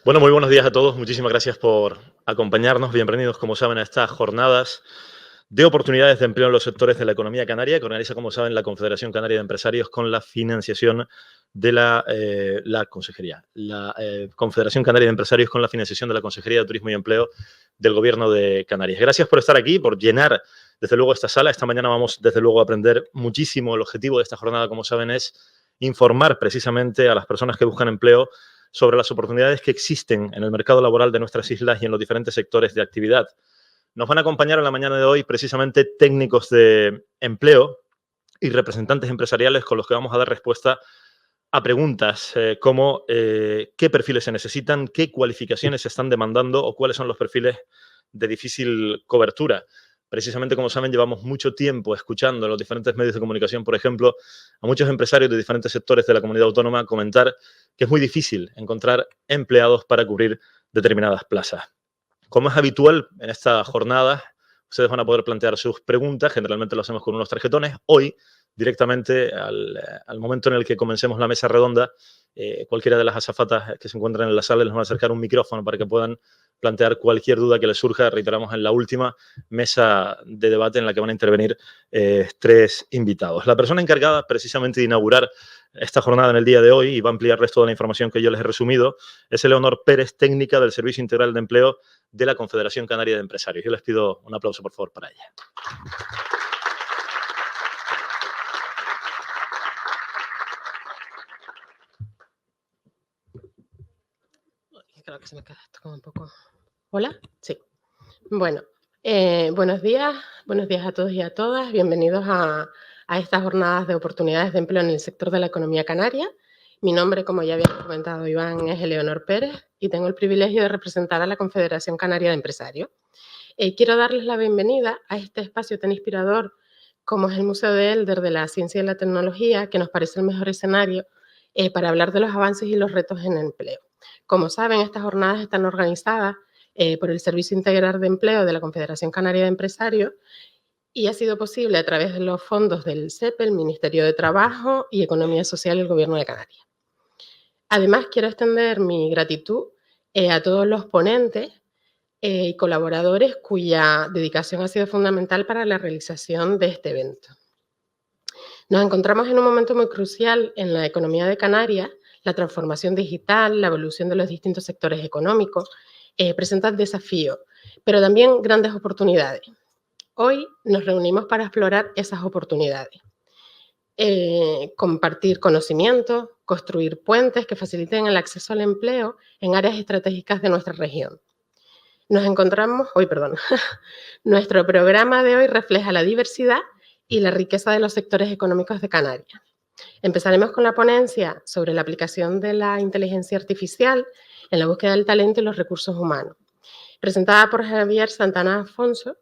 Bueno, muy buenos días a todos. Muchísimas gracias por acompañarnos. Bienvenidos, como saben, a estas jornadas de oportunidades de empleo en los sectores de la economía canaria, que organiza, como saben, la Confederación Canaria de Empresarios con la financiación de la Consejería. La Confederación Canaria de Empresarios con la financiación de la Consejería de Turismo y Empleo del Gobierno de Canarias. Gracias por estar aquí, por llenar, desde luego, esta sala. Esta mañana vamos, desde luego, a aprender muchísimo. El objetivo de esta jornada, como saben, es informar precisamente a las personas que buscan empleo sobre las oportunidades que existen en el mercado laboral de nuestras islas y en los diferentes sectores de actividad. Nos van a acompañar en la mañana de hoy precisamente técnicos de empleo y representantes empresariales con los que vamos a dar respuesta a preguntas como qué perfiles se necesitan, qué cualificaciones se están demandando o cuáles son los perfiles de difícil cobertura. Precisamente, como saben, llevamos mucho tiempo escuchando en los diferentes medios de comunicación, por ejemplo, a muchos empresarios de diferentes sectores de la comunidad autónoma comentar que es muy difícil encontrar empleados para cubrir determinadas plazas. Como es habitual en esta jornada, ustedes van a poder plantear sus preguntas. Generalmente lo hacemos con unos tarjetones. Hoy, directamente al momento en el que comencemos la mesa redonda, cualquiera de las azafatas que se encuentran en la sala les van a acercar un micrófono para que puedan plantear cualquier duda que les surja. Reiteramos, en la última mesa de debate en la que van a intervenir tres invitados. La persona encargada precisamente de inaugurar esta jornada en el día de hoy y va a ampliarles toda la información que yo les he resumido es Eleonor Pérez, técnica del Servicio Integral de Empleo de la Confederación Canaria de Empresarios. Yo les pido un aplauso, por favor, para ella. Creo que se me queda esto como un poco... ¿Hola? Sí. Bueno, buenos días a todos y a todas. Bienvenidos a estas jornadas de oportunidades de empleo en el sector de la economía canaria. Mi nombre, como ya había comentado Iván, es Eleonor Pérez y tengo el privilegio de representar a la Confederación Canaria de Empresarios. Quiero darles la bienvenida a este espacio tan inspirador como es el Museo de Elder de la Ciencia y la Tecnología, que nos parece el mejor escenario para hablar de los avances y los retos en el empleo. Como saben, estas jornadas están organizadas por el Servicio Integral de Empleo de la Confederación Canaria de Empresarios y ha sido posible a través de los fondos del CEPE, el Ministerio de Trabajo y Economía Social y el Gobierno de Canarias. Además, quiero extender mi gratitud a todos los ponentes y colaboradores cuya dedicación ha sido fundamental para la realización de este evento. Nos encontramos en un momento muy crucial en la economía de Canarias. La transformación digital, la evolución de los distintos sectores económicos presentan desafíos, pero también grandes oportunidades. Hoy nos reunimos para explorar esas oportunidades. Compartir conocimientos, construir puentes que faciliten el acceso al empleo en áreas estratégicas de nuestra región. Nuestro programa de hoy refleja la diversidad y la riqueza de los sectores económicos de Canarias. Empezaremos con la ponencia sobre la aplicación de la inteligencia artificial en la búsqueda del talento y los recursos humanos, presentada por Javier Santana Afonso,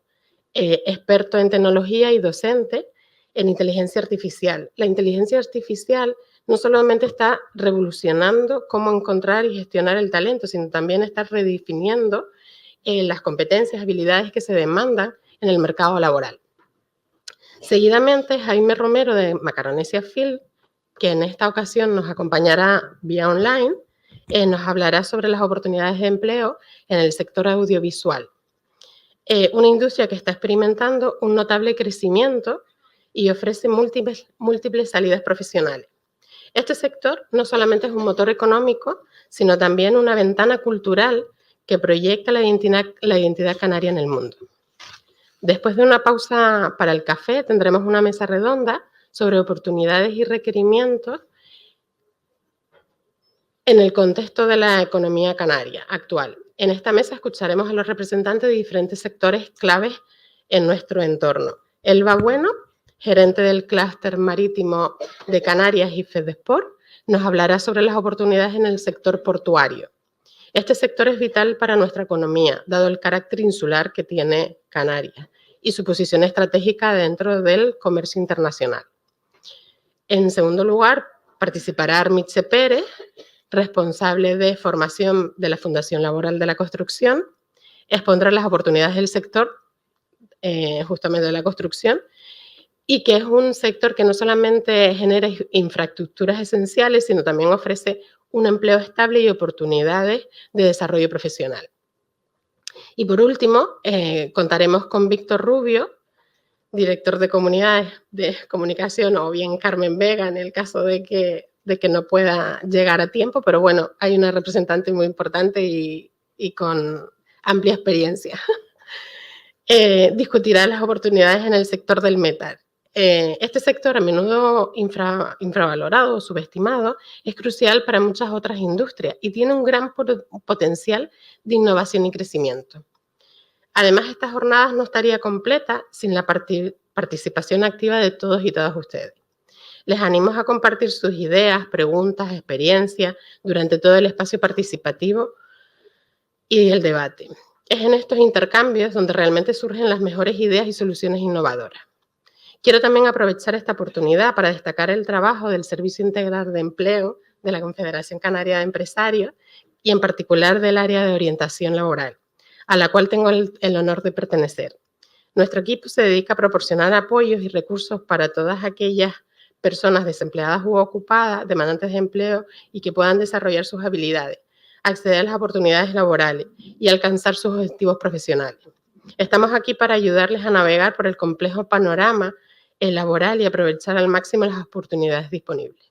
experto en tecnología y docente en inteligencia artificial. La inteligencia artificial no solamente está revolucionando cómo encontrar y gestionar el talento, sino también está redefiniendo las competencias, habilidades que se demandan en el mercado laboral. Seguidamente, Jaime Romero de Macaronesia Field, que en esta ocasión nos acompañará vía online, nos hablará sobre las oportunidades de empleo en el sector audiovisual. Una industria que está experimentando un notable crecimiento y ofrece múltiples salidas profesionales. Este sector no solamente es un motor económico, sino también una ventana cultural que proyecta la identidad canaria en el mundo. Después de una pausa para el café, tendremos una mesa redonda sobre oportunidades y requerimientos en el contexto de la economía canaria actual. En esta mesa escucharemos a los representantes de diferentes sectores claves en nuestro entorno. Elba Bueno, gerente del clúster marítimo de Canarias y Fedesport, nos hablará sobre las oportunidades en el sector portuario. Este sector es vital para nuestra economía, dado el carácter insular que tiene Canarias y su posición estratégica dentro del comercio internacional. En segundo lugar, participará Armitze Pérez, responsable de formación de la Fundación Laboral de la Construcción, expondrá las oportunidades del sector, justamente de la construcción, y que es un sector que no solamente genera infraestructuras esenciales, sino también ofrece un empleo estable y oportunidades de desarrollo profesional. Y por último, contaremos con Víctor Rubio, director de comunidades de comunicación, o bien Carmen Vega en el caso de que no pueda llegar a tiempo, pero bueno, hay una representante muy importante y con amplia experiencia. Discutirá las oportunidades en el sector del metal. Este sector, a menudo infravalorado o subestimado, es crucial para muchas otras industrias y tiene un gran potencial de innovación y crecimiento. Además, esta jornada no estaría completa sin la participación activa de todos y todas ustedes. Les animo a compartir sus ideas, preguntas, experiencias durante todo el espacio participativo y el debate. Es en estos intercambios donde realmente surgen las mejores ideas y soluciones innovadoras. Quiero también aprovechar esta oportunidad para destacar el trabajo del Servicio Integral de Empleo de la Confederación Canaria de Empresarios y en particular del área de orientación laboral, a la cual tengo el honor de pertenecer. Nuestro equipo se dedica a proporcionar apoyos y recursos para todas aquellas personas desempleadas u ocupadas, demandantes de empleo y que puedan desarrollar sus habilidades, acceder a las oportunidades laborales y alcanzar sus objetivos profesionales. Estamos aquí para ayudarles a navegar por el complejo panorama laboral y aprovechar al máximo las oportunidades disponibles.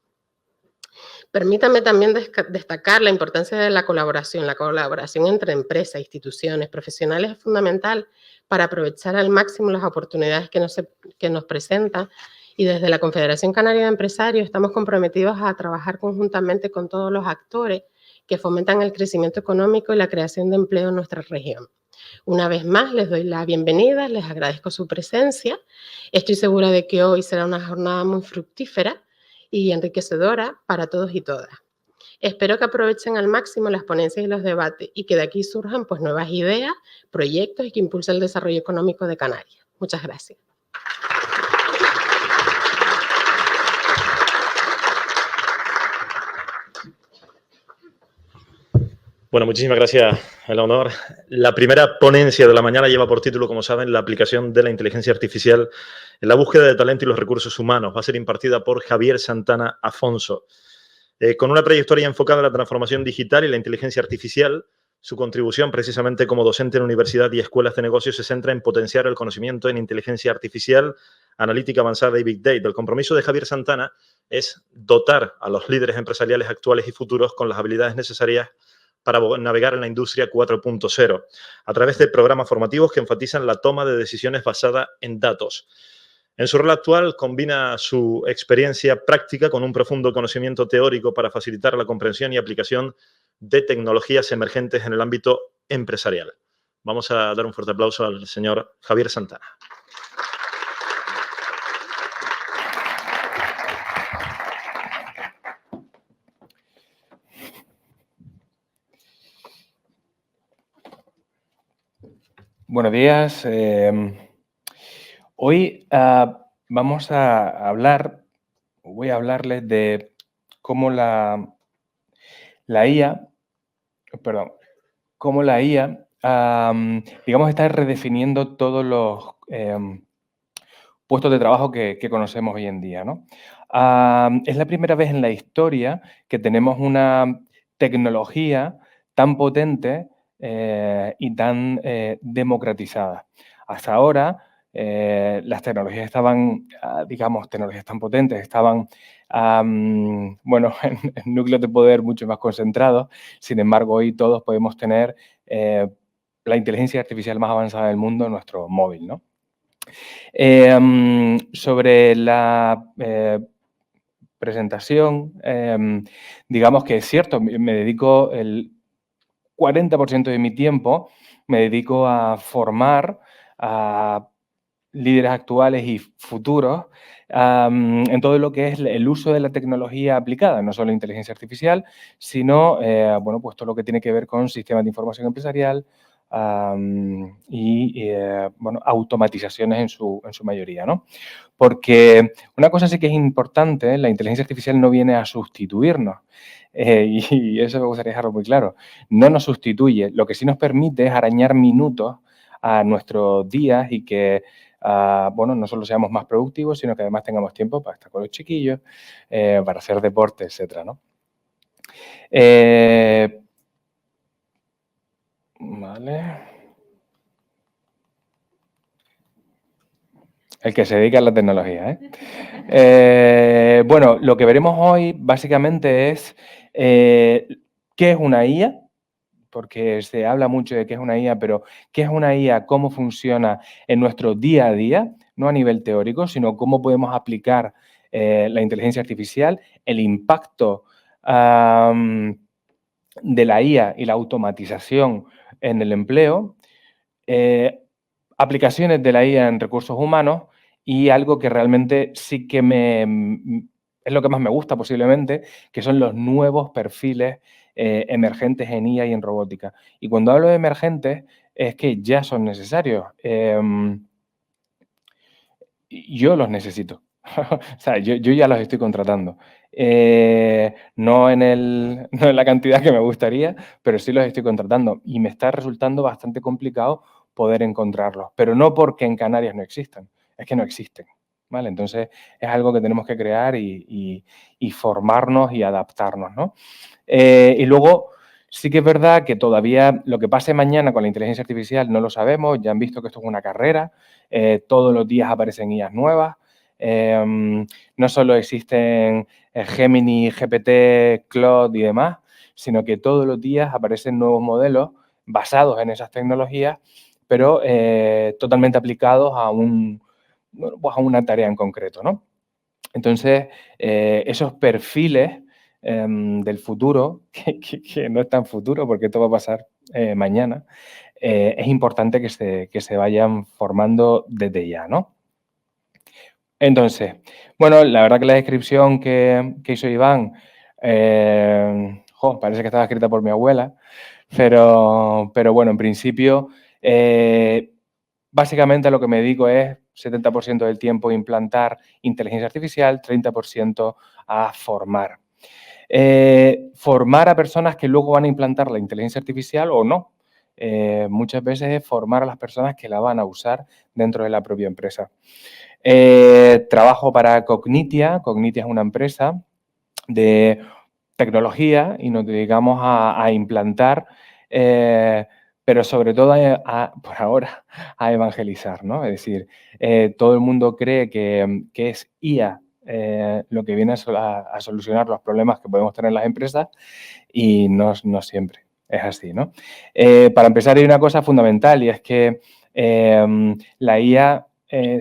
Permítanme también destacar la importancia de la colaboración. La colaboración entre empresas, instituciones, profesionales es fundamental para aprovechar al máximo las oportunidades que nos presentan, y desde la Confederación Canaria de Empresarios estamos comprometidos a trabajar conjuntamente con todos los actores que fomentan el crecimiento económico y la creación de empleo en nuestra región. Una vez más, les doy la bienvenida, les agradezco su presencia. Estoy segura de que hoy será una jornada muy fructífera y enriquecedora para todos y todas. Espero que aprovechen al máximo las ponencias y los debates y que de aquí surjan pues, nuevas ideas, proyectos y que impulsen el desarrollo económico de Canarias. Muchas gracias. Bueno, muchísimas gracias, Eleonor. La primera ponencia de la mañana lleva por título, como saben, la aplicación de la inteligencia artificial en la búsqueda de talento y los recursos humanos. Va a ser impartida por Javier Santana Afonso. Con una trayectoria enfocada en la transformación digital y la inteligencia artificial, su contribución precisamente como docente en universidad y escuelas de negocios se centra en potenciar el conocimiento en inteligencia artificial, analítica avanzada y Big Data. El compromiso de Javier Santana es dotar a los líderes empresariales actuales y futuros con las habilidades necesarias para navegar en la industria 4.0 a través de programas formativos que enfatizan la toma de decisiones basada en datos. En su rol actual combina su experiencia práctica con un profundo conocimiento teórico para facilitar la comprensión y aplicación de tecnologías emergentes en el ámbito empresarial. Vamos a dar un fuerte aplauso al señor Javier Santana. Buenos días. Hoy vamos a voy a hablarles de cómo la IA, digamos, está redefiniendo todos los puestos de trabajo que conocemos hoy en día, ¿no? Es la primera vez en la historia que tenemos una tecnología tan potente y tan democratizada. Hasta ahora, las tecnologías estaban, digamos, tecnologías tan potentes, estaban, bueno, en núcleos de poder mucho más concentrados. Sin embargo, hoy todos podemos tener la inteligencia artificial más avanzada del mundo en nuestro móvil, ¿no? Sobre la presentación, digamos que es cierto, me dedico el 40% de mi tiempo, me dedico a formar a líderes actuales y futuros en todo lo que es el uso de la tecnología aplicada, no solo inteligencia artificial, sino bueno, pues todo lo que tiene que ver con sistemas de información empresarial y bueno, automatizaciones en su mayoría, ¿no? Porque una cosa sí que es importante, la inteligencia artificial no viene a sustituirnos. Y eso me gustaría dejarlo muy claro. No nos sustituye, lo que sí nos permite es arañar minutos a nuestros días y que, bueno, no solo seamos más productivos, sino que además tengamos tiempo para estar con los chiquillos, para hacer deporte, etcétera, ¿no? Vale. El que se dedica a la tecnología, ¿eh? Bueno, lo que veremos hoy básicamente es qué es una IA, porque se habla mucho de qué es una IA, pero qué es una IA, cómo funciona en nuestro día a día, no a nivel teórico, sino cómo podemos aplicar la inteligencia artificial, el impacto de la IA y la automatización en el empleo, aplicaciones de la IA en recursos humanos y algo que realmente sí que es lo que más me gusta posiblemente, que son los nuevos perfiles emergentes en IA y en robótica. Y cuando hablo de emergentes es que ya son necesarios. Yo los necesito. O sea, yo ya los estoy contratando. No en la cantidad que me gustaría, pero sí los estoy contratando. Y me está resultando bastante complicado poder encontrarlos. Pero no porque en Canarias no existan, es que no existen. ¿Vale? Entonces, es algo que tenemos que crear y formarnos y adaptarnos, ¿no? Y luego, sí que es verdad que todavía lo que pase mañana con la inteligencia artificial no lo sabemos. Ya han visto que esto es una carrera. Todos los días aparecen IAs nuevas. No solo existen Gemini, GPT, Claude y demás, sino que todos los días aparecen nuevos modelos basados en esas tecnologías, pero totalmente aplicados a una tarea en concreto, ¿no? Entonces, esos perfiles del futuro, que no es tan futuro porque esto va a pasar mañana, es importante que se vayan formando desde ya, ¿no? Entonces, bueno, la verdad que la descripción que hizo Iván, parece que estaba escrita por mi abuela, pero bueno, en principio, básicamente a lo que me dedico es 70% del tiempo implantar inteligencia artificial, 30% a formar. Formar a personas que luego van a implantar la inteligencia artificial o no. Muchas veces es formar a las personas que la van a usar dentro de la propia empresa. Trabajo para Cognitia. Cognitia es una empresa de tecnología y nos dedicamos a implantar, pero sobre todo por ahora a evangelizar, ¿no? Es decir, todo el mundo cree que es IA lo que viene a solucionar los problemas que podemos tener las empresas y no siempre es así, ¿no? Para empezar hay una cosa fundamental y es que la IA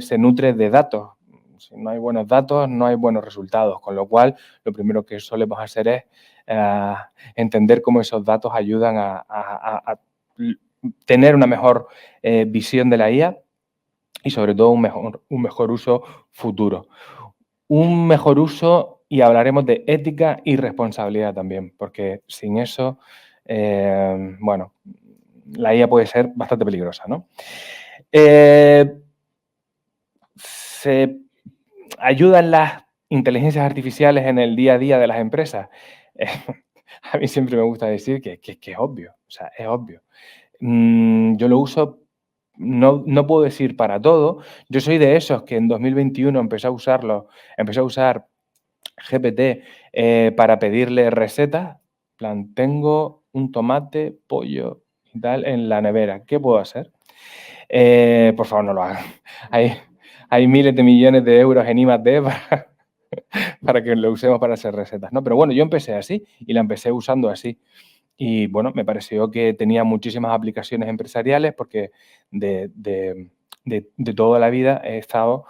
se nutre de datos. Si no hay buenos datos, no hay buenos resultados, con lo cual lo primero que solemos hacer es entender cómo esos datos ayudan a tener una mejor visión de la IA y sobre todo un mejor uso futuro. Un mejor uso, y hablaremos de ética y responsabilidad también, porque sin eso, bueno, la IA puede ser bastante peligrosa, ¿no? ¿Se ayudan las inteligencias artificiales en el día a día de las empresas? A mí siempre me gusta decir que es obvio, o sea, es obvio. Yo lo uso, no puedo decir para todo. Yo soy de esos que en 2021 empecé a usar GPT para pedirle recetas. En plan, tengo un tomate, pollo y tal en la nevera. ¿Qué puedo hacer? Por favor, no lo hagan. Hay miles de millones de euros en I+D para que lo usemos para hacer recetas, ¿no? Pero bueno, yo empecé así y la empecé usando así. Y bueno, me pareció que tenía muchísimas aplicaciones empresariales porque de toda la vida he estado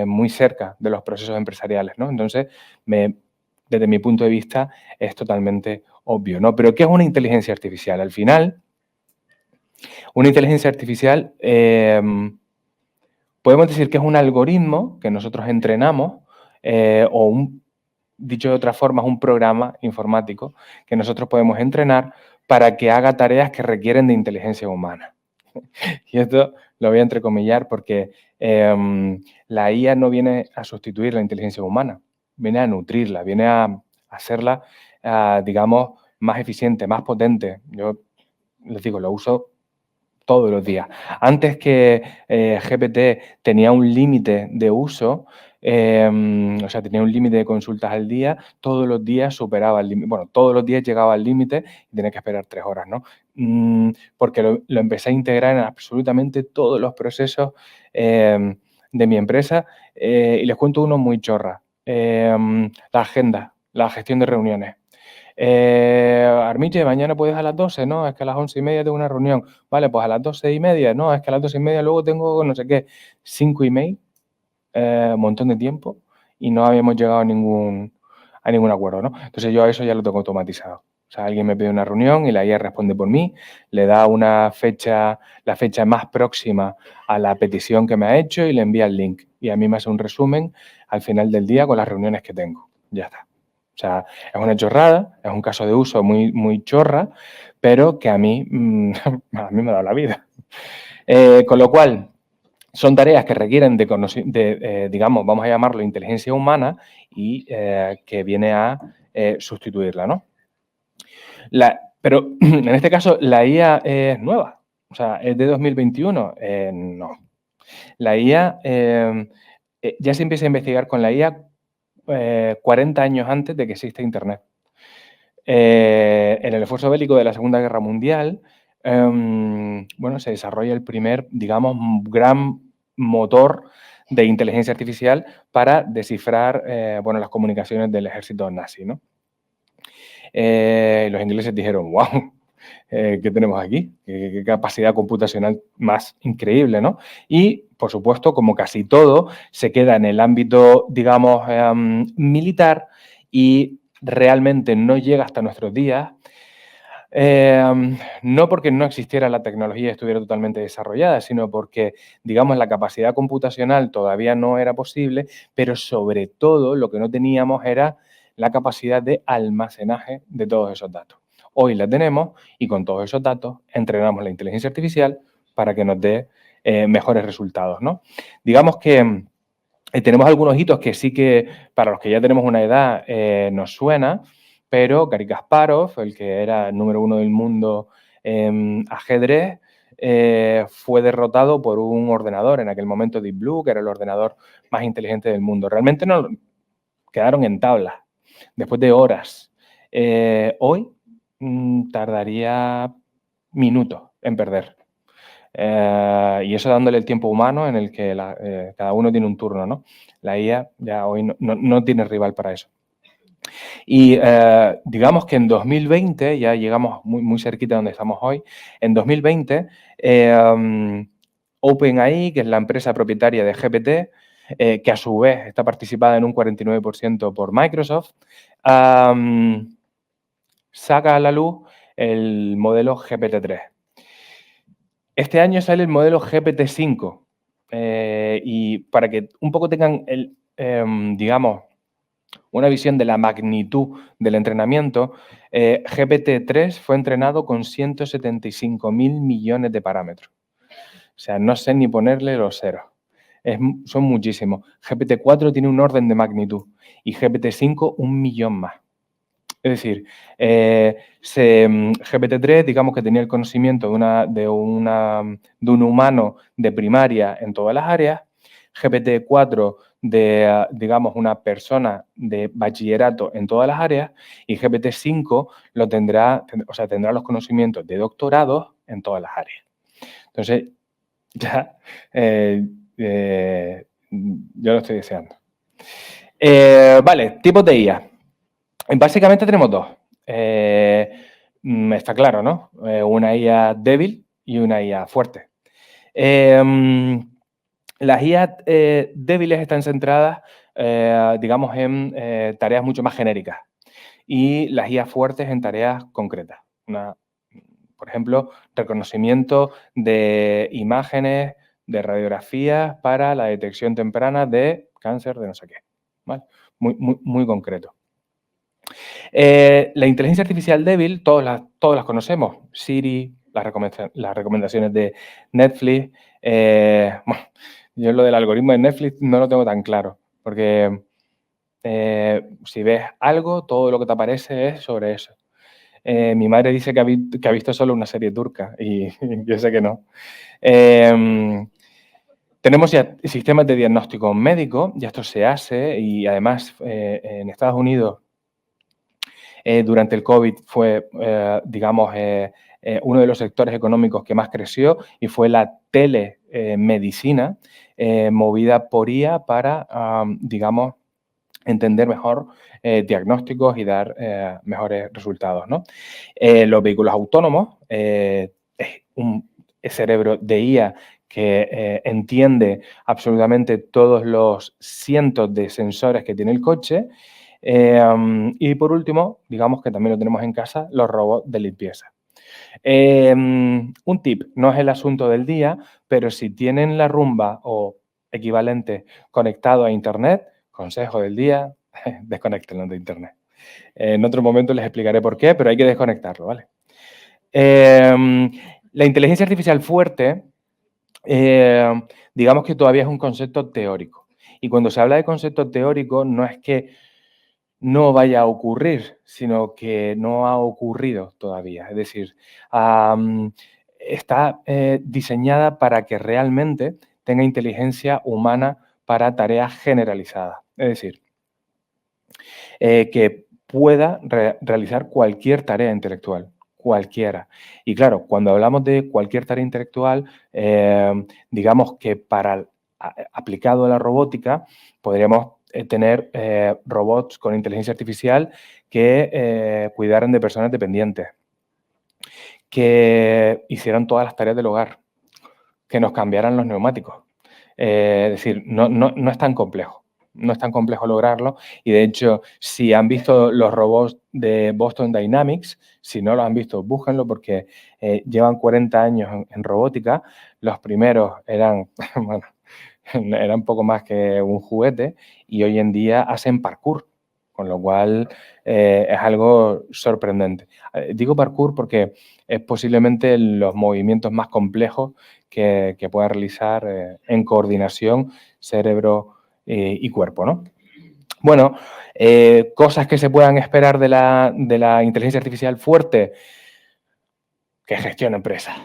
muy cerca de los procesos empresariales, ¿no? Entonces, desde mi punto de vista, es totalmente obvio, ¿no? Pero ¿qué es una inteligencia artificial? Al final, una inteligencia artificial, podemos decir que es un algoritmo que nosotros entrenamos dicho de otra forma, es un programa informático que nosotros podemos entrenar para que haga tareas que requieren de inteligencia humana. Y esto lo voy a entrecomillar porque la IA no viene a sustituir la inteligencia humana, viene a nutrirla, viene a hacerla, digamos, más eficiente, más potente. Yo les digo, lo uso todos los días. Antes que GPT tenía un límite de uso, o sea, tenía un límite de consultas al día, todos los días superaba el límite, bueno, todos los días llegaba al límite y tenía que esperar 3 horas, ¿no? Porque lo empecé a integrar en absolutamente todos los procesos de mi empresa y les cuento uno muy chorra. La agenda, la gestión de reuniones. Armiche, mañana puedes a las 12, ¿no? Es que a las 11:30 tengo una reunión. Vale, pues a las 12:30, no, es que a las 12:30 luego tengo no sé qué, 5 emails, un montón de tiempo y no habíamos llegado a ningún acuerdo, ¿no? Entonces yo a eso ya lo tengo automatizado. O sea, alguien me pide una reunión y la IA responde por mí, le da una fecha, la fecha más próxima a la petición que me ha hecho y le envía el link. Y a mí me hace un resumen al final del día con las reuniones que tengo. Ya está. O sea, es una chorrada, es un caso de uso muy, muy chorra, pero que a mí me ha dado la vida. Con lo cual, son tareas que requieren digamos, vamos a llamarlo inteligencia humana y que viene a sustituirla, ¿no? Pero en este caso, ¿la IA es nueva? O sea, ¿es de 2021? No. La IA, ya se empieza a investigar con la IA 40 años antes de que exista Internet. En el esfuerzo bélico de la Segunda Guerra Mundial, bueno, se desarrolla el primer, digamos, gran motor de inteligencia artificial para descifrar, bueno, las comunicaciones del ejército nazi, ¿no? Los ingleses dijeron, wow, ¿qué tenemos aquí? ¿Qué capacidad computacional más increíble, ¿no? Y, por supuesto, como casi todo, se queda en el ámbito, digamos, militar y realmente no llega hasta nuestros días, no porque no existiera la tecnología y estuviera totalmente desarrollada, sino porque, digamos, la capacidad computacional todavía no era posible, pero sobre todo lo que no teníamos era la capacidad de almacenaje de todos esos datos. Hoy la tenemos y con todos esos datos entrenamos la inteligencia artificial para que nos dé mejores resultados, ¿no? Digamos que tenemos algunos hitos que sí que, para los que ya tenemos una edad, nos suena, pero Garry Kasparov, el que era el número 1 del mundo en ajedrez, fue derrotado por un ordenador, en aquel momento Deep Blue, que era el ordenador más inteligente del mundo. Realmente no quedaron en tablas, después de horas. Hoy tardaría minutos en perder. Y eso dándole el tiempo humano en el que cada uno tiene un turno, ¿no? La IA ya hoy no tiene rival para eso. Y digamos que en 2020, ya llegamos muy, muy cerquita de donde estamos hoy, en 2020, OpenAI, que es la empresa propietaria de GPT, que a su vez está participada en un 49% por Microsoft, saca a la luz el modelo GPT-3. Este año sale el modelo GPT-5 y para que un poco tengan, digamos, una visión de la magnitud del entrenamiento, GPT-3 fue entrenado con 175.000 millones de parámetros. O sea, no sé ni ponerle los ceros. Son muchísimos. GPT-4 tiene un orden de magnitud y GPT-5 1 millón más. Es decir, GPT-3, digamos que tenía el conocimiento de un humano de primaria en todas las áreas, GPT-4 de, digamos, una persona de bachillerato en todas las áreas y GPT-5 tendrá los conocimientos de doctorado en todas las áreas. Entonces, ya yo lo estoy deseando. Vale, tipos de IA. Básicamente tenemos dos. Está claro, ¿no? Una IA débil y una IA fuerte. Las IA débiles están centradas, digamos, en tareas mucho más genéricas y las IA fuertes en tareas concretas. Por ejemplo, reconocimiento de imágenes, de radiografías para la detección temprana de cáncer de no sé qué. ¿Vale? Muy, muy, muy concreto. La inteligencia artificial débil, todas las conocemos. Siri, las recomendaciones de Netflix. Bueno, yo lo del algoritmo de Netflix no lo tengo tan claro, porque si ves algo, todo lo que te aparece es sobre eso. Mi madre dice que ha visto solo una serie turca y yo sé que no. Tenemos ya sistemas de diagnóstico médico, ya esto se hace y además en Estados Unidos durante el COVID fue, digamos, uno de los sectores económicos que más creció y fue la telemedicina movida por IA para, digamos, entender mejor diagnósticos y dar mejores resultados, ¿no? Los vehículos autónomos, es un cerebro de IA que entiende absolutamente todos los cientos de sensores que tiene el coche. Y por último, digamos que también lo tenemos en casa, los robots de limpieza. Un tip, no es el asunto del día, pero si tienen la Rumba o equivalente conectado a Internet, consejo del día, desconéctenlo de Internet. En otro momento les explicaré por qué, pero hay que desconectarlo, ¿vale? La inteligencia artificial fuerte, digamos que todavía es un concepto teórico. Y cuando se habla de concepto teórico, no es que no vaya a ocurrir, sino que no ha ocurrido todavía. Es decir, está diseñada para que realmente tenga inteligencia humana para tareas generalizadas. Es decir, que pueda realizar cualquier tarea intelectual, cualquiera. Y claro, cuando hablamos de cualquier tarea intelectual, digamos que aplicado a la robótica, podríamos tener robots con inteligencia artificial que cuidaran de personas dependientes, que hicieran todas las tareas del hogar, que nos cambiaran los neumáticos. Es decir, no es tan complejo. No es tan complejo lograrlo y de hecho, si han visto los robots de Boston Dynamics, si no lo han visto, búsquenlo porque llevan 40 años en robótica. Los primeros eran, bueno, eran poco más que un juguete y hoy en día hacen parkour, con lo cual es algo sorprendente. Digo parkour porque es posiblemente los movimientos más complejos que pueda realizar en coordinación cerebro y cuerpo, ¿no? Bueno, cosas que se puedan esperar de la inteligencia artificial fuerte, que gestione empresas.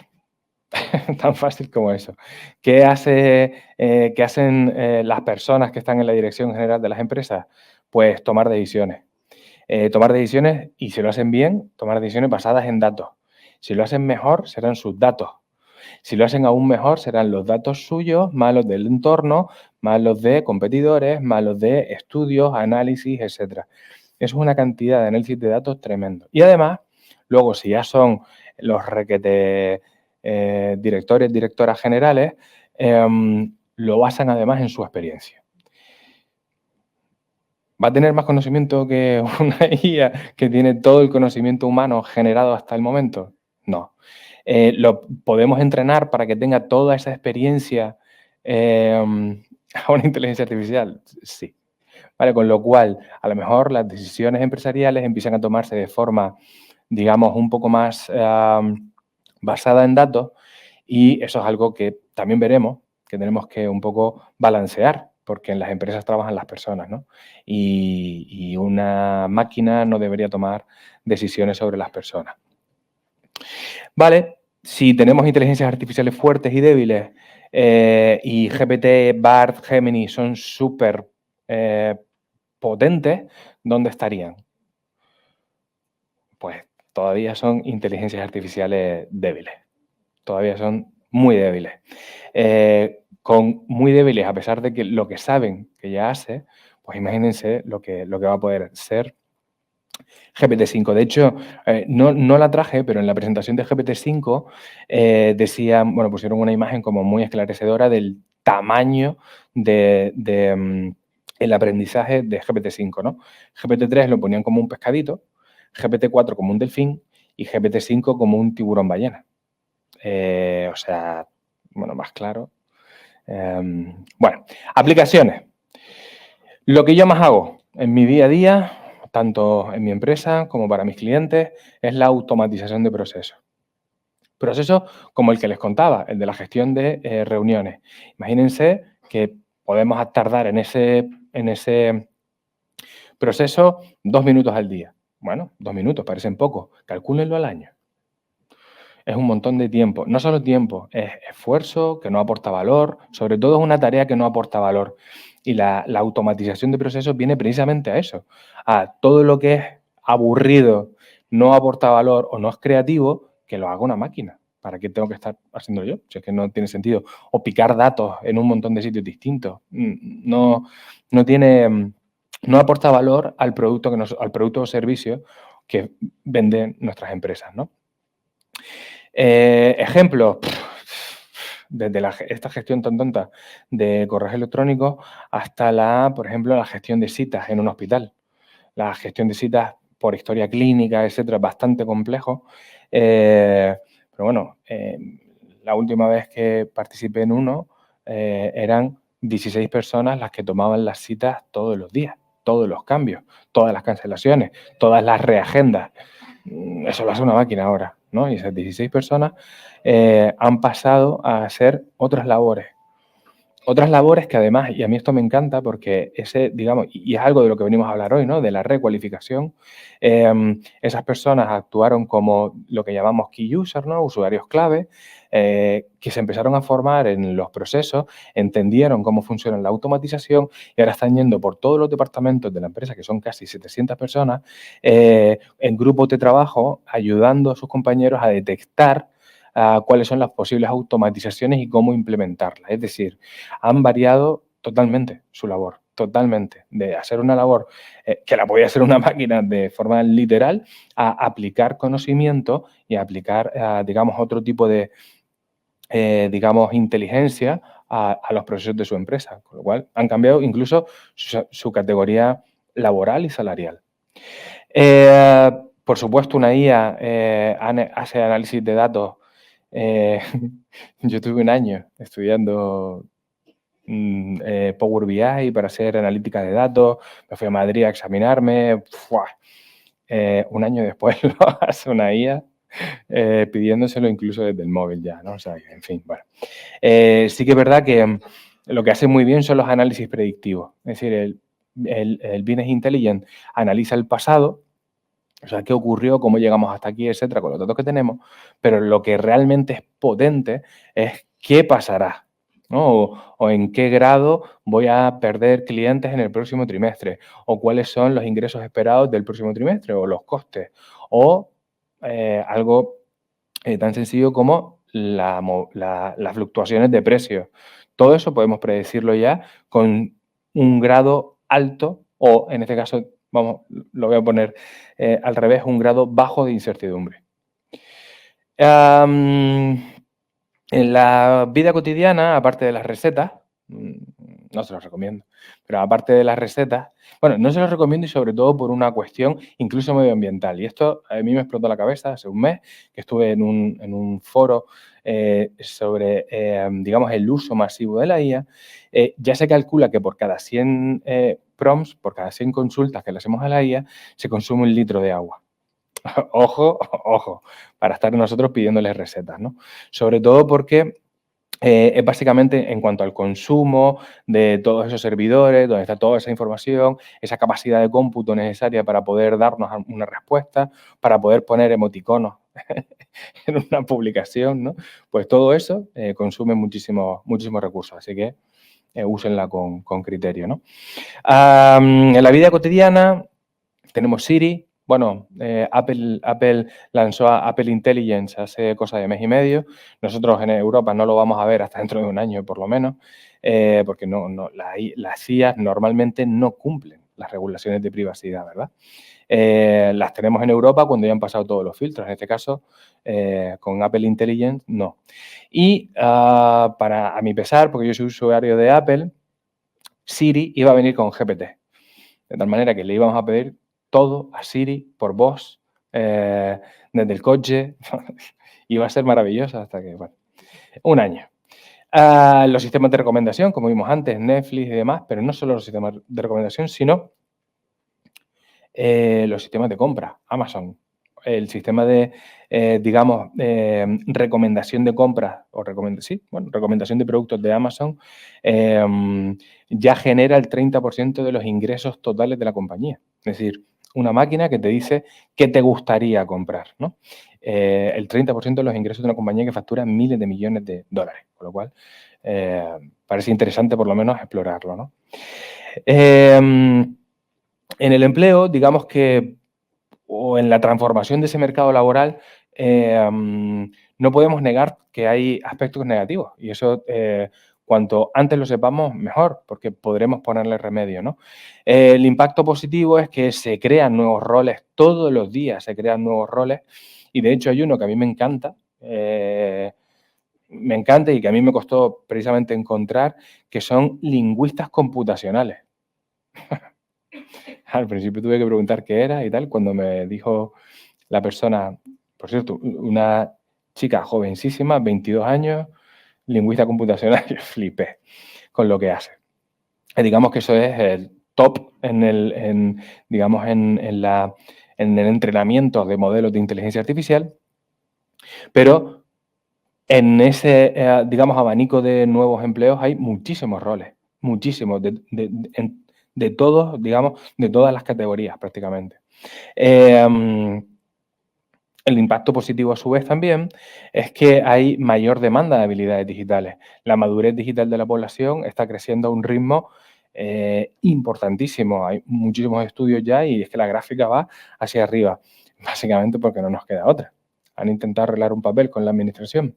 Tan fácil como eso. ¿Qué hacen las personas que están en la dirección general de las empresas? Pues tomar decisiones. Tomar decisiones, y si lo hacen bien, tomar decisiones basadas en datos. Si lo hacen mejor, serán sus datos. Si lo hacen aún mejor, serán los datos suyos, más los del entorno, más los de competidores, más los de estudios, análisis, etc. Eso es una cantidad de análisis de datos tremendo. Y además, luego, si ya son los requete directores, directoras generales, lo basan además en su experiencia. ¿Va a tener más conocimiento que una IA que tiene todo el conocimiento humano generado hasta el momento? No. ¿Lo podemos entrenar para que tenga toda esa experiencia a una inteligencia artificial? Sí. ¿Vale? Con lo cual, a lo mejor las decisiones empresariales empiezan a tomarse de forma, digamos, un poco más basada en datos y eso es algo que también veremos, que tenemos que un poco balancear, porque en las empresas trabajan las personas, ¿no? Y una máquina no debería tomar decisiones sobre las personas. Vale, si tenemos inteligencias artificiales fuertes y débiles y GPT, BART, Gemini son súper potentes, ¿dónde estarían? Pues todavía son inteligencias artificiales débiles. Todavía son muy débiles. Con muy débiles, a pesar de que lo que saben que ya hace, pues imagínense lo que va a poder ser GPT-5. De hecho, no la traje, pero en la presentación de GPT-5 decían, bueno, pusieron una imagen como muy esclarecedora del tamaño el aprendizaje de GPT-5, ¿no? GPT-3 lo ponían como un pescadito, GPT-4 como un delfín y GPT-5 como un tiburón ballena. O sea, bueno, más claro. Bueno, aplicaciones. Lo que yo más hago en mi día a día, tanto en mi empresa como para mis clientes, es la automatización de procesos. Procesos como el que les contaba, el de la gestión de reuniones. Imagínense que podemos tardar en ese proceso 2 minutos al día. Bueno, 2 minutos parecen poco. Calcúlenlo al año. es un montón de tiempo. No solo tiempo, es esfuerzo que no aporta valor, sobre todo es una tarea que no aporta valor. Y la automatización de procesos viene precisamente a eso, a todo lo que es aburrido, no aporta valor o no es creativo, que lo haga una máquina. ¿Para qué tengo que estar haciendo yo? Si es que no tiene sentido. O picar datos en un montón de sitios distintos. No tiene, no aporta valor al producto, al producto o servicio que venden nuestras empresas, ¿no? Ejemplos, desde esta gestión tan tonta de correos electrónicos hasta por ejemplo, la gestión de citas en un hospital. La gestión de citas por historia clínica, etcétera, es bastante complejo. Pero bueno, la última vez que participé en uno eran 16 personas las que tomaban las citas todos los días, todos los cambios, todas las cancelaciones, todas las reagendas. Eso lo hace una máquina ahora, ¿no? Y esas 16 personas han pasado a hacer otras labores. Otras labores que además, y a mí esto me encanta porque digamos, y es algo de lo que venimos a hablar hoy, ¿no? De la recualificación. Esas personas actuaron como lo que llamamos key users, ¿no? Usuarios clave, que se empezaron a formar en los procesos, entendieron cómo funciona la automatización y ahora están yendo por todos los departamentos de la empresa, que son casi 700 personas, en grupos de trabajo, ayudando a sus compañeros a detectar cuáles son las posibles automatizaciones y cómo implementarlas. Es decir, han variado totalmente su labor, totalmente, de hacer una labor que la podía hacer una máquina de forma literal, a aplicar conocimiento y a aplicar, digamos, otro tipo de, digamos, inteligencia a los procesos de su empresa, con lo cual han cambiado incluso su categoría laboral y salarial. Por supuesto, una IA hace análisis de datos. Yo tuve un año estudiando Power BI para hacer analítica de datos, me fui a Madrid a examinarme, un año después lo hace una IA pidiéndoselo incluso desde el móvil ya, ¿no? O sea, que, en fin, bueno. Sí que es verdad que lo que hace muy bien son los análisis predictivos, es decir, el Business Intelligence analiza el pasado, o sea, qué ocurrió, cómo llegamos hasta aquí, etcétera, con los datos que tenemos, pero lo que realmente es potente es qué pasará, ¿no? O en qué grado voy a perder clientes en el próximo trimestre, o cuáles son los ingresos esperados del próximo trimestre, o los costes, o algo tan sencillo como las fluctuaciones de precios. Todo eso podemos predecirlo ya con un grado alto, o en este caso, vamos, lo voy a poner al revés, un grado bajo de incertidumbre. En la vida cotidiana, aparte de las recetas, no se los recomiendo, pero aparte de las recetas, bueno, no se los recomiendo y sobre todo por una cuestión incluso medioambiental. Y esto a mí me explotó la cabeza hace un mes que estuve en un foro sobre, digamos, el uso masivo de la IA. Ya se calcula que por cada 100 prompts, por cada 100 consultas que le hacemos a la IA, se consume 1 litro de agua. Ojo, ojo, para estar nosotros pidiéndoles recetas, ¿no? Sobre todo porque es básicamente en cuanto al consumo de todos esos servidores, donde está toda esa información, esa capacidad de cómputo necesaria para poder darnos una respuesta, para poder poner emoticonos en una publicación, ¿no? Pues todo eso consume muchísimos recursos, así que úsenla con criterio, ¿no? En la vida cotidiana tenemos Siri. Bueno, Apple lanzó a Apple Intelligence hace cosa de mes y medio. Nosotros en Europa no lo vamos a ver hasta dentro de un año, por lo menos, porque las IAs normalmente no cumplen las regulaciones de privacidad, ¿verdad? Las tenemos en Europa cuando ya han pasado todos los filtros. En este caso, con Apple Intelligence, no. Y a mi pesar, porque yo soy usuario de Apple, Siri iba a venir con GPT. De tal manera que le íbamos a pedir todo a Siri por voz, desde el coche. Iba a ser maravilloso hasta que, bueno, un año. Los sistemas de recomendación, como vimos antes, Netflix y demás, pero no solo los sistemas de recomendación, sino los sistemas de compra, Amazon. El sistema de, digamos, recomendación de compras, o recomendación de productos de Amazon, ya genera el 30% de los ingresos totales de la compañía. Es decir, una máquina que te dice qué te gustaría comprar, ¿no? el 30% de los ingresos de una compañía que factura miles de millones de dólares, con lo cual parece interesante por lo menos explorarlo, ¿no? En el empleo, digamos que, o en la transformación de ese mercado laboral, no podemos negar que hay aspectos negativos y eso, cuanto antes lo sepamos, mejor, porque podremos ponerle remedio, ¿no? El impacto positivo es que se crean nuevos roles, todos los días se crean nuevos roles y de hecho hay uno que a mí me encanta y que a mí me costó precisamente encontrar, que son lingüistas computacionales. Al principio tuve que preguntar qué era y tal, cuando me dijo la persona, por cierto, una chica jovencísima, 22 años, lingüista computacional, yo flipé con lo que hace. Y digamos que eso es el top en el entrenamiento de modelos de inteligencia artificial, pero en ese, digamos, abanico de nuevos empleos hay muchísimos roles, muchísimos, de todos, digamos, de todas las categorías prácticamente. El impacto positivo a su vez también es que hay mayor demanda de habilidades digitales. La madurez digital de la población está creciendo a un ritmo importantísimo. Hay muchísimos estudios ya y es que la gráfica va hacia arriba, básicamente porque no nos queda otra. Han intentado arreglar un papel con la administración.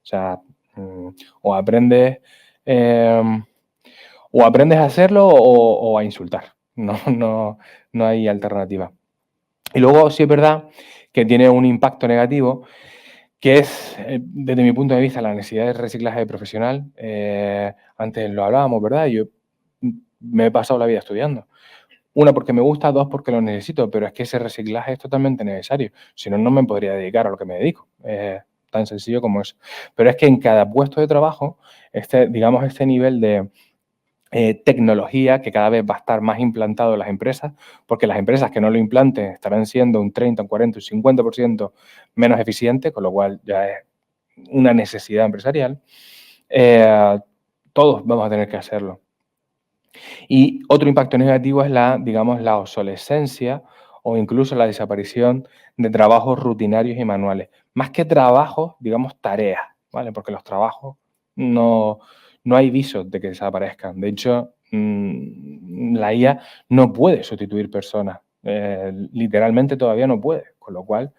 O sea, o aprendes a hacerlo o a insultar. No hay alternativa. Y luego sí es verdad que tiene un impacto negativo, que es, desde mi punto de vista, la necesidad de reciclaje profesional. Antes lo hablábamos, ¿verdad? Yo me he pasado la vida estudiando. Una, porque me gusta, dos, porque lo necesito, pero es que ese reciclaje es totalmente necesario. Si no, no me podría dedicar a lo que me dedico. Tan sencillo como eso. Pero es que en cada puesto de trabajo, este nivel de tecnología que cada vez va a estar más implantado en las empresas, porque las empresas que no lo implanten estarán siendo un 30, un 40, un 50% menos eficientes, con lo cual ya es una necesidad empresarial. Todos vamos a tener que hacerlo. Y otro impacto negativo es la obsolescencia o incluso la desaparición de trabajos rutinarios y manuales. Más que trabajos, digamos tareas, ¿vale? Porque los trabajos no hay visos de que desaparezcan. De hecho, la IA no puede sustituir personas. Literalmente todavía no puede, con lo cual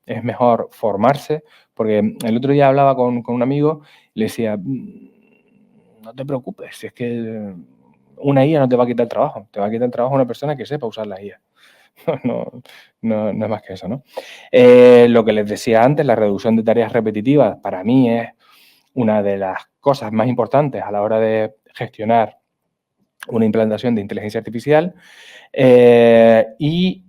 es mejor formarse, porque el otro día hablaba con un amigo y le decía, no te preocupes, si es que una IA no te va a quitar el trabajo, te va a quitar el trabajo una persona que sepa usar la IA. No es más que eso, ¿no? Lo que les decía antes, la reducción de tareas repetitivas, para mí es una de las cosas más importantes a la hora de gestionar una implantación de inteligencia artificial. Y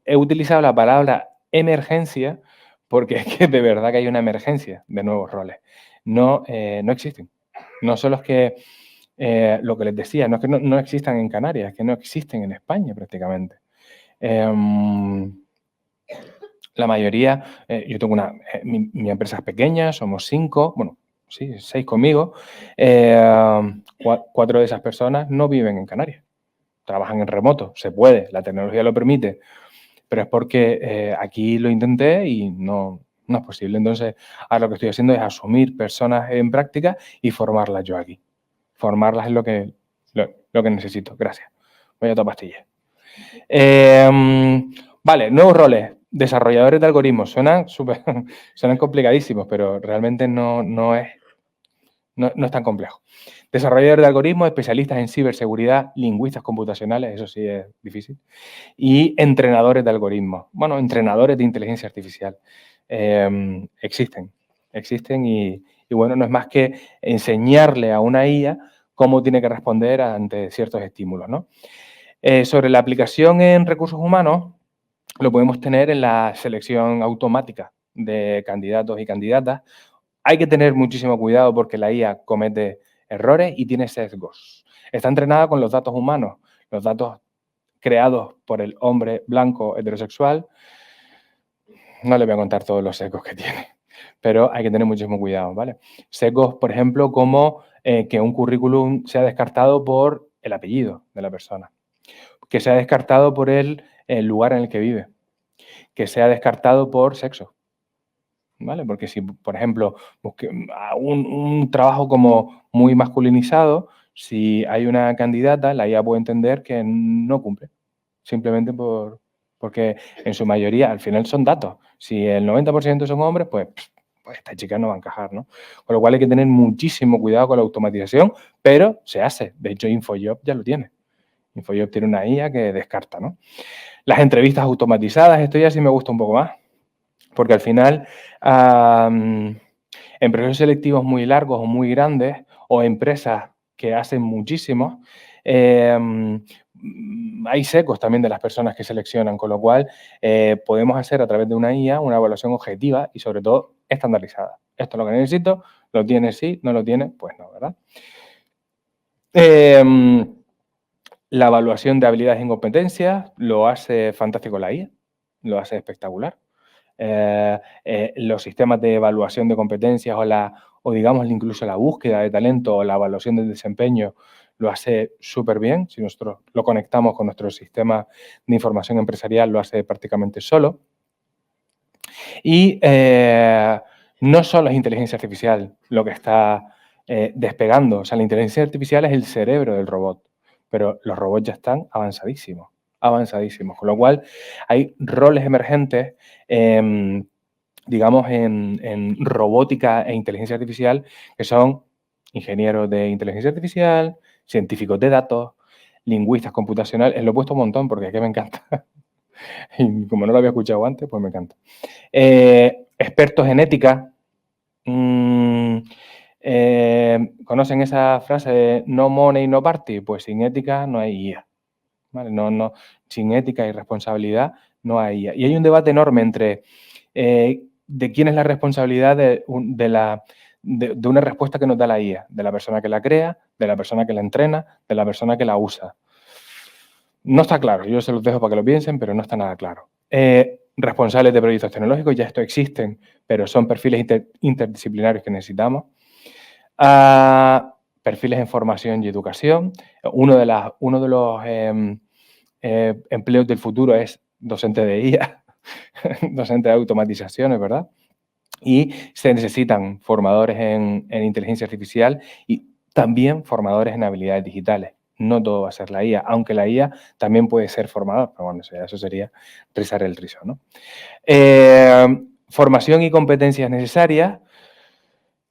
he utilizado la palabra emergencia porque es que de verdad que hay una emergencia de nuevos roles. No existen. No son los que, lo que les decía, no es que no existan en Canarias, es que no existen en España prácticamente. La mayoría, yo tengo mi empresa es pequeña, somos 5, bueno, sí, 6 conmigo. 4 de esas personas no viven en Canarias, trabajan en remoto, se puede, la tecnología lo permite, pero es porque aquí lo intenté y no es posible. Entonces, ahora lo que estoy haciendo es asumir personas en práctica y formarlas yo aquí. Formarlas es lo que necesito. Gracias. Voy a otra pastilla. Vale, nuevos roles. Desarrolladores de algoritmos. Suenan complicadísimos, pero realmente no es tan complejo. Desarrolladores de algoritmos, especialistas en ciberseguridad, lingüistas computacionales, eso sí es difícil, y entrenadores de algoritmos. Bueno, entrenadores de inteligencia artificial. Existen y bueno, no es más que enseñarle a una IA cómo tiene que responder ante ciertos estímulos, ¿no? Sobre la aplicación en recursos humanos, lo podemos tener en la selección automática de candidatos y candidatas. Hay que tener muchísimo cuidado porque la IA comete errores y tiene sesgos. Está entrenada con los datos humanos, los datos creados por el hombre blanco heterosexual. No le voy a contar todos los sesgos que tiene, pero hay que tener muchísimo cuidado, ¿vale? Sesgos, por ejemplo, como que un currículum sea descartado por el apellido de la persona, que sea descartado por el lugar en el que vive, que sea descartado por sexo, ¿vale? Porque si, por ejemplo, un trabajo como muy masculinizado, si hay una candidata, la IA puede entender que no cumple, simplemente porque en su mayoría, al final son datos. Si el 90% son hombres, pues esta chica no va a encajar, ¿no? Con lo cual hay que tener muchísimo cuidado con la automatización, pero se hace. De hecho, InfoJob ya lo tiene. InfoJob tiene una IA que descarta, ¿no? Las entrevistas automatizadas, esto ya sí me gusta un poco más, porque al final, en procesos selectivos muy largos o muy grandes, o empresas que hacen muchísimos, hay secos también de las personas que seleccionan, con lo cual podemos hacer a través de una IA una evaluación objetiva y sobre todo estandarizada. Esto es lo que necesito, lo tiene sí, no lo tiene, pues no, ¿verdad? La evaluación de habilidades y competencias lo hace fantástico la IA, lo hace espectacular. Los sistemas de evaluación de competencias o digamos incluso la búsqueda de talento o la evaluación del desempeño lo hace súper bien. Si nosotros lo conectamos con nuestro sistema de información empresarial, lo hace prácticamente solo. Y no solo es inteligencia artificial lo que está despegando. O sea, la inteligencia artificial es el cerebro del robot, pero los robots ya están avanzadísimos. Con lo cual hay roles emergentes, digamos, en robótica e inteligencia artificial, que son ingenieros de inteligencia artificial, científicos de datos, lingüistas computacionales. Lo he puesto un montón porque es que me encanta. Y como no lo había escuchado antes, pues me encanta. Expertos en ética. ¿Conocen esa frase de no money, no party? Pues sin ética no hay IA. ¿Vale? Sin ética y responsabilidad no hay IA. Y hay un debate enorme entre de quién es la responsabilidad de una respuesta que nos da la IA, de la persona que la crea, de la persona que la entrena, de la persona que la usa. No está claro, yo se los dejo para que lo piensen, pero no está nada claro. Responsables de proyectos tecnológicos, ya esto existen, pero son perfiles interdisciplinarios que necesitamos. Perfiles en formación y educación. Uno de los empleos del futuro es docente de IA, docente de automatizaciones, ¿verdad? Y se necesitan formadores en inteligencia artificial y también formadores en habilidades digitales. No todo va a ser la IA, aunque la IA también puede ser formador, pero bueno, eso sería rizar el rizo, ¿no? Formación y competencias necesarias.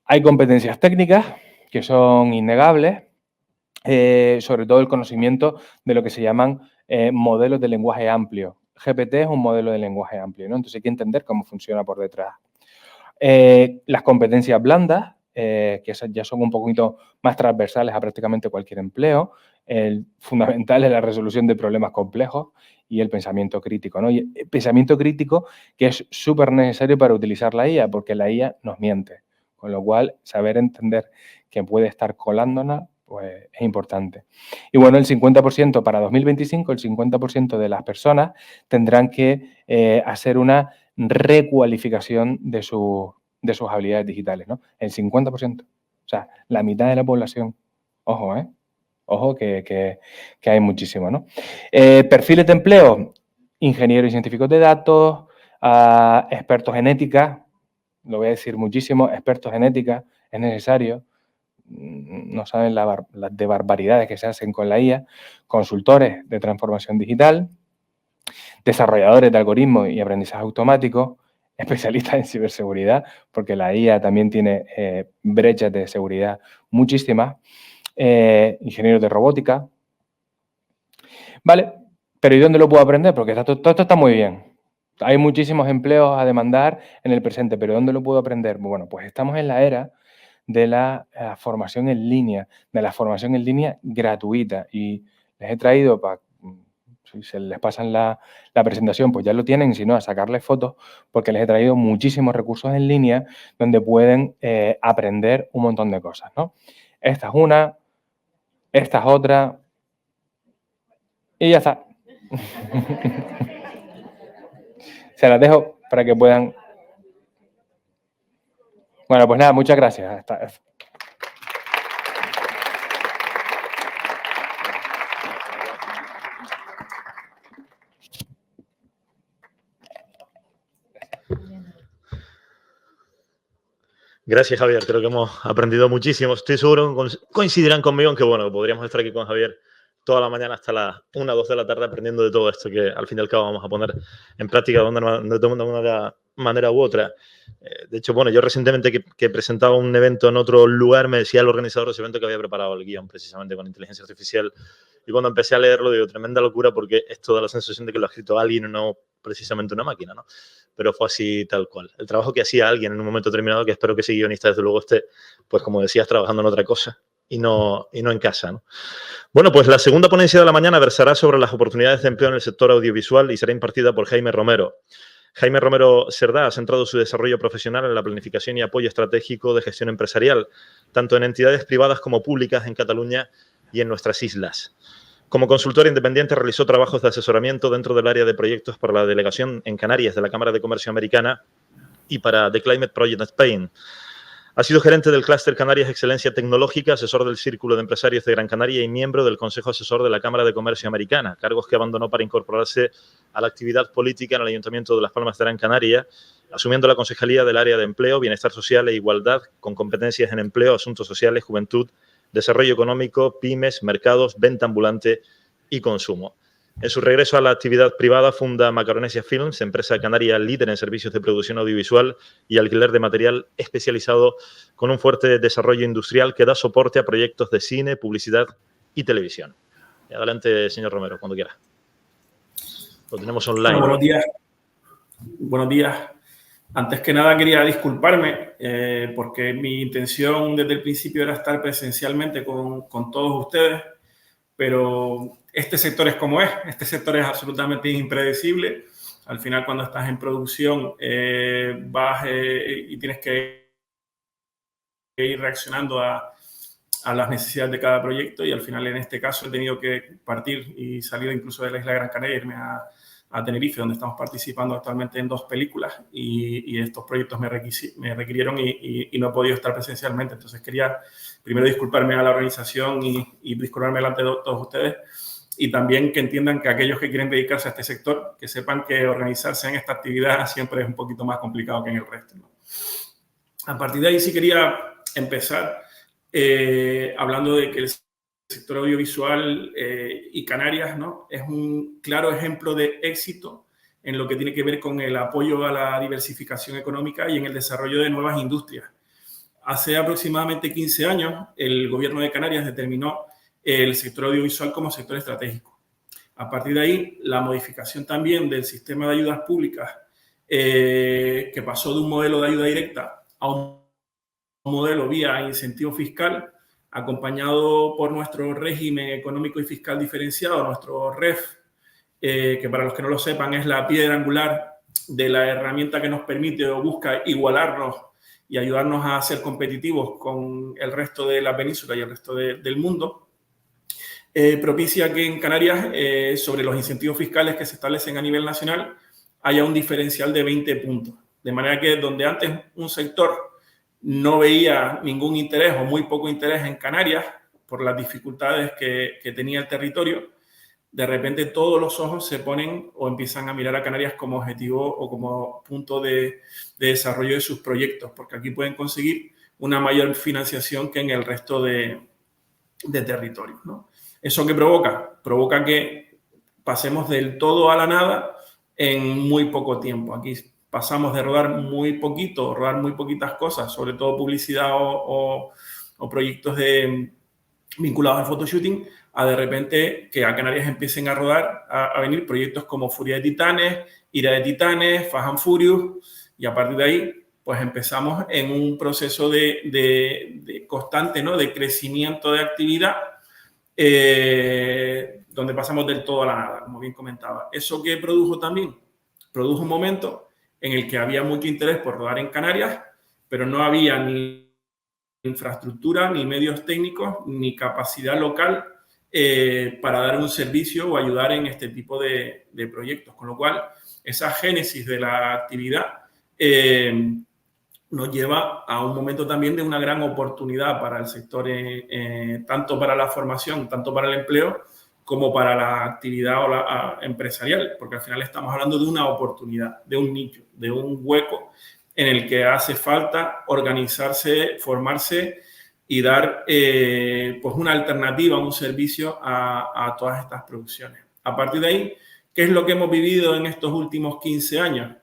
Hay competencias técnicas que son innegables, sobre todo el conocimiento de lo que se llaman modelos de lenguaje amplio. GPT es un modelo de lenguaje amplio, ¿no? Entonces hay que entender cómo funciona por detrás. Las competencias blandas, que esas ya son un poquito más transversales a prácticamente cualquier empleo. El fundamental es la resolución de problemas complejos y el pensamiento crítico, ¿no? Y el pensamiento crítico que es súper necesario para utilizar la IA, porque la IA nos miente. Con lo cual, saber entender que puede estar colándonos, pues es importante. Y bueno, el 50% para 2025, el 50% de las personas tendrán que hacer una recualificación de sus habilidades digitales, ¿no? El 50%. O sea, la mitad de la población. Ojo, ¿eh? Ojo que hay muchísimo, ¿no? Perfiles de empleo, ingenieros y científicos de datos, expertos en ética, lo voy a decir muchísimo, expertos en ética, es necesario, no saben las de barbaridades que se hacen con la IA, consultores de transformación digital, desarrolladores de algoritmos y aprendizaje automático, especialistas en ciberseguridad, porque la IA también tiene brechas de seguridad muchísimas, ingenieros de robótica. Vale, pero ¿y dónde lo puedo aprender? Porque todo esto está muy bien. Hay muchísimos empleos a demandar en el presente, pero ¿dónde lo puedo aprender? Bueno, pues estamos en la era de la formación en línea, de la formación en línea gratuita. Y les he traído, si se les pasan la presentación, pues ya lo tienen, si no, a sacarles fotos, porque les he traído muchísimos recursos en línea donde pueden aprender un montón de cosas, ¿no? Esta es una, esta es otra, y ya está. Se las dejo para que puedan... Bueno, pues nada, muchas gracias. Gracias, Javier. Creo que hemos aprendido muchísimo. Estoy seguro que coincidirán conmigo en que, bueno, podríamos estar aquí con Javier toda la mañana hasta las 1 o 2 de la tarde aprendiendo de todo esto que al fin y al cabo vamos a poner en práctica de una manera u otra. De hecho, bueno, yo recientemente que presentaba un evento en otro lugar, me decía el organizador de ese evento que había preparado el guión precisamente con inteligencia artificial. Y cuando empecé a leerlo, digo, tremenda locura, porque esto da la sensación de que lo ha escrito alguien y no precisamente una máquina, ¿no? Pero fue así tal cual. El trabajo que hacía alguien en un momento determinado, que espero que ese guionista desde luego esté, pues como decías, trabajando en otra cosa y no en casa, ¿no? Bueno, pues la segunda ponencia de la mañana versará sobre las oportunidades de empleo en el sector audiovisual y será impartida por Jaime Romero. Jaime Romero Cerdá ha centrado su desarrollo profesional en la planificación y apoyo estratégico de gestión empresarial, tanto en entidades privadas como públicas en Cataluña y en nuestras islas. Como consultor independiente realizó trabajos de asesoramiento dentro del área de proyectos para la delegación en Canarias de la Cámara de Comercio Americana y para The Climate Project Spain. Ha sido gerente del Clúster Canarias Excelencia Tecnológica, asesor del Círculo de Empresarios de Gran Canaria y miembro del Consejo Asesor de la Cámara de Comercio Americana, cargos que abandonó para incorporarse a la actividad política en el Ayuntamiento de Las Palmas de Gran Canaria, asumiendo la Concejalía del Área de Empleo, Bienestar Social e Igualdad, con competencias en empleo, asuntos sociales, juventud, desarrollo económico, pymes, mercados, venta ambulante y consumo. En su regreso a la actividad privada funda Macaronesia Films, empresa canaria líder en servicios de producción audiovisual y alquiler de material especializado con un fuerte desarrollo industrial que da soporte a proyectos de cine, publicidad y televisión. Adelante, señor Romero, cuando quiera. Lo tenemos online. Bueno, buenos días. Buenos días. Antes que nada quería disculparme porque mi intención desde el principio era estar presencialmente con todos ustedes, pero este sector es como es, este sector es absolutamente impredecible. Al final, cuando estás en producción, vas y tienes que ir reaccionando a las necesidades de cada proyecto, y al final, en este caso, he tenido que partir y salir incluso de la isla de Gran Canaria e irme a Tenerife, donde estamos participando actualmente en 2 películas, y estos proyectos me requirieron y no he podido estar presencialmente. Entonces quería primero disculparme a la organización y disculparme delante de todos ustedes, y también que entiendan que aquellos que quieren dedicarse a este sector, que sepan que organizarse en esta actividad siempre es un poquito más complicado que en el resto, ¿no? A partir de ahí sí quería empezar hablando de que el sector audiovisual y Canarias, ¿no?, es un claro ejemplo de éxito en lo que tiene que ver con el apoyo a la diversificación económica y en el desarrollo de nuevas industrias. Hace aproximadamente 15 años, el gobierno de Canarias determinó el sector audiovisual como sector estratégico. A partir de ahí, la modificación también del sistema de ayudas públicas, que pasó de un modelo de ayuda directa a un modelo vía incentivo fiscal, acompañado por nuestro régimen económico y fiscal diferenciado, nuestro REF, que para los que no lo sepan es la piedra angular de la herramienta que nos permite o busca igualarnos y ayudarnos a ser competitivos con el resto de la península y el resto del mundo, propicia que en Canarias, sobre los incentivos fiscales que se establecen a nivel nacional, haya un diferencial de 20 puntos. De manera que donde antes un sector no veía ningún interés o muy poco interés en Canarias por las dificultades que tenía el territorio, de repente todos los ojos se ponen o empiezan a mirar a Canarias como objetivo o como punto de desarrollo de sus proyectos, porque aquí pueden conseguir una mayor financiación que en el resto de territorios, ¿no? ¿Eso qué provoca? Provoca que pasemos del todo a la nada en muy poco tiempo. Aquí pasamos de rodar muy poquito, rodar muy poquitas cosas, sobre todo publicidad o proyectos vinculados al photoshooting, a de repente que a Canarias empiecen a rodar, a venir proyectos como Furia de Titanes, Ira de Titanes, Fast and Furious, y a partir de ahí pues empezamos en un proceso de constante, ¿no?, de crecimiento de actividad, donde pasamos del todo a la nada, como bien comentaba. ¿Eso qué produjo también? Produjo un momento en el que había mucho interés por rodar en Canarias, pero no había ni infraestructura, ni medios técnicos, ni capacidad local para dar un servicio o ayudar en este tipo de proyectos. Con lo cual, esa génesis de la actividad nos lleva a un momento también de una gran oportunidad para el sector, tanto para la formación, tanto para el empleo, como para la actividad empresarial, porque al final estamos hablando de una oportunidad, de un nicho, de un hueco en el que hace falta organizarse, formarse y dar pues una alternativa, un servicio a todas estas producciones. A partir de ahí, ¿qué es lo que hemos vivido en estos últimos 15 años?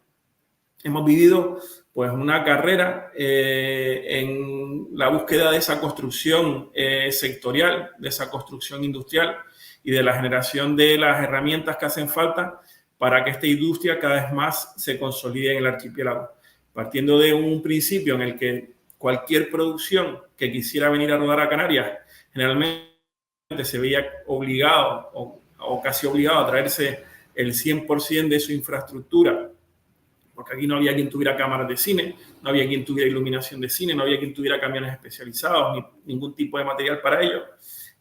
Hemos vivido pues una carrera en la búsqueda de esa construcción sectorial, de esa construcción industrial y de la generación de las herramientas que hacen falta para que esta industria cada vez más se consolide en el archipiélago. Partiendo de un principio en el que cualquier producción que quisiera venir a rodar a Canarias generalmente se veía obligado o casi obligado a traerse el 100% de su infraestructura, porque aquí no había quien tuviera cámaras de cine, no había quien tuviera iluminación de cine, no había quien tuviera camiones especializados, ni ningún tipo de material para ello.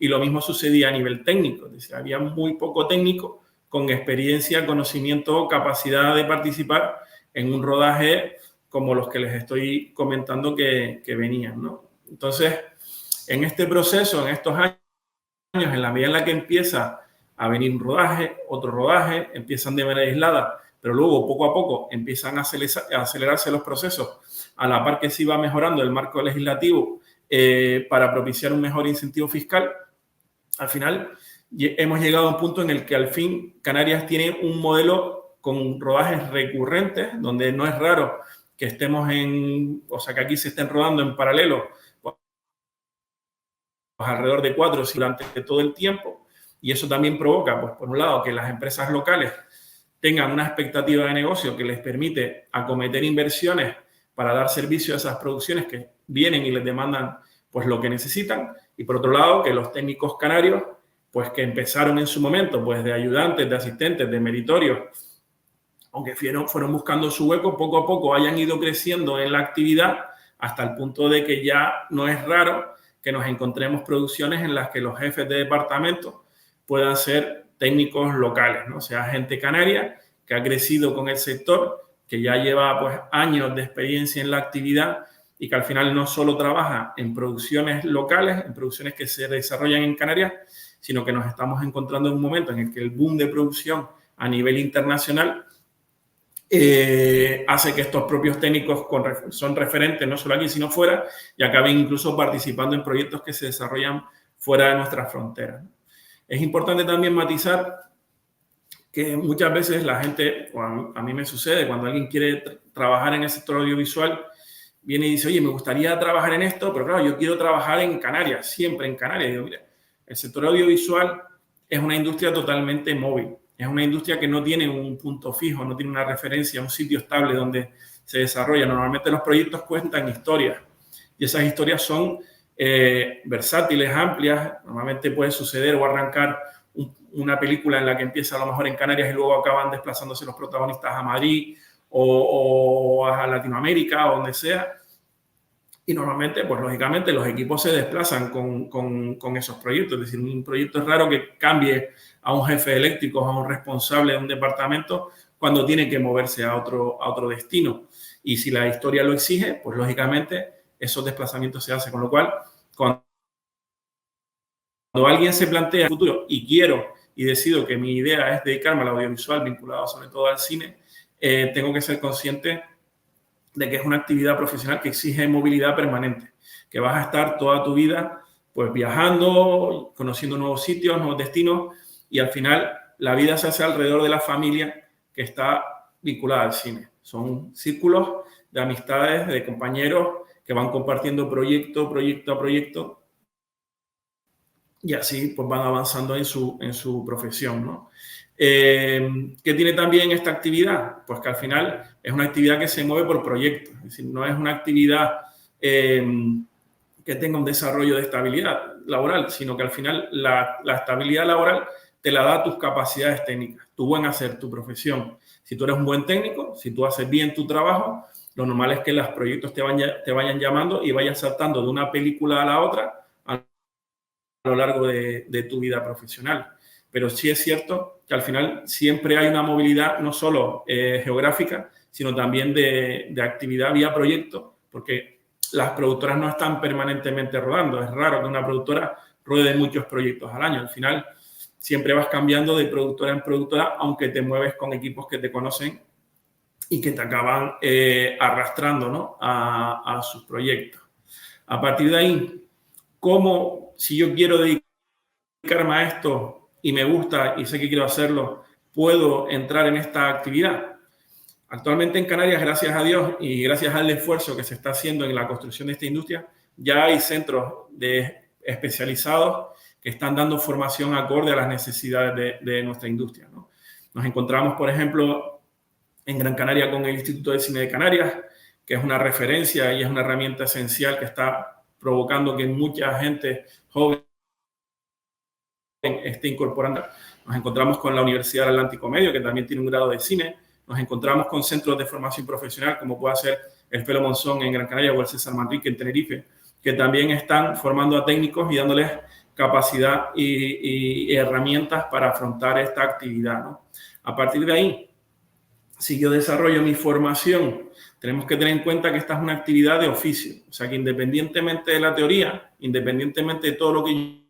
Y lo mismo sucedía a nivel técnico, es decir, había muy poco técnico con experiencia, conocimiento, capacidad de participar en un rodaje como los que les estoy comentando que venían, ¿no? Entonces, en este proceso, en estos años, en la medida en la que empieza a venir un rodaje, otro rodaje, empiezan de manera aislada, pero luego poco a poco empiezan a acelerarse los procesos a la par que se iba mejorando el marco legislativo para propiciar un mejor incentivo fiscal. Al final hemos llegado a un punto en el que al fin Canarias tiene un modelo con rodajes recurrentes, donde no es raro que estemos que aquí se estén rodando en paralelo pues, alrededor de 4 durante todo el tiempo, y eso también provoca, pues por un lado, que las empresas locales tengan una expectativa de negocio que les permite acometer inversiones para dar servicio a esas producciones que vienen y les demandan pues lo que necesitan, y por otro lado que los técnicos canarios pues que empezaron en su momento pues de ayudantes, de asistentes, de meritorios, aunque fueron buscando su hueco, poco a poco hayan ido creciendo en la actividad hasta el punto de que ya no es raro que nos encontremos producciones en las que los jefes de departamento puedan ser técnicos locales, ¿no? O sea, gente canaria que ha crecido con el sector, que ya lleva pues años de experiencia en la actividad y que al final no solo trabaja en producciones locales, en producciones que se desarrollan en Canarias, sino que nos estamos encontrando en un momento en el que el boom de producción a nivel internacional hace que estos propios técnicos son referentes no solo aquí, sino fuera, y acaben incluso participando en proyectos que se desarrollan fuera de nuestras fronteras. Es importante también matizar que muchas veces la gente, o a mí me sucede, cuando alguien quiere trabajar en el sector audiovisual, viene y dice, oye, me gustaría trabajar en esto, pero claro, yo quiero trabajar en Canarias, siempre en Canarias. Y digo, mira, el sector audiovisual es una industria totalmente móvil. Es una industria que no tiene un punto fijo, no tiene una referencia, un sitio estable donde se desarrolla. Normalmente los proyectos cuentan historias y esas historias son versátiles, amplias. Normalmente puede suceder o arrancar una película en la que empieza a lo mejor en Canarias y luego acaban desplazándose los protagonistas a Madrid o a Latinoamérica o donde sea. Y normalmente, pues lógicamente, los equipos se desplazan con esos proyectos. Es decir, un proyecto es raro que cambie a un jefe eléctrico, a un responsable de un departamento, cuando tiene que moverse a otro destino. Y si la historia lo exige, pues lógicamente esos desplazamientos se hacen. Con lo cual, cuando alguien se plantea el futuro y quiero y decido que mi idea es dedicarme al audiovisual vinculado sobre todo al cine, tengo que ser consciente de que es una actividad profesional que exige movilidad permanente, que vas a estar toda tu vida pues viajando, conociendo nuevos sitios, nuevos destinos, y al final la vida se hace alrededor de la familia que está vinculada al cine. Son círculos de amistades, de compañeros que van compartiendo proyecto a proyecto, y así pues van avanzando en su profesión, ¿no? ¿Qué tiene también esta actividad? Pues que al final es una actividad que se mueve por proyectos, es decir, no es una actividad que tenga un desarrollo de estabilidad laboral, sino que al final la estabilidad laboral te la da tus capacidades técnicas, tu buen hacer, tu profesión. Si tú eres un buen técnico, si tú haces bien tu trabajo, lo normal es que los proyectos te vayan llamando y vayas saltando de una película a la otra a lo largo de tu vida profesional. Pero sí es cierto que al final siempre hay una movilidad no solo geográfica, sino también de actividad vía proyecto, porque las productoras no están permanentemente rodando. Es raro que una productora ruede muchos proyectos al año. Al final siempre vas cambiando de productora en productora, aunque te mueves con equipos que te conocen y que te acaban arrastrando, ¿no?, a sus proyectos. A partir de ahí, ¿cómo, si yo quiero dedicarme a esto y me gusta y sé que quiero hacerlo, puedo entrar en esta actividad? Actualmente en Canarias, gracias a Dios y gracias al esfuerzo que se está haciendo en la construcción de esta industria, ya hay centros especializados que están dando formación acorde a las necesidades de nuestra industria, ¿no? Nos encontramos, por ejemplo, en Gran Canaria con el Instituto de Cine de Canarias, que es una referencia y es una herramienta esencial que está provocando que mucha gente joven esté incorporando. Nos encontramos con la Universidad del Atlántico Medio, que también tiene un grado de cine. Nos encontramos con centros de formación profesional, como puede ser el Felo Monzón en Gran Canaria o el César Manrique en Tenerife, que también están formando a técnicos y dándoles capacidad y herramientas para afrontar esta actividad, ¿no? A partir de ahí, si yo desarrollo mi formación, tenemos que tener en cuenta que esta es una actividad de oficio. O sea, que independientemente de la teoría, independientemente de todo lo que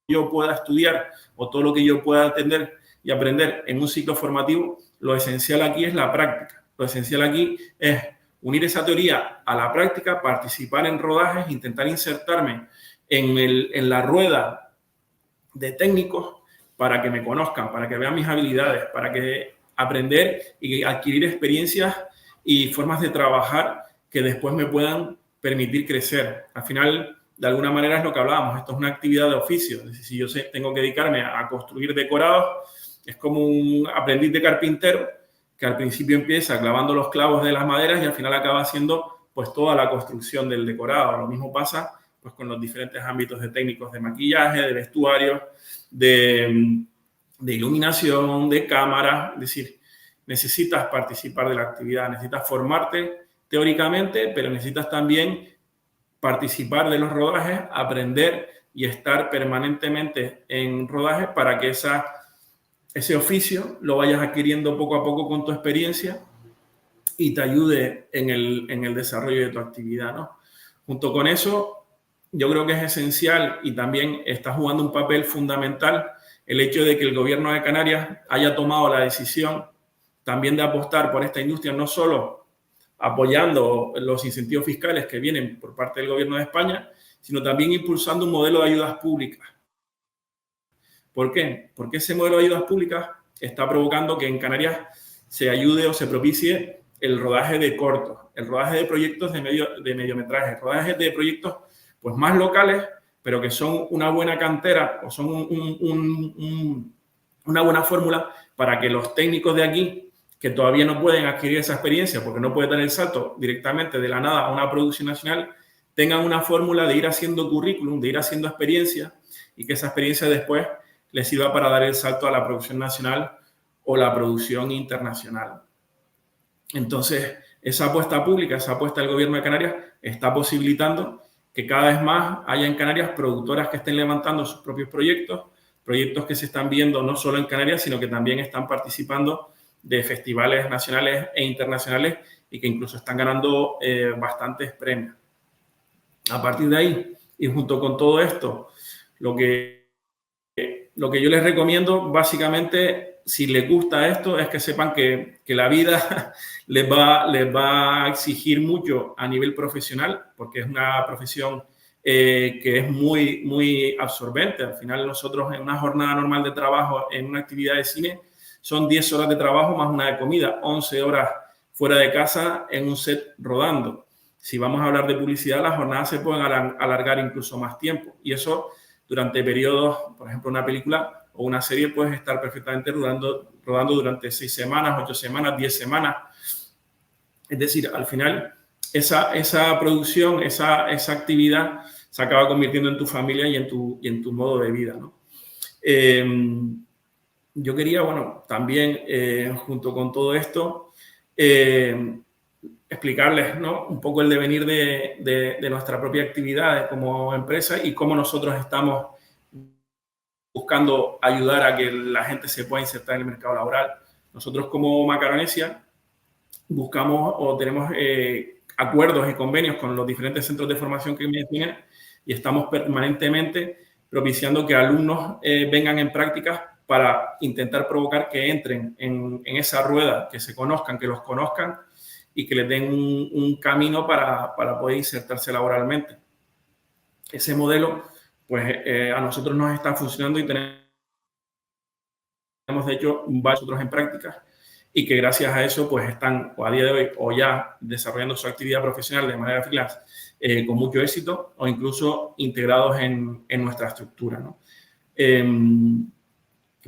yo pueda estudiar o todo lo que yo pueda entender y aprender en un ciclo formativo, lo esencial aquí es la práctica. Lo esencial aquí es unir esa teoría a la práctica, participar en rodajes, intentar insertarme en la rueda de técnicos para que me conozcan, para que vean mis habilidades, para que aprender y adquirir experiencias y formas de trabajar que después me puedan permitir crecer. Al final, de alguna manera es lo que hablábamos, esto es una actividad de oficio. Es decir, si yo tengo que dedicarme a construir decorados, es como un aprendiz de carpintero que al principio empieza clavando los clavos de las maderas y al final acaba haciendo pues toda la construcción del decorado. Lo mismo pasa pues con los diferentes ámbitos de técnicos de maquillaje, de vestuario, de iluminación, de cámara. Es decir, necesitas participar de la actividad, necesitas formarte teóricamente, pero necesitas también participar de los rodajes, aprender y estar permanentemente en rodajes para que ese oficio lo vayas adquiriendo poco a poco con tu experiencia y te ayude en el desarrollo de tu actividad, ¿no? Junto con eso, yo creo que es esencial y también está jugando un papel fundamental el hecho de que el gobierno de Canarias haya tomado la decisión también de apostar por esta industria, no solo apoyando los incentivos fiscales que vienen por parte del gobierno de España, sino también impulsando un modelo de ayudas públicas. ¿Por qué? Porque ese modelo de ayudas públicas está provocando que en Canarias se ayude o se propicie el rodaje de cortos, el rodaje de proyectos de mediometraje, rodajes de proyectos pues más locales, pero que son una buena cantera o son una buena fórmula para que los técnicos de aquí, que todavía no pueden adquirir esa experiencia porque no pueden dar el salto directamente de la nada a una producción nacional, tengan una fórmula de ir haciendo currículum, de ir haciendo experiencia y que esa experiencia después les sirva para dar el salto a la producción nacional o la producción internacional. Entonces, esa apuesta pública, esa apuesta del gobierno de Canarias está posibilitando que cada vez más haya en Canarias productoras que estén levantando sus propios proyectos que se están viendo no solo en Canarias, sino que también están participando de festivales nacionales e internacionales y que incluso están ganando bastantes premios. A partir de ahí, y junto con todo esto, lo que yo les recomiendo, básicamente, si les gusta esto, es que sepan que la vida les va a exigir mucho a nivel profesional, porque es una profesión que es muy, muy absorbente. Al final, nosotros en una jornada normal de trabajo, en una actividad de cine, son 10 horas de trabajo más una de comida, 11 horas fuera de casa en un set rodando. Si vamos a hablar de publicidad, las jornadas se pueden alargar incluso más tiempo. Y eso durante periodos, por ejemplo, una película o una serie puedes estar perfectamente rodando durante 6 semanas, 8 semanas, 10 semanas. Es decir, al final, esa producción, esa actividad se acaba convirtiendo en tu familia y en tu modo de vida, ¿no? Yo quería, bueno, también, junto con todo esto, explicarles, ¿no?, un poco el devenir de nuestra propia actividad como empresa y cómo nosotros estamos buscando ayudar a que la gente se pueda insertar en el mercado laboral. Nosotros como Macaronesia buscamos o tenemos acuerdos y convenios con los diferentes centros de formación que mencioné y estamos permanentemente propiciando que alumnos vengan en prácticas para intentar provocar que entren en esa rueda, que se conozcan, que los conozcan y que les den un camino para poder insertarse laboralmente. Ese modelo, pues a nosotros nos está funcionando y tenemos de hecho varios otros en práctica y que gracias a eso pues están o a día de hoy o ya desarrollando su actividad profesional de manera freelance con mucho éxito o incluso integrados en nuestra estructura, ¿no?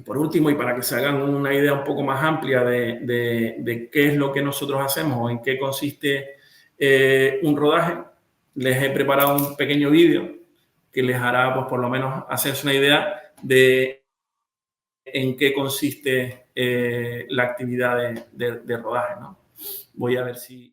Por último, y para que se hagan una idea un poco más amplia de qué es lo que nosotros hacemos o en qué consiste un rodaje, les he preparado un pequeño vídeo que les hará, pues, por lo menos hacerse una idea de en qué consiste la actividad de rodaje, ¿no? Voy a ver si...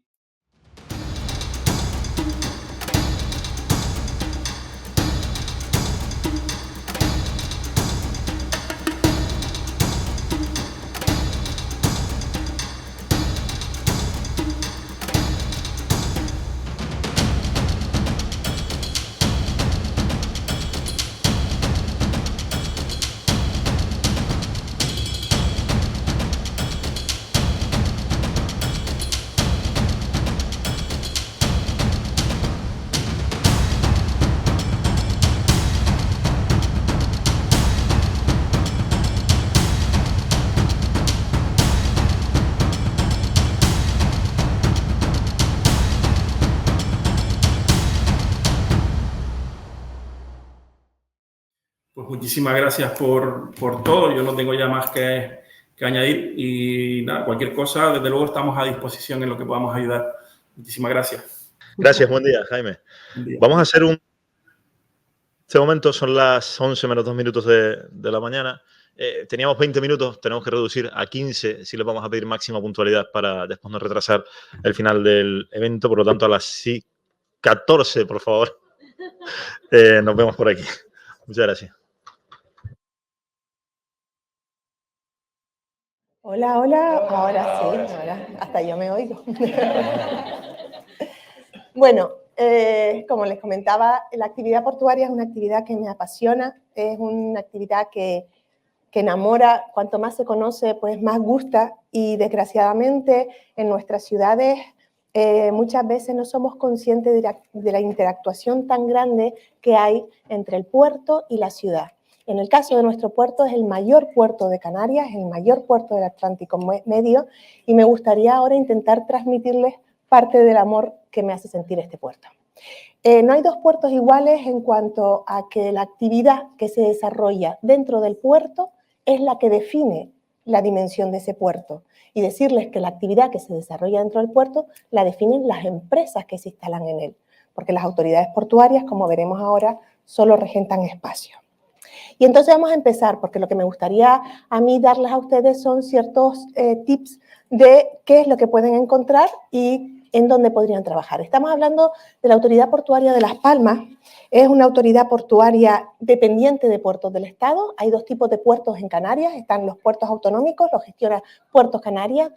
Pues muchísimas gracias por todo. Yo no tengo ya más que añadir y nada, cualquier cosa, desde luego estamos a disposición en lo que podamos ayudar. Muchísimas gracias. Gracias, buen día, Jaime. Buen día. Vamos a hacer un... En este momento son las 11 menos 2 minutos de la mañana. Teníamos 20 minutos, tenemos que reducir a 15 si les vamos a pedir máxima puntualidad para después no retrasar el final del evento. Por lo tanto, a las 14, por favor, nos vemos por aquí. Muchas gracias. Hola, hola, ahora sí, ahora hasta yo me oigo. Bueno, como les comentaba, la actividad portuaria es una actividad que me apasiona, es una actividad que enamora, cuanto más se conoce, pues más gusta, y desgraciadamente en nuestras ciudades muchas veces no somos conscientes de la interactuación tan grande que hay entre el puerto y la ciudad. En el caso de nuestro puerto, es el mayor puerto de Canarias, el mayor puerto del Atlántico Medio, y me gustaría ahora intentar transmitirles parte del amor que me hace sentir este puerto. No hay dos puertos iguales en cuanto a que la actividad que se desarrolla dentro del puerto es la que define la dimensión de ese puerto. Y decirles que la actividad que se desarrolla dentro del puerto la definen las empresas que se instalan en él, porque las autoridades portuarias, como veremos ahora, solo regentan espacios. Y entonces vamos a empezar, porque lo que me gustaría a mí darles a ustedes son ciertos tips de qué es lo que pueden encontrar y en dónde podrían trabajar. Estamos hablando de la Autoridad Portuaria de Las Palmas. Es una autoridad portuaria dependiente de Puertos del Estado. Hay dos tipos de puertos en Canarias. Están los puertos autonómicos, los gestiona Puertos Canarias,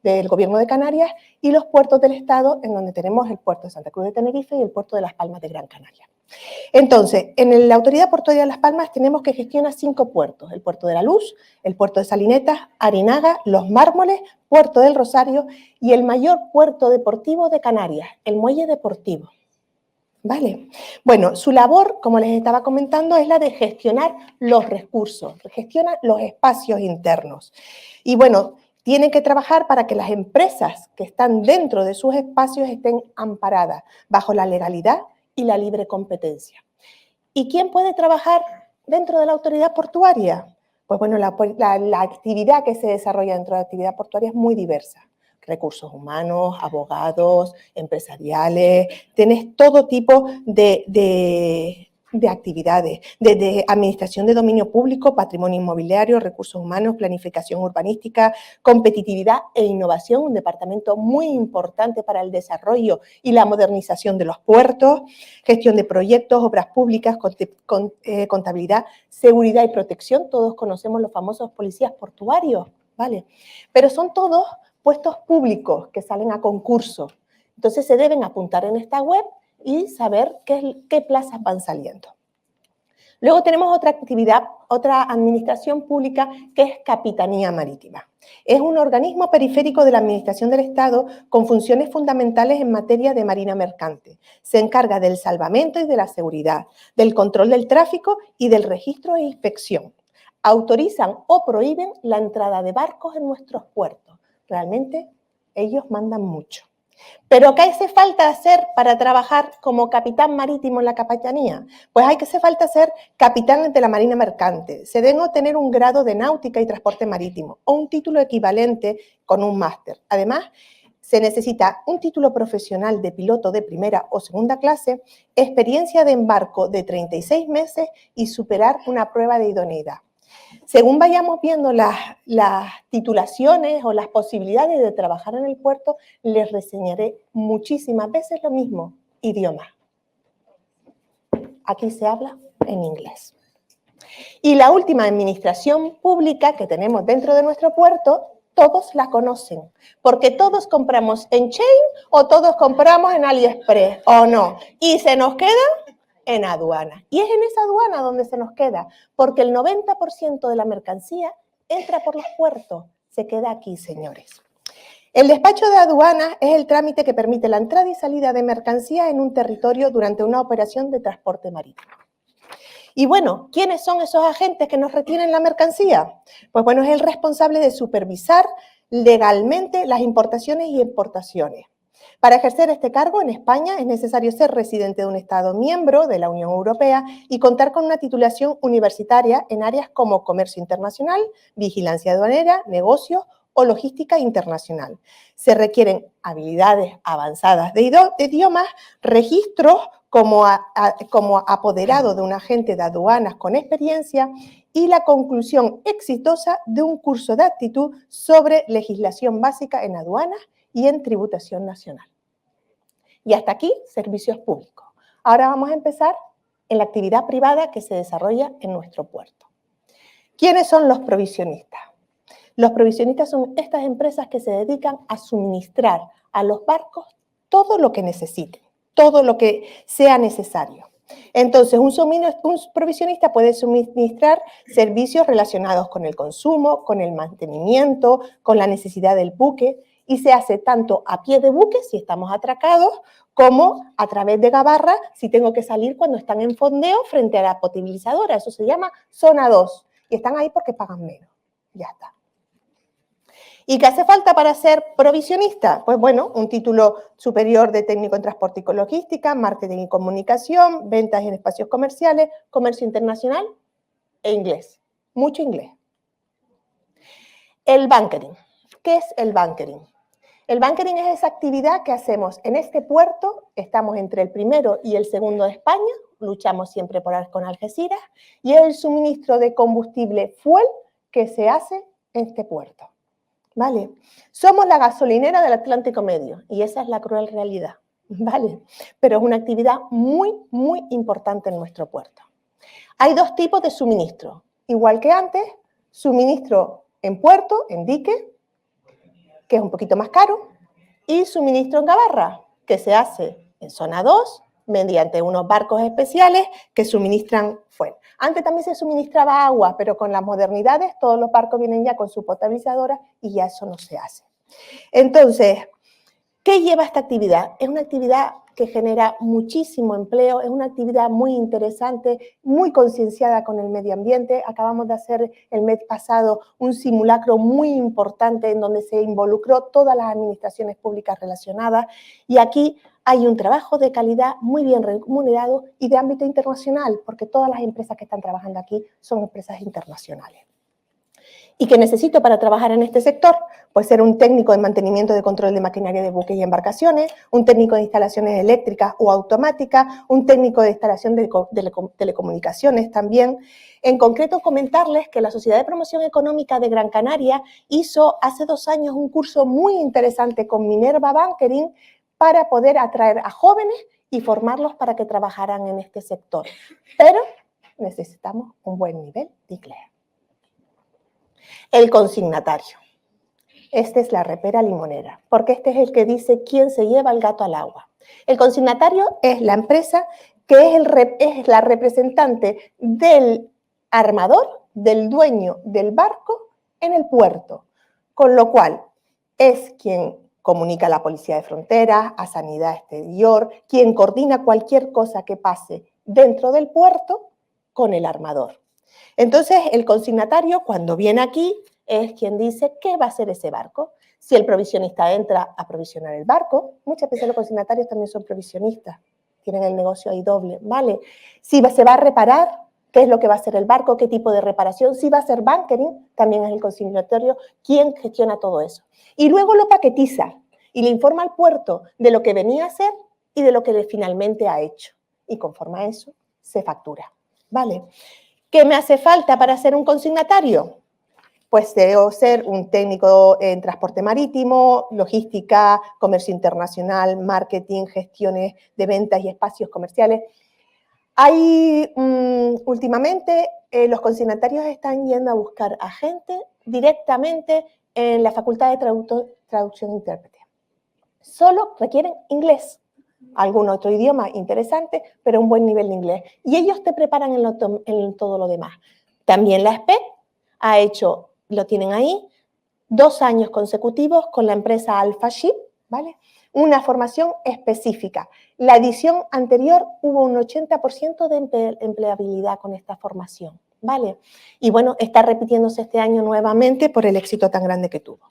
del Gobierno de Canarias, y los puertos del Estado, en donde tenemos el puerto de Santa Cruz de Tenerife y el puerto de Las Palmas de Gran Canaria. Entonces, en la Autoridad Portuaria de Las Palmas tenemos que gestionar 5 puertos: el Puerto de la Luz, el Puerto de Salinetas, Arinaga, Los Mármoles, Puerto del Rosario y el mayor puerto deportivo de Canarias, el Muelle Deportivo. ¿Vale? Bueno, su labor, como les estaba comentando, es la de gestionar los recursos, gestiona los espacios internos. Y bueno, tienen que trabajar para que las empresas que están dentro de sus espacios estén amparadas bajo la legalidad y la libre competencia. ¿Y quién puede trabajar dentro de la autoridad portuaria? Pues bueno, la actividad que se desarrolla dentro de la actividad portuaria es muy diversa. Recursos humanos, abogados, empresariales, tenés todo tipo de actividades, desde administración de dominio público, patrimonio inmobiliario, recursos humanos, planificación urbanística, competitividad e innovación, un departamento muy importante para el desarrollo y la modernización de los puertos, gestión de proyectos, obras públicas, contabilidad, seguridad y protección. Todos conocemos los famosos policías portuarios, ¿vale? Pero son todos puestos públicos que salen a concurso. Entonces se deben apuntar en esta web y saber qué plazas van saliendo. Luego tenemos otra actividad, otra administración pública que es Capitanía Marítima. Es un organismo periférico de la Administración del Estado con funciones fundamentales en materia de marina mercante. Se encarga del salvamento y de la seguridad, del control del tráfico y del registro e inspección. Autorizan o prohíben la entrada de barcos en nuestros puertos. Realmente ellos mandan mucho. ¿Pero qué hace falta hacer para trabajar como capitán marítimo en la capitanía? Pues hace falta ser capitán de la marina mercante. Se debe obtener un grado de náutica y transporte marítimo o un título equivalente con un máster. Además, se necesita un título profesional de piloto de primera o segunda clase, experiencia de embarco de 36 meses y superar una prueba de idoneidad. Según vayamos viendo las titulaciones o las posibilidades de trabajar en el puerto, les reseñaré muchísimas veces lo mismo, idioma. Aquí se habla en inglés. Y la última administración pública que tenemos dentro de nuestro puerto, todos la conocen, porque todos compramos en Chain o todos compramos en AliExpress, ¿o no? Y se nos queda en aduana. Y es en esa aduana donde se nos queda, porque el 90% de la mercancía entra por los puertos. Se queda aquí, señores. El despacho de aduanas es el trámite que permite la entrada y salida de mercancías en un territorio durante una operación de transporte marítimo. Y bueno, ¿quiénes son esos agentes que nos retienen la mercancía? Pues bueno, es el responsable de supervisar legalmente las importaciones y exportaciones. Para ejercer este cargo en España es necesario ser residente de un Estado miembro de la Unión Europea y contar con una titulación universitaria en áreas como comercio internacional, vigilancia aduanera, negocios o logística internacional. Se requieren habilidades avanzadas de idiomas, registros como apoderado de un agente de aduanas con experiencia y la conclusión exitosa de un curso de aptitud sobre legislación básica en aduanas y en tributación nacional. Y hasta aquí, servicios públicos. Ahora vamos a empezar en la actividad privada que se desarrolla en nuestro puerto. ¿Quiénes son los provisionistas? Los provisionistas son estas empresas que se dedican a suministrar a los barcos todo lo que necesiten, todo lo que sea necesario. Entonces, un provisionista puede suministrar servicios relacionados con el consumo, con el mantenimiento, con la necesidad del buque, y se hace tanto a pie de buque, si estamos atracados, como a través de gabarra, si tengo que salir cuando están en fondeo frente a la potabilizadora. Eso se llama zona 2, y están ahí porque pagan menos. Ya está. ¿Y qué hace falta para ser provisionista? Pues bueno, un título superior de técnico en transporte y logística, marketing y comunicación, ventas en espacios comerciales, comercio internacional e inglés. Mucho inglés. El bunkering. ¿Qué es el bunkering? El bunkering es esa actividad que hacemos en este puerto. Estamos entre el primero y el segundo de España, luchamos siempre con Algeciras, y es el suministro de combustible fuel que se hace en este puerto. ¿Vale? Somos la gasolinera del Atlántico Medio y esa es la cruel realidad, ¿vale? Pero es una actividad muy, muy importante en nuestro puerto. Hay dos tipos de suministro. Igual que antes, suministro en puerto, en dique, que es un poquito más caro, y suministro en gabarra, que se hace en zona 2, mediante unos barcos especiales que suministran fuel. Antes también se suministraba agua, pero con las modernidades todos los barcos vienen ya con su potabilizadora y ya eso no se hace. Entonces, ¿qué lleva esta actividad? Es una actividad que genera muchísimo empleo, es una actividad muy interesante, muy concienciada con el medio ambiente. Acabamos de hacer el mes pasado un simulacro muy importante en donde se involucró todas las administraciones públicas relacionadas y aquí hay un trabajo de calidad muy bien remunerado y de ámbito internacional, porque todas las empresas que están trabajando aquí son empresas internacionales. ¿Y qué necesito para trabajar en este sector? Pues ser un técnico de mantenimiento de control de maquinaria de buques y embarcaciones, un técnico de instalaciones eléctricas o automáticas, un técnico de instalación de telecomunicaciones también. En concreto, comentarles que la Sociedad de Promoción Económica de Gran Canaria hizo hace 2 años un curso muy interesante con Minerva Bunkering para poder atraer a jóvenes y formarlos para que trabajaran en este sector. Pero necesitamos un buen nivel de inglés. El consignatario. Esta es la repera limonera, porque este es el que dice quién se lleva el gato al agua. El consignatario es la empresa que es la representante del armador, del dueño del barco en el puerto, con lo cual es quien comunica a la Policía de Fronteras, a Sanidad Exterior, quien coordina cualquier cosa que pase dentro del puerto con el armador. Entonces, el consignatario, cuando viene aquí, es quien dice qué va a hacer ese barco. Si el provisionista entra a provisionar el barco, muchas veces los consignatarios también son provisionistas, tienen el negocio ahí doble, ¿vale? Si se va a reparar, qué es lo que va a hacer el barco, qué tipo de reparación, si va a ser bunkering, también es el consignatario quien gestiona todo eso. Y luego lo paquetiza y le informa al puerto de lo que venía a hacer y de lo que finalmente ha hecho. Y conforme a eso, se factura, ¿vale? ¿Qué me hace falta para ser un consignatario? Pues debo ser un técnico en transporte marítimo, logística, comercio internacional, marketing, gestiones de ventas y espacios comerciales. Últimamente, los consignatarios están yendo a buscar a gente directamente en la Facultad de Traducción e Intérprete. Solo requieren inglés, algún otro idioma interesante, pero un buen nivel de inglés. Y ellos te preparan en todo lo demás. También la SPE ha hecho, lo tienen ahí, 2 años consecutivos con la empresa Alpha Ship, ¿vale? Una formación específica. La edición anterior hubo un 80% de empleabilidad con esta formación, ¿vale? Y bueno, está repitiéndose este año nuevamente por el éxito tan grande que tuvo.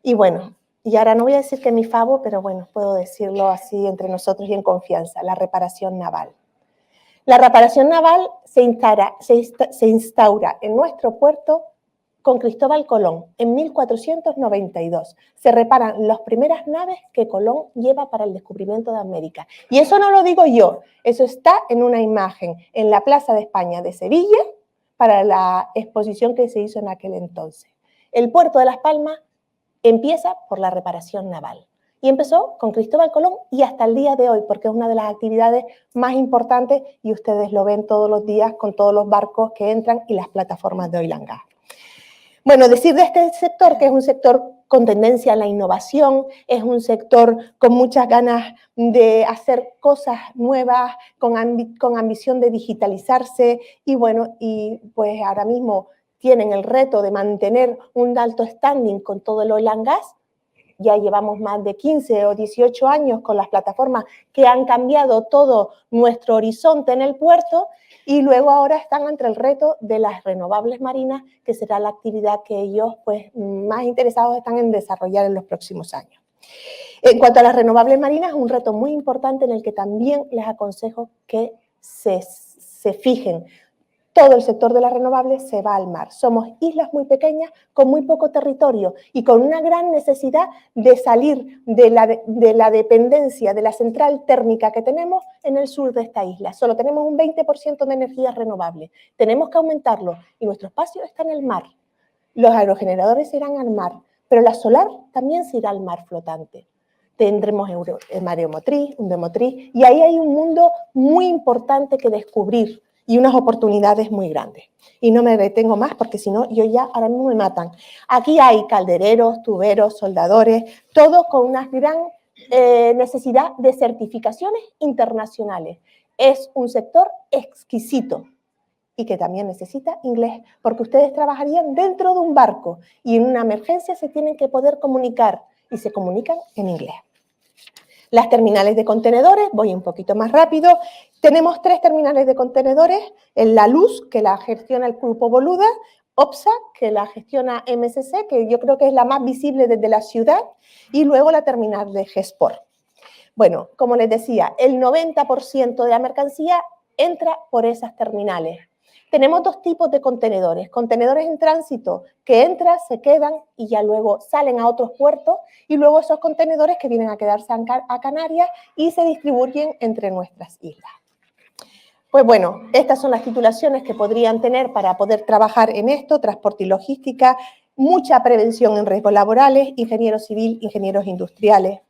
Y bueno, y ahora no voy a decir que mi favo, pero bueno, puedo decirlo así entre nosotros y en confianza, la reparación naval. La reparación naval se instaura en nuestro puerto con Cristóbal Colón en 1492. Se reparan las primeras naves que Colón lleva para el descubrimiento de América. Y eso no lo digo yo, eso está en una imagen en la Plaza de España de Sevilla para la exposición que se hizo en aquel entonces. El puerto de Las Palmas empieza por la reparación naval. Y empezó con Cristóbal Colón y hasta el día de hoy, porque es una de las actividades más importantes y ustedes lo ven todos los días con todos los barcos que entran y las plataformas de oil and gas. Bueno, decir de este sector que es un sector con tendencia a la innovación, es un sector con muchas ganas de hacer cosas nuevas, con ambición de digitalizarse y bueno, y pues ahora mismo tienen el reto de mantener un alto standing con todo el oil and gas. Ya llevamos más de 15 o 18 años con las plataformas que han cambiado todo nuestro horizonte en el puerto y luego ahora están ante el reto de las renovables marinas, que será la actividad que ellos pues, más interesados están en desarrollar en los próximos años. En cuanto a las renovables marinas, es un reto muy importante en el que también les aconsejo que se fijen. Todo el sector de las renovables se va al mar. Somos islas muy pequeñas con muy poco territorio y con una gran necesidad de salir de la dependencia de la central térmica que tenemos en el sur de esta isla. Solo tenemos un 20% de energía renovable. Tenemos que aumentarlo y nuestro espacio está en el mar. Los aerogeneradores irán al mar, pero la solar también se irá al mar flotante. Tendremos mareomotriz, hundemotriz y ahí hay un mundo muy importante que descubrir y unas oportunidades muy grandes. Y no me detengo más porque si no, yo ya ahora mismo me matan. Aquí hay caldereros, tuberos, soldadores, todo con una gran necesidad de certificaciones internacionales. Es un sector exquisito y que también necesita inglés, porque ustedes trabajarían dentro de un barco y en una emergencia se tienen que poder comunicar y se comunican en inglés. Las terminales de contenedores, voy un poquito más rápido. Tenemos 3 terminales de contenedores, en La Luz, que la gestiona el Grupo Boluda, OPSA, que la gestiona MSC, que yo creo que es la más visible desde la ciudad, y luego la terminal de Gesport. Bueno, como les decía, el 90% de la mercancía entra por esas terminales. Tenemos 2 tipos de contenedores en tránsito que entran, se quedan y ya luego salen a otros puertos y luego esos contenedores que vienen a quedarse a Canarias y se distribuyen entre nuestras islas. Pues bueno, estas son las titulaciones que podrían tener para poder trabajar en esto, transporte y logística, mucha prevención en riesgos laborales, ingeniero civil, ingenieros industriales.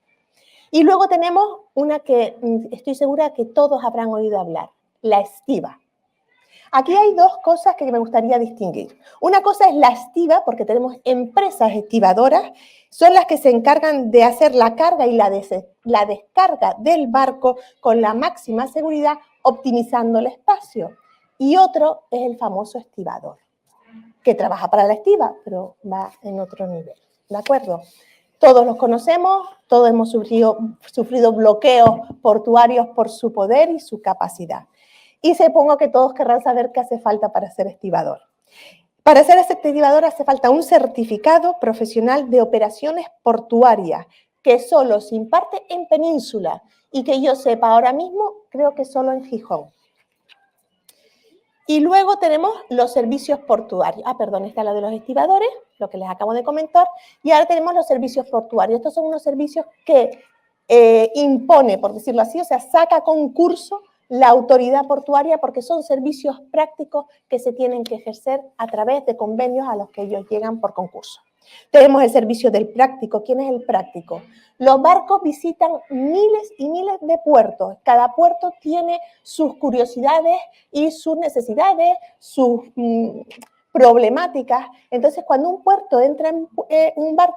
Y luego tenemos una que estoy segura que todos habrán oído hablar, la estiva. Aquí hay dos cosas que me gustaría distinguir. Una cosa es la estiva, porque tenemos empresas estivadoras, son las que se encargan de hacer la carga y la descarga del barco con la máxima seguridad, optimizando el espacio. Y otro es el famoso estibador, que trabaja para la estiva, pero va en otro nivel. ¿De acuerdo? Todos los conocemos, todos hemos sufrido bloqueos portuarios por su poder y su capacidad. Y supongo que todos querrán saber qué hace falta para ser estibador. Para ser estibador hace falta un certificado profesional de operaciones portuarias que solo se imparte en Península y que yo sepa ahora mismo, creo que solo en Gijón. Y luego tenemos los servicios portuarios. Perdón, está la de los estibadores, lo que les acabo de comentar. Y ahora tenemos los servicios portuarios. Estos son unos servicios que impone, por decirlo así, o sea, saca a concurso la autoridad portuaria porque son servicios prácticos que se tienen que ejercer a través de convenios a los que ellos llegan por concurso. Tenemos el servicio del práctico. ¿Quién es el práctico? Los barcos visitan miles y miles de puertos. Cada puerto tiene sus curiosidades y sus necesidades, sus problemáticas. Entonces, cuando un barco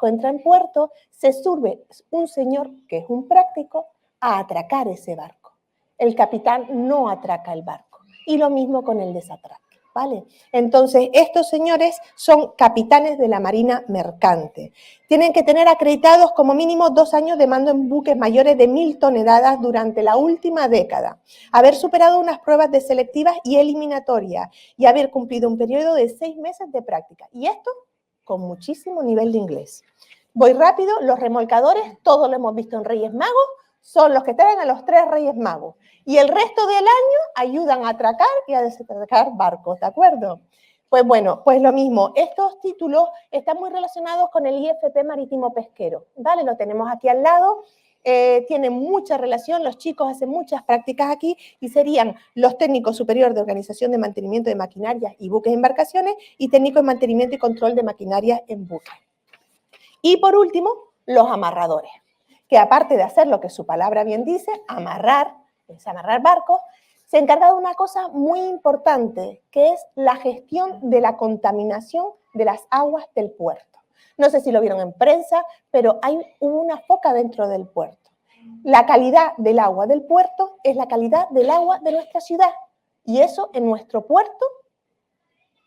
entra en puerto, se sube un señor, que es un práctico, a atracar ese barco. El capitán no atraca el barco. Y lo mismo con el desatraque, ¿vale? Entonces, estos señores son capitanes de la Marina Mercante. Tienen que tener acreditados como mínimo 2 años de mando en buques mayores de 1000 toneladas durante la última década, haber superado unas pruebas de selectivas y eliminatorias y haber cumplido un periodo de 6 meses de práctica. Y esto con muchísimo nivel de inglés. Voy rápido, los remolcadores, todos lo hemos visto en Reyes Magos, son los que traen a los 3 Reyes Magos. Y el resto del año ayudan a atracar y a desatracar barcos, ¿de acuerdo? Pues bueno, pues lo mismo. Estos títulos están muy relacionados con el IFP Marítimo Pesquero, ¿vale? Lo tenemos aquí al lado. Tienen mucha relación, los chicos hacen muchas prácticas aquí y serían los técnicos superiores de organización de mantenimiento de maquinarias y buques e embarcaciones y técnicos de mantenimiento y control de maquinarias en buques. Y por último, los amarradores, que aparte de hacer lo que su palabra bien dice, amarrar barcos, se encarga de una cosa muy importante, que es la gestión de la contaminación de las aguas del puerto. No sé si lo vieron en prensa, pero hay una foca dentro del puerto. La calidad del agua del puerto es la calidad del agua de nuestra ciudad. Y eso en nuestro puerto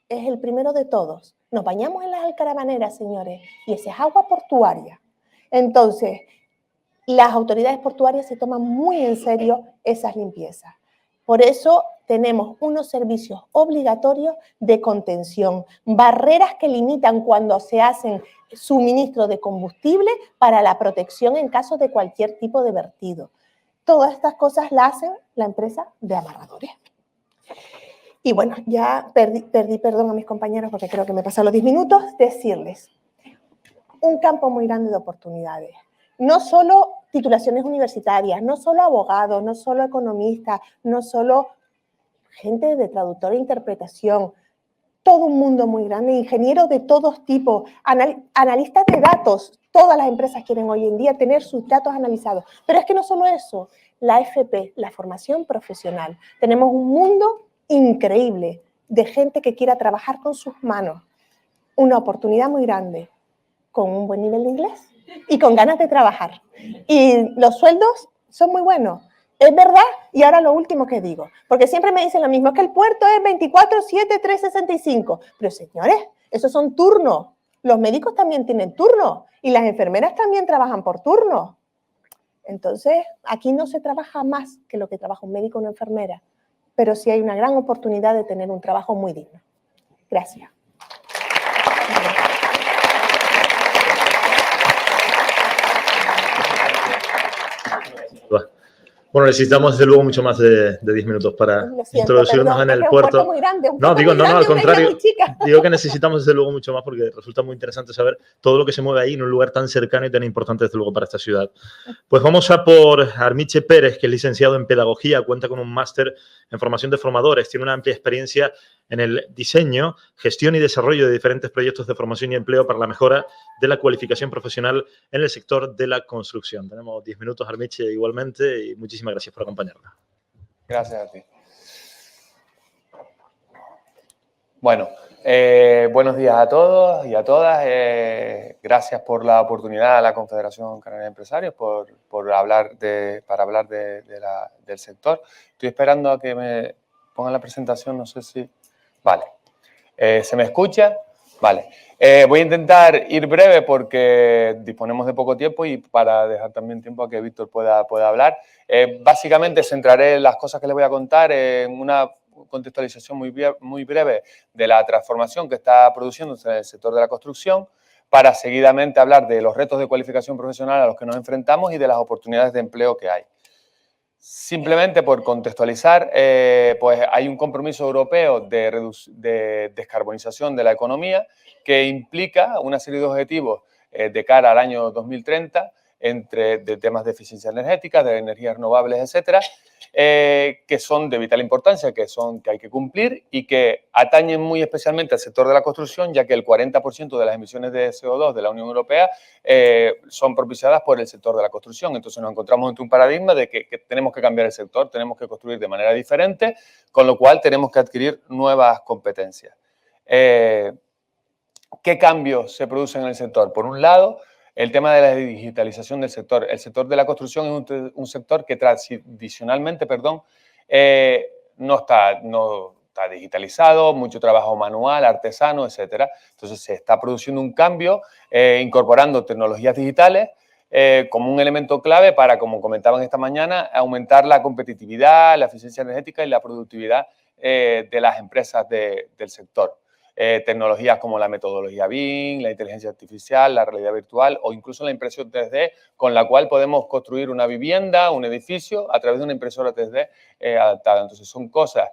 es el primero de todos. Nos bañamos en las alcaravaneras, señores, y esa es agua portuaria. Entonces, las autoridades portuarias se toman muy en serio esas limpiezas. Por eso tenemos unos servicios obligatorios de contención, barreras que limitan cuando se hacen suministro de combustible para la protección en caso de cualquier tipo de vertido. Todas estas cosas las hacen la empresa de amarradores. Y bueno, ya pedí perdón a mis compañeros porque creo que me pasan los 10 minutos, decirles, un campo muy grande de oportunidades. No solo titulaciones universitarias, no solo abogados, no solo economistas, no solo gente de traductor e interpretación, todo un mundo muy grande, ingenieros de todos tipos, analistas de datos. Todas las empresas quieren hoy en día tener sus datos analizados. Pero es que no solo eso, la FP, la formación profesional. Tenemos un mundo increíble de gente que quiera trabajar con sus manos. Una oportunidad muy grande, con un buen nivel de inglés y con ganas de trabajar. Y los sueldos son muy buenos. Es verdad, y ahora lo último que digo, porque siempre me dicen lo mismo, es que el puerto es 24/7, 365. Pero señores, esos son turnos. Los médicos también tienen turnos y las enfermeras también trabajan por turnos. Entonces, aquí no se trabaja más que lo que trabaja un médico o una enfermera, pero sí hay una gran oportunidad de tener un trabajo muy digno. Gracias. Bueno, necesitamos desde luego mucho más de 10 minutos para introducirnos en el puerto. Muy grande, no, digo, no, al contrario. Digo que necesitamos desde luego mucho más porque resulta muy interesante saber todo lo que se mueve ahí en un lugar tan cercano y tan importante desde luego para esta ciudad. Pues vamos a por Armiche Pérez, que es licenciado en Pedagogía, cuenta con un máster en formación de formadores, tiene una amplia experiencia en el diseño, gestión y desarrollo de diferentes proyectos de formación y empleo para la mejora de la cualificación profesional en el sector de la construcción. Tenemos 10 minutos, Armiche, igualmente, y muchísimas gracias por acompañarnos. Gracias a ti. Bueno, buenos días a todos y a todas. Gracias por la oportunidad a la Confederación Canaria de Empresarios para hablar del sector. Estoy esperando a que me pongan la presentación, no sé si... Vale. ¿Se me escucha? Vale. Voy a intentar ir breve porque disponemos de poco tiempo y para dejar también tiempo a que Víctor pueda hablar. Básicamente centraré las cosas que les voy a contar en una contextualización muy breve de la transformación que está produciéndose en el sector de la construcción para seguidamente hablar de los retos de cualificación profesional a los que nos enfrentamos y de las oportunidades de empleo que hay. Simplemente por contextualizar, pues hay un compromiso europeo de descarbonización de la economía que implica una serie de objetivos de cara al año 2030 de temas de eficiencia energética, de energías renovables, etcétera, que son de vital importancia, que hay que cumplir y que atañen muy especialmente al sector de la construcción, ya que el 40% de las emisiones de CO2 de la Unión Europea son propiciadas por el sector de la construcción. Entonces nos encontramos ante un paradigma de que tenemos que cambiar el sector, tenemos que construir de manera diferente, con lo cual tenemos que adquirir nuevas competencias. ¿Qué cambios se producen en el sector? Por un lado, el tema de la digitalización del sector. El sector de la construcción es un sector que tradicionalmente, no está digitalizado, mucho trabajo manual, artesano, etcétera. Entonces se está produciendo un cambio incorporando tecnologías digitales como un elemento clave para, como comentaban esta mañana, aumentar la competitividad, la eficiencia energética y la productividad de las empresas del sector. Tecnologías como la metodología BIM, la inteligencia artificial, la realidad virtual o incluso la impresión 3D, con la cual podemos construir una vivienda, un edificio, a través de una impresora 3D adaptada. Entonces, son cosas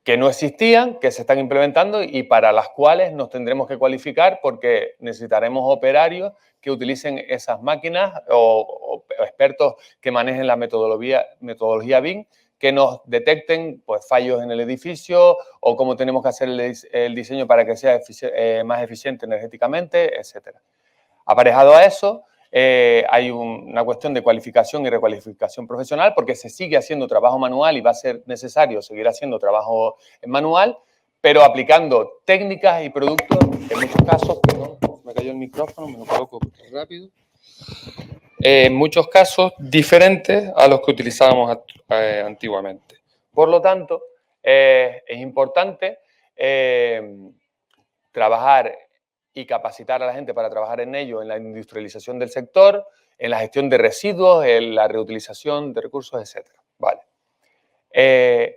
que no existían, que se están implementando y para las cuales nos tendremos que cualificar porque necesitaremos operarios que utilicen esas máquinas o expertos que manejen la metodología BIM, que nos detecten pues, fallos en el edificio o cómo tenemos que hacer el diseño para que sea más eficiente energéticamente, etc. Aparejado a eso, hay una cuestión de cualificación y recualificación profesional porque se sigue haciendo trabajo manual y va a ser necesario seguir haciendo trabajo manual, pero aplicando técnicas y productos, en muchos casos, perdón, me cayó el micrófono, me lo coloco rápido, en muchos casos diferentes a los que utilizábamos antiguamente. Por lo tanto, es importante trabajar y capacitar a la gente para trabajar en ello, en la industrialización del sector, en la gestión de residuos, en la reutilización de recursos, etc. Vale. ¿Qué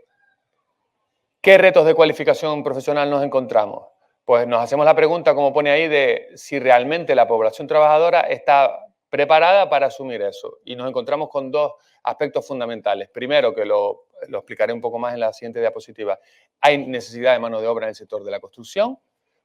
retos de cualificación profesional nos encontramos? Pues nos hacemos la pregunta, como pone ahí, de si realmente la población trabajadora está preparada para asumir eso. Y nos encontramos con dos aspectos fundamentales. Primero, que lo explicaré un poco más en la siguiente diapositiva, hay necesidad de mano de obra en el sector de la construcción,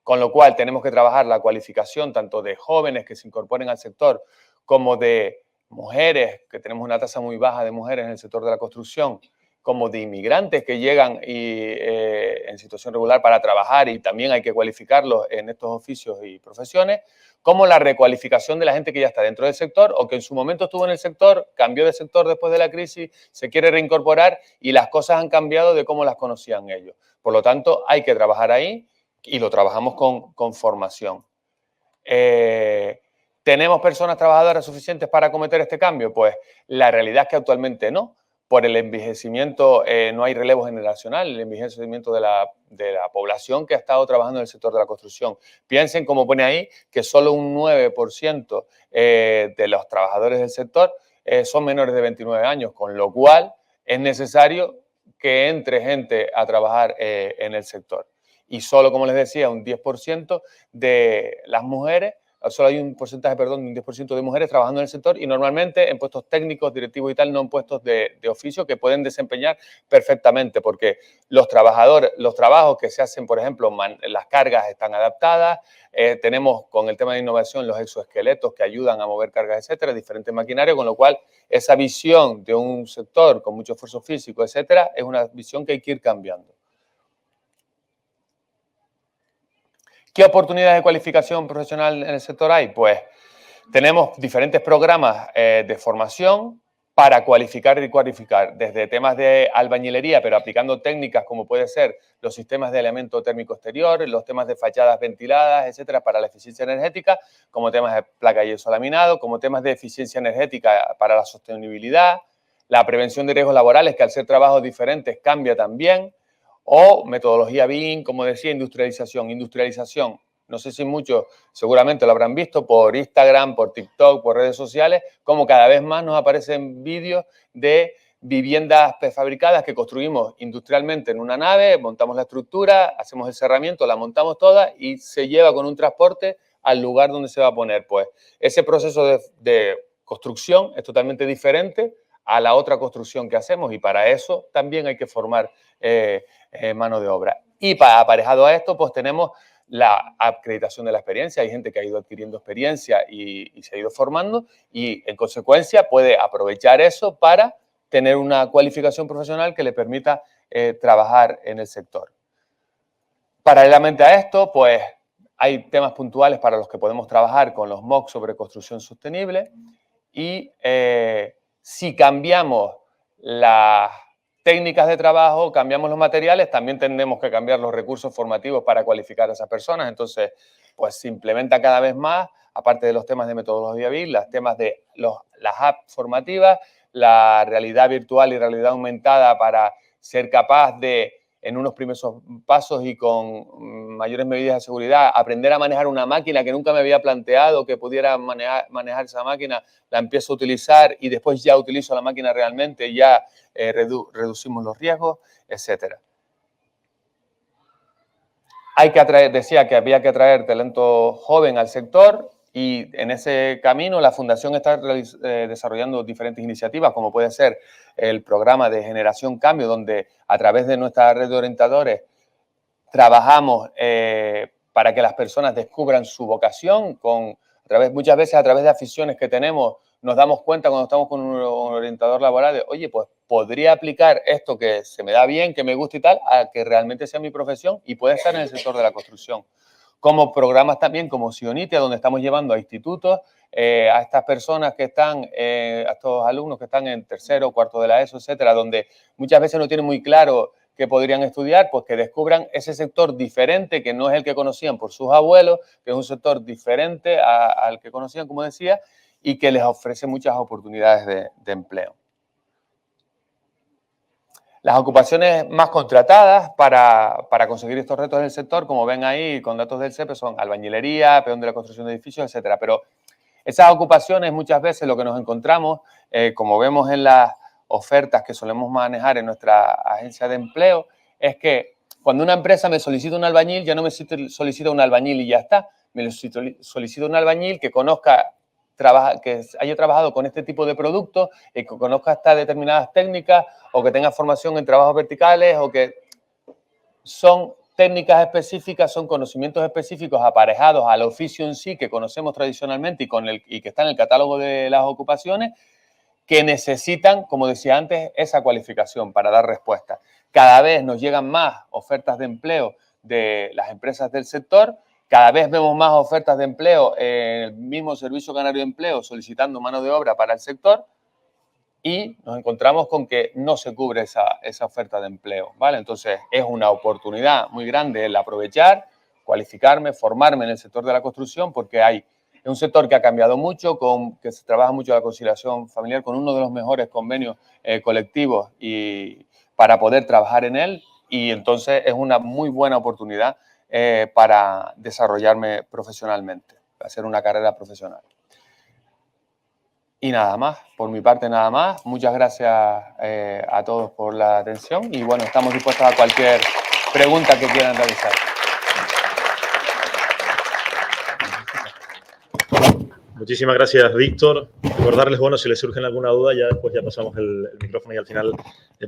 con lo cual tenemos que trabajar la cualificación tanto de jóvenes que se incorporen al sector como de mujeres, que tenemos una tasa muy baja de mujeres en el sector de la construcción, como de inmigrantes que llegan en situación regular para trabajar y también hay que cualificarlos en estos oficios y profesiones, como la recualificación de la gente que ya está dentro del sector o que en su momento estuvo en el sector, cambió de sector después de la crisis, se quiere reincorporar y las cosas han cambiado de cómo las conocían ellos. Por lo tanto, hay que trabajar ahí y lo trabajamos con formación. ¿Tenemos personas trabajadoras suficientes para acometer este cambio? Pues la realidad es que actualmente no. Por el envejecimiento no hay relevo generacional, el envejecimiento de la población que ha estado trabajando en el sector de la construcción. Piensen, como pone ahí, que solo un 9% de los trabajadores del sector son menores de 29 años, con lo cual es necesario que entre gente a trabajar en el sector. Y solo, como les decía, un 10% de las mujeres, solo hay un porcentaje, perdón, de un 10% de mujeres trabajando en el sector y normalmente en puestos técnicos, directivos y tal, no en puestos de oficio que pueden desempeñar perfectamente porque los trabajos que se hacen, por ejemplo, las cargas están adaptadas, tenemos con el tema de innovación los exoesqueletos que ayudan a mover cargas, etcétera, diferentes maquinarias, con lo cual esa visión de un sector con mucho esfuerzo físico, etcétera, es una visión que hay que ir cambiando. ¿Qué oportunidades de cualificación profesional en el sector hay? Pues tenemos diferentes programas de formación para cualificar y cualificar, desde temas de albañilería, pero aplicando técnicas como puede ser los sistemas de elemento térmico exterior, los temas de fachadas ventiladas, etcétera, para la eficiencia energética, como temas de placa y yeso laminado, como temas de eficiencia energética para la sostenibilidad, la prevención de riesgos laborales, que al ser trabajos diferentes cambia también, o metodología BIM, como decía, industrialización. Industrialización, no sé si muchos seguramente lo habrán visto por Instagram, por TikTok, por redes sociales, como cada vez más nos aparecen vídeos de viviendas prefabricadas que construimos industrialmente en una nave, montamos la estructura, hacemos el cerramiento, la montamos toda y se lleva con un transporte al lugar donde se va a poner. Pues ese proceso de construcción es totalmente diferente a la otra construcción que hacemos y para eso también hay que formar mano de obra. Y aparejado a esto, pues tenemos la acreditación de la experiencia. Hay gente que ha ido adquiriendo experiencia y se ha ido formando y, en consecuencia, puede aprovechar eso para tener una cualificación profesional que le permita trabajar en el sector. Paralelamente a esto, pues hay temas puntuales para los que podemos trabajar con los MOOC sobre construcción sostenible y si cambiamos las técnicas de trabajo, cambiamos los materiales, también tenemos que cambiar los recursos formativos para cualificar a esas personas. Entonces, pues se implementa cada vez más, aparte de los temas de metodología BIM, los temas de las apps formativas, la realidad virtual y realidad aumentada para ser capaz de, en unos primeros pasos y con mayores medidas de seguridad, aprender a manejar una máquina que nunca me había planteado que pudiera manejar esa máquina, la empiezo a utilizar y después ya utilizo la máquina realmente, ya reducimos los riesgos, etcétera. Hay que atraer, decía que había que atraer talento joven al sector y en ese camino la Fundación está desarrollando diferentes iniciativas, como puede ser el programa de Generación Cambio, donde a través de nuestra red de orientadores trabajamos para que las personas descubran su vocación, muchas veces a través de aficiones que tenemos, nos damos cuenta cuando estamos con un orientador laboral de, oye, pues podría aplicar esto que se me da bien, que me gusta y tal, a que realmente sea mi profesión y puede estar en el sector de la construcción. Como programas también como Sionitia, donde estamos llevando a institutos, a estas personas que están, a estos alumnos que están en tercero, cuarto de la ESO, etcétera, donde muchas veces no tienen muy claro qué podrían estudiar, pues que descubran ese sector diferente que no es el que conocían por sus abuelos, que es un sector diferente al que conocían, como decía, y que les ofrece muchas oportunidades de empleo. Las ocupaciones más contratadas para conseguir estos retos del sector, como ven ahí con datos del CEPE, son albañilería, peón de la construcción de edificios, etcétera. Pero esas ocupaciones muchas veces lo que nos encontramos, como vemos en las ofertas que solemos manejar en nuestra agencia de empleo, es que cuando una empresa me solicita un albañil, ya no me solicita un albañil y ya está. Me solicita un albañil que conozca, que haya trabajado con este tipo de productos, que conozca estas determinadas técnicas o que tenga formación en trabajos verticales o que son técnicas específicas, son conocimientos específicos aparejados al oficio en sí que conocemos tradicionalmente y que está en el catálogo de las ocupaciones que necesitan, como decía antes, esa cualificación para dar respuesta. Cada vez nos llegan más ofertas de empleo de las empresas del sector. Cada vez vemos más ofertas de empleo en el mismo Servicio Canario de Empleo solicitando mano de obra para el sector y nos encontramos con que no se cubre esa oferta de empleo, ¿vale? Entonces, es una oportunidad muy grande el aprovechar, cualificarme, formarme en el sector de la construcción porque es un sector que ha cambiado mucho, que se trabaja mucho la conciliación familiar con uno de los mejores convenios colectivos y para poder trabajar en él y entonces es una muy buena oportunidad para desarrollarme profesionalmente, hacer una carrera profesional. Y nada más, por mi parte nada más. Muchas gracias a todos por la atención y bueno, estamos dispuestos a cualquier pregunta que quieran realizar. Muchísimas gracias, Víctor. Recordarles, bueno, si les surge alguna duda, ya después ya pasamos el micrófono y al final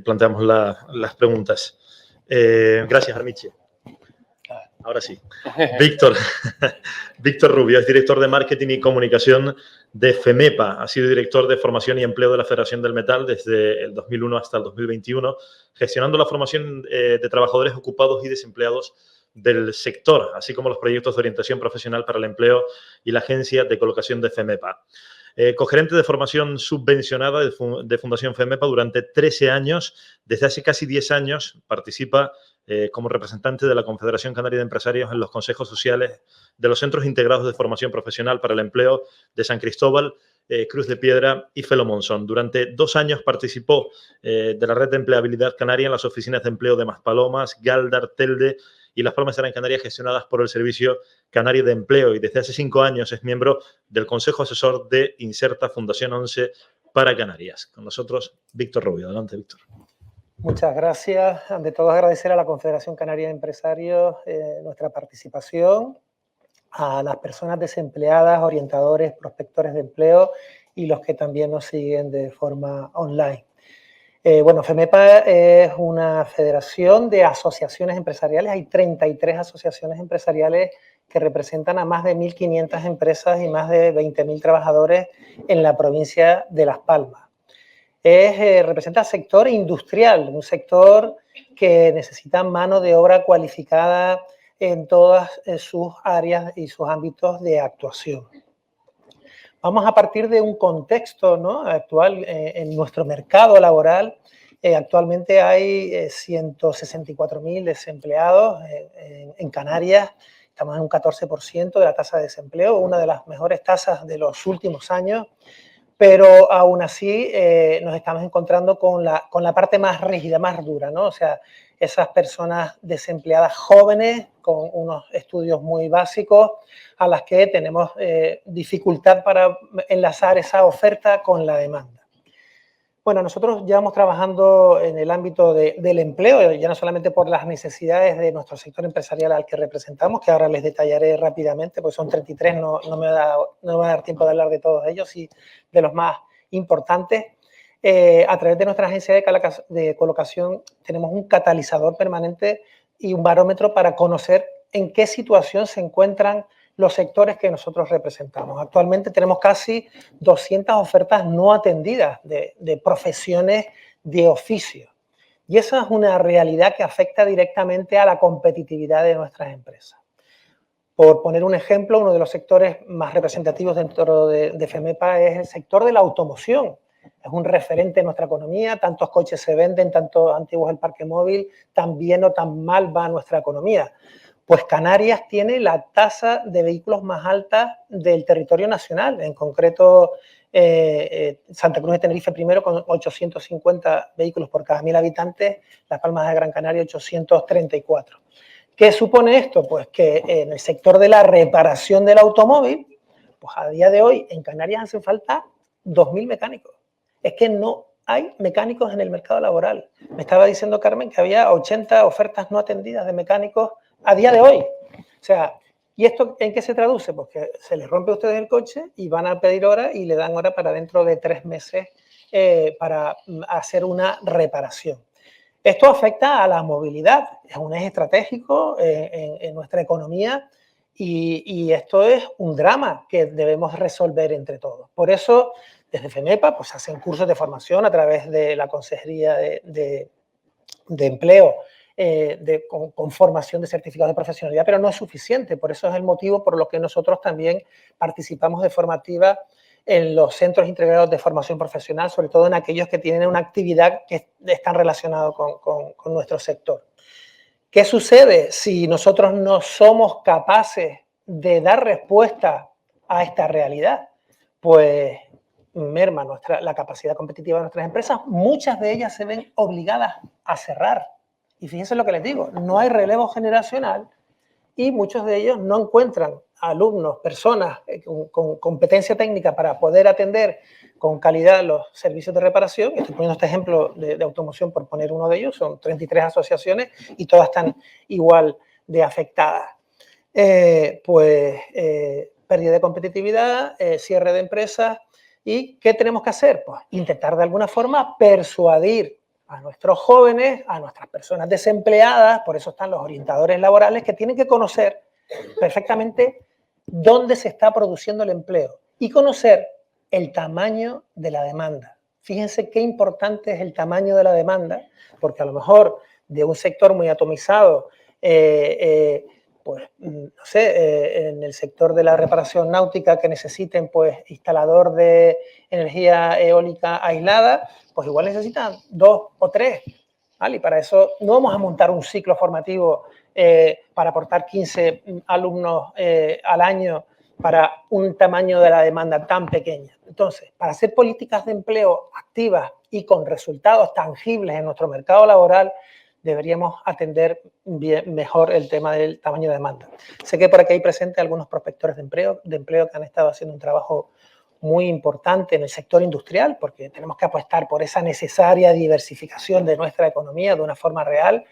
planteamos las preguntas. Gracias, Armiche. Ahora sí. Víctor Rubio es director de Marketing y Comunicación de FEMEPA. Ha sido director de Formación y Empleo de la Federación del Metal desde el 2001 hasta el 2021, gestionando la formación de trabajadores ocupados y desempleados del sector, así como los proyectos de orientación profesional para el empleo y la agencia de colocación de FEMEPA. cogerente de formación subvencionada de Fundación FEMEPA durante 13 años. Desde hace casi 10 años participa como representante de la Confederación Canaria de Empresarios en los consejos sociales de los Centros Integrados de Formación Profesional para el Empleo de San Cristóbal, Cruz de Piedra y Felo Monzón. Durante 2 años participó de la Red de Empleabilidad Canaria en las oficinas de empleo de Maspalomas, Galdar, Telde y Las Palmas de Gran Canaria, gestionadas por el Servicio Canario de Empleo, y desde hace 5 años es miembro del Consejo Asesor de Inserta Fundación 11 para Canarias. Con nosotros, Víctor Rubio. Adelante, Víctor. Muchas gracias. Ante todo, agradecer a la Confederación Canaria de Empresarios nuestra participación, a las personas desempleadas, orientadores, prospectores de empleo y los que también nos siguen de forma online. Bueno, FEMEPA es una federación de asociaciones empresariales. Hay 33 asociaciones empresariales que representan a más de 1.500 empresas y más de 20.000 trabajadores en la provincia de Las Palmas. Representa el sector industrial, un sector que necesita mano de obra cualificada en todas sus áreas y sus ámbitos de actuación. Vamos a partir de un contexto, ¿no?, actual en nuestro mercado laboral. Actualmente hay 164.000 desempleados en Canarias. Estamos en un 14% de la tasa de desempleo, una de las mejores tasas de los últimos años. Pero aún así nos estamos encontrando con la parte más rígida, más dura, ¿no? O sea, esas personas desempleadas jóvenes con unos estudios muy básicos a las que tenemos dificultad para enlazar esa oferta con la demanda. Bueno, nosotros llevamos trabajando en el ámbito del empleo, ya no solamente por las necesidades de nuestro sector empresarial al que representamos, que ahora les detallaré rápidamente, porque son 33, no me va a dar tiempo de hablar de todos ellos y de los más importantes. A través de nuestra agencia de colocación tenemos un catalizador permanente y un barómetro para conocer en qué situación se encuentran los sectores que nosotros representamos. Actualmente tenemos casi 200 ofertas no atendidas de profesiones de oficio. Y esa es una realidad que afecta directamente a la competitividad de nuestras empresas. Por poner un ejemplo, uno de los sectores más representativos dentro de FEMEPA es el sector de la automoción. Es un referente en nuestra economía, tantos coches se venden, tanto antiguos el parque móvil, tan bien o tan mal va nuestra economía. Pues Canarias tiene la tasa de vehículos más alta del territorio nacional, en concreto Santa Cruz de Tenerife primero con 850 vehículos por cada 1.000 habitantes, Las Palmas de Gran Canaria 834. ¿Qué supone esto? Pues que en el sector de la reparación del automóvil, pues a día de hoy en Canarias hace falta 2.000 mecánicos. Es que no hay mecánicos en el mercado laboral. Me estaba diciendo Carmen que había 80 ofertas no atendidas de mecánicos a día de hoy. O sea, ¿y esto en qué se traduce? Pues que se les rompe a ustedes el coche y van a pedir hora y le dan hora para dentro de 3 meses para hacer una reparación. Esto afecta a la movilidad, es un eje estratégico en nuestra economía y esto es un drama que debemos resolver entre todos. Por eso, desde FEMEPA, pues hacen cursos de formación a través de la Consejería de Empleo, con formación de certificados de profesionalidad, pero no es suficiente. Por eso es el motivo por lo que nosotros también participamos de forma activa en los centros integrados de formación profesional, sobre todo en aquellos que tienen una actividad que están relacionados con nuestro sector. ¿Qué sucede si nosotros no somos capaces de dar respuesta a esta realidad? Pues merma la capacidad competitiva de nuestras empresas. Muchas de ellas se ven obligadas a cerrar. Y fíjense lo que les digo, no hay relevo generacional y muchos de ellos no encuentran alumnos, personas con competencia técnica para poder atender con calidad los servicios de reparación. Estoy poniendo este ejemplo de automoción por poner uno de ellos, son 33 asociaciones y todas están igual de afectadas. Pérdida de competitividad, cierre de empresas. ¿Y qué tenemos que hacer? Pues intentar de alguna forma persuadir a nuestros jóvenes, a nuestras personas desempleadas, por eso están los orientadores laborales, que tienen que conocer perfectamente dónde se está produciendo el empleo y conocer el tamaño de la demanda. Fíjense qué importante es el tamaño de la demanda, porque a lo mejor de un sector muy atomizado pues, no sé, en el sector de la reparación náutica que necesiten, pues, instalador de energía eólica aislada, pues igual necesitan 2 o 3, ¿vale? Y para eso no vamos a montar un ciclo formativo para aportar 15 alumnos al año para un tamaño de la demanda tan pequeña. Entonces, para hacer políticas de empleo activas y con resultados tangibles en nuestro mercado laboral, deberíamos atender mejor el tema del tamaño de demanda. Sé que por aquí hay presentes algunos prospectores de empleo que han estado haciendo un trabajo muy importante en el sector industrial, porque tenemos que apostar por esa necesaria diversificación de nuestra economía de una forma real.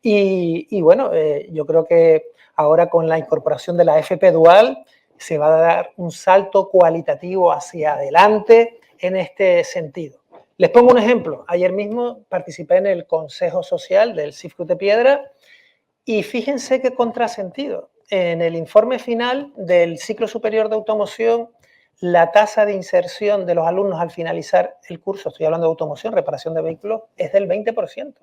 Y bueno, yo creo que ahora con la incorporación de la FP Dual se va a dar un salto cualitativo hacia adelante en este sentido. Les pongo un ejemplo. Ayer mismo participé en el Consejo Social del CIFCUT de Piedra y fíjense qué contrasentido. En el informe final del ciclo superior de automoción, la tasa de inserción de los alumnos al finalizar el curso, estoy hablando de automoción, reparación de vehículos, es del 20%.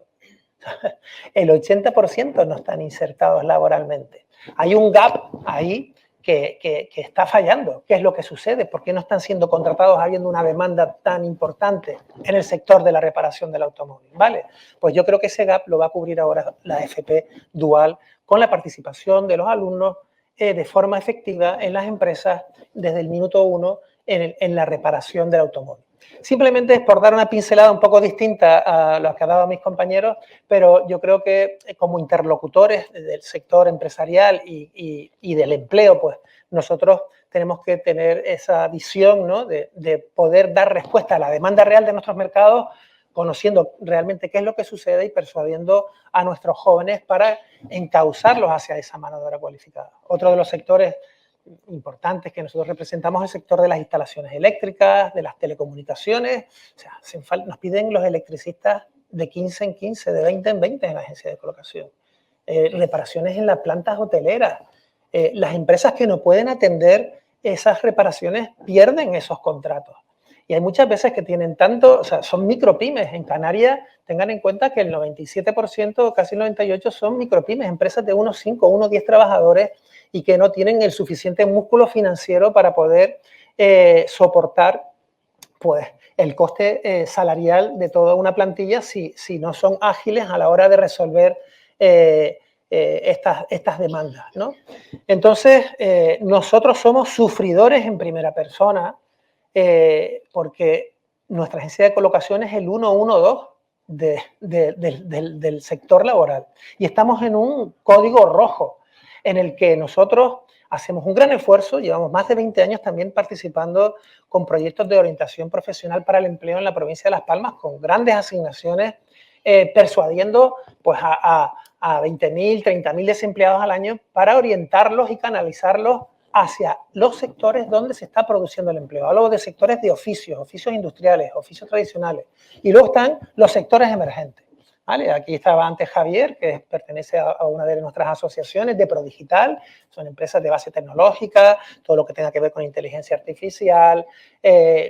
El 80% no están insertados laboralmente. Hay un gap ahí que está fallando. ¿Qué es lo que sucede? ¿Por qué no están siendo contratados habiendo una demanda tan importante en el sector de la reparación del automóvil? ¿Vale? Pues yo creo que ese gap lo va a cubrir ahora la FP Dual con la participación de los alumnos de forma efectiva en las empresas desde el minuto 1 en la reparación del automóvil. Simplemente es por dar una pincelada un poco distinta a lo que han dado mis compañeros, pero yo creo que como interlocutores del sector empresarial y del empleo, pues nosotros tenemos que tener esa visión, ¿no?, de poder dar respuesta a la demanda real de nuestros mercados, conociendo realmente qué es lo que sucede y persuadiendo a nuestros jóvenes para encauzarlos hacia esa mano de obra cualificada. Otro de los sectores importantes que nosotros representamos es el sector de las instalaciones eléctricas, de las telecomunicaciones. O sea, nos piden los electricistas de 15 en 15, de 20 en 20 en la agencia de colocación. Reparaciones en las plantas hoteleras. Las empresas que no pueden atender esas reparaciones pierden esos contratos. Y hay muchas veces que tienen tanto, o sea, son micropymes. En Canarias, tengan en cuenta que el 97%, casi el 98%, son micropymes, empresas de unos 5, unos 10 trabajadores y que no tienen el suficiente músculo financiero para poder soportar, pues, el coste salarial de toda una plantilla si no son ágiles a la hora de resolver estas demandas, ¿no? Entonces, nosotros somos sufridores en primera persona porque nuestra agencia de colocación es el 112 del sector laboral y estamos en un código rojo en el que nosotros hacemos un gran esfuerzo, llevamos más de 20 años también participando con proyectos de orientación profesional para el empleo en la provincia de Las Palmas, con grandes asignaciones, persuadiendo pues, a 20.000, 30.000 desempleados al año para orientarlos y canalizarlos hacia los sectores donde se está produciendo el empleo. Hablo de sectores de oficios industriales, oficios tradicionales. Y luego están los sectores emergentes. ¿Vale? Aquí estaba antes Javier, que pertenece a una de nuestras asociaciones de ProDigital, son empresas de base tecnológica, todo lo que tenga que ver con inteligencia artificial,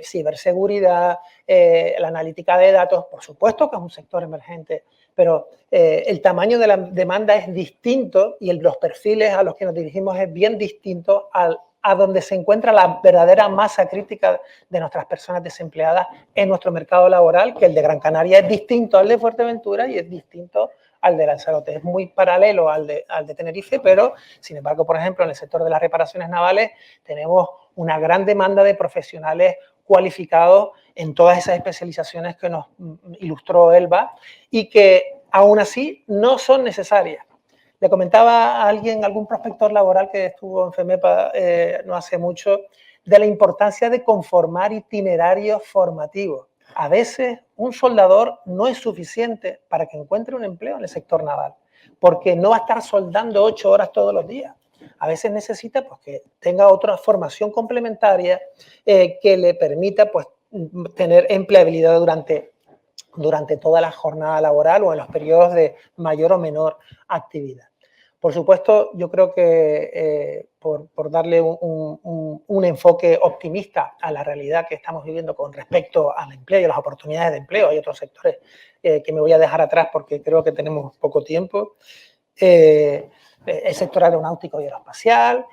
ciberseguridad, la analítica de datos, por supuesto que es un sector emergente, pero el tamaño de la demanda es distinto y los perfiles a los que nos dirigimos es bien distinto a donde se encuentra la verdadera masa crítica de nuestras personas desempleadas en nuestro mercado laboral, que el de Gran Canaria es distinto al de Fuerteventura y es distinto al de Lanzarote. Es muy paralelo al de Tenerife, pero, sin embargo, por ejemplo, en el sector de las reparaciones navales tenemos una gran demanda de profesionales cualificados en todas esas especializaciones que nos ilustró Elba y que, aún así, no son necesarias. Le comentaba a alguien, algún prospector laboral que estuvo en FEMEPA no hace mucho, de la importancia de conformar itinerarios formativos. A veces un soldador no es suficiente para que encuentre un empleo en el sector naval, porque no va a estar soldando 8 horas todos los días. A veces necesita pues, que tenga otra formación complementaria que le permita pues, tener empleabilidad durante toda la jornada laboral o en los periodos de mayor o menor actividad. Por supuesto, yo creo que por darle un enfoque optimista a la realidad que estamos viviendo con respecto al empleo y a las oportunidades de empleo, hay otros sectores que me voy a dejar atrás porque creo que tenemos poco tiempo, el sector aeronáutico y aeroespacial,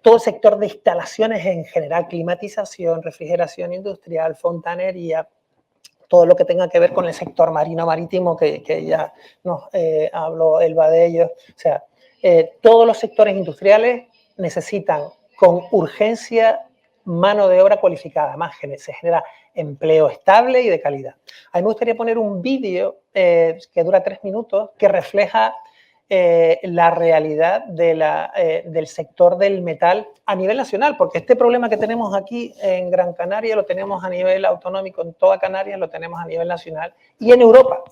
todo el sector de instalaciones en general, climatización, refrigeración industrial, fontanería, todo lo que tenga que ver con el sector marino-marítimo, que ya nos habló Elba de ellos. O sea, todos los sectores industriales necesitan con urgencia mano de obra cualificada. Además, se genera empleo estable y de calidad. A mí me gustaría poner un vídeo que dura 3 minutos que refleja la realidad del sector del metal a nivel nacional, porque este problema que tenemos aquí en Gran Canaria lo tenemos a nivel autonómico, en toda Canarias lo tenemos a nivel nacional y en Europa.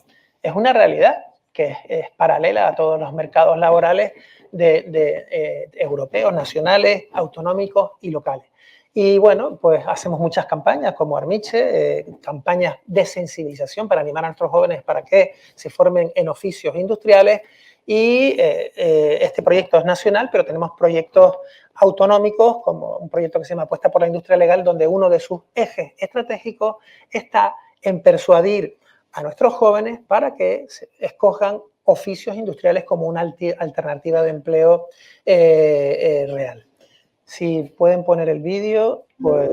Es una realidad que es paralela a todos los mercados laborales europeos, nacionales, autonómicos y locales. Y bueno, pues hacemos muchas campañas como Armiche, campañas de sensibilización para animar a nuestros jóvenes para que se formen en oficios industriales. Y este proyecto es nacional, pero tenemos proyectos autonómicos, como un proyecto que se llama Apuesta por la Industria Legal, donde uno de sus ejes estratégicos está en persuadir a nuestros jóvenes para que escojan oficios industriales como una alternativa de empleo real. Si pueden poner el vídeo, pues...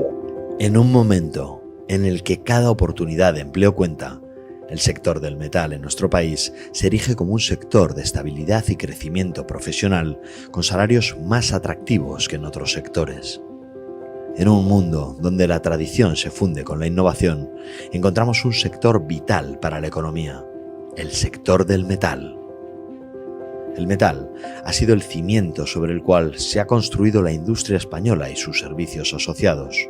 En un momento en el que cada oportunidad de empleo cuenta, el sector del metal en nuestro país se erige como un sector de estabilidad y crecimiento profesional con salarios más atractivos que en otros sectores. En un mundo donde la tradición se funde con la innovación, encontramos un sector vital para la economía, el sector del metal. El metal ha sido el cimiento sobre el cual se ha construido la industria española y sus servicios asociados.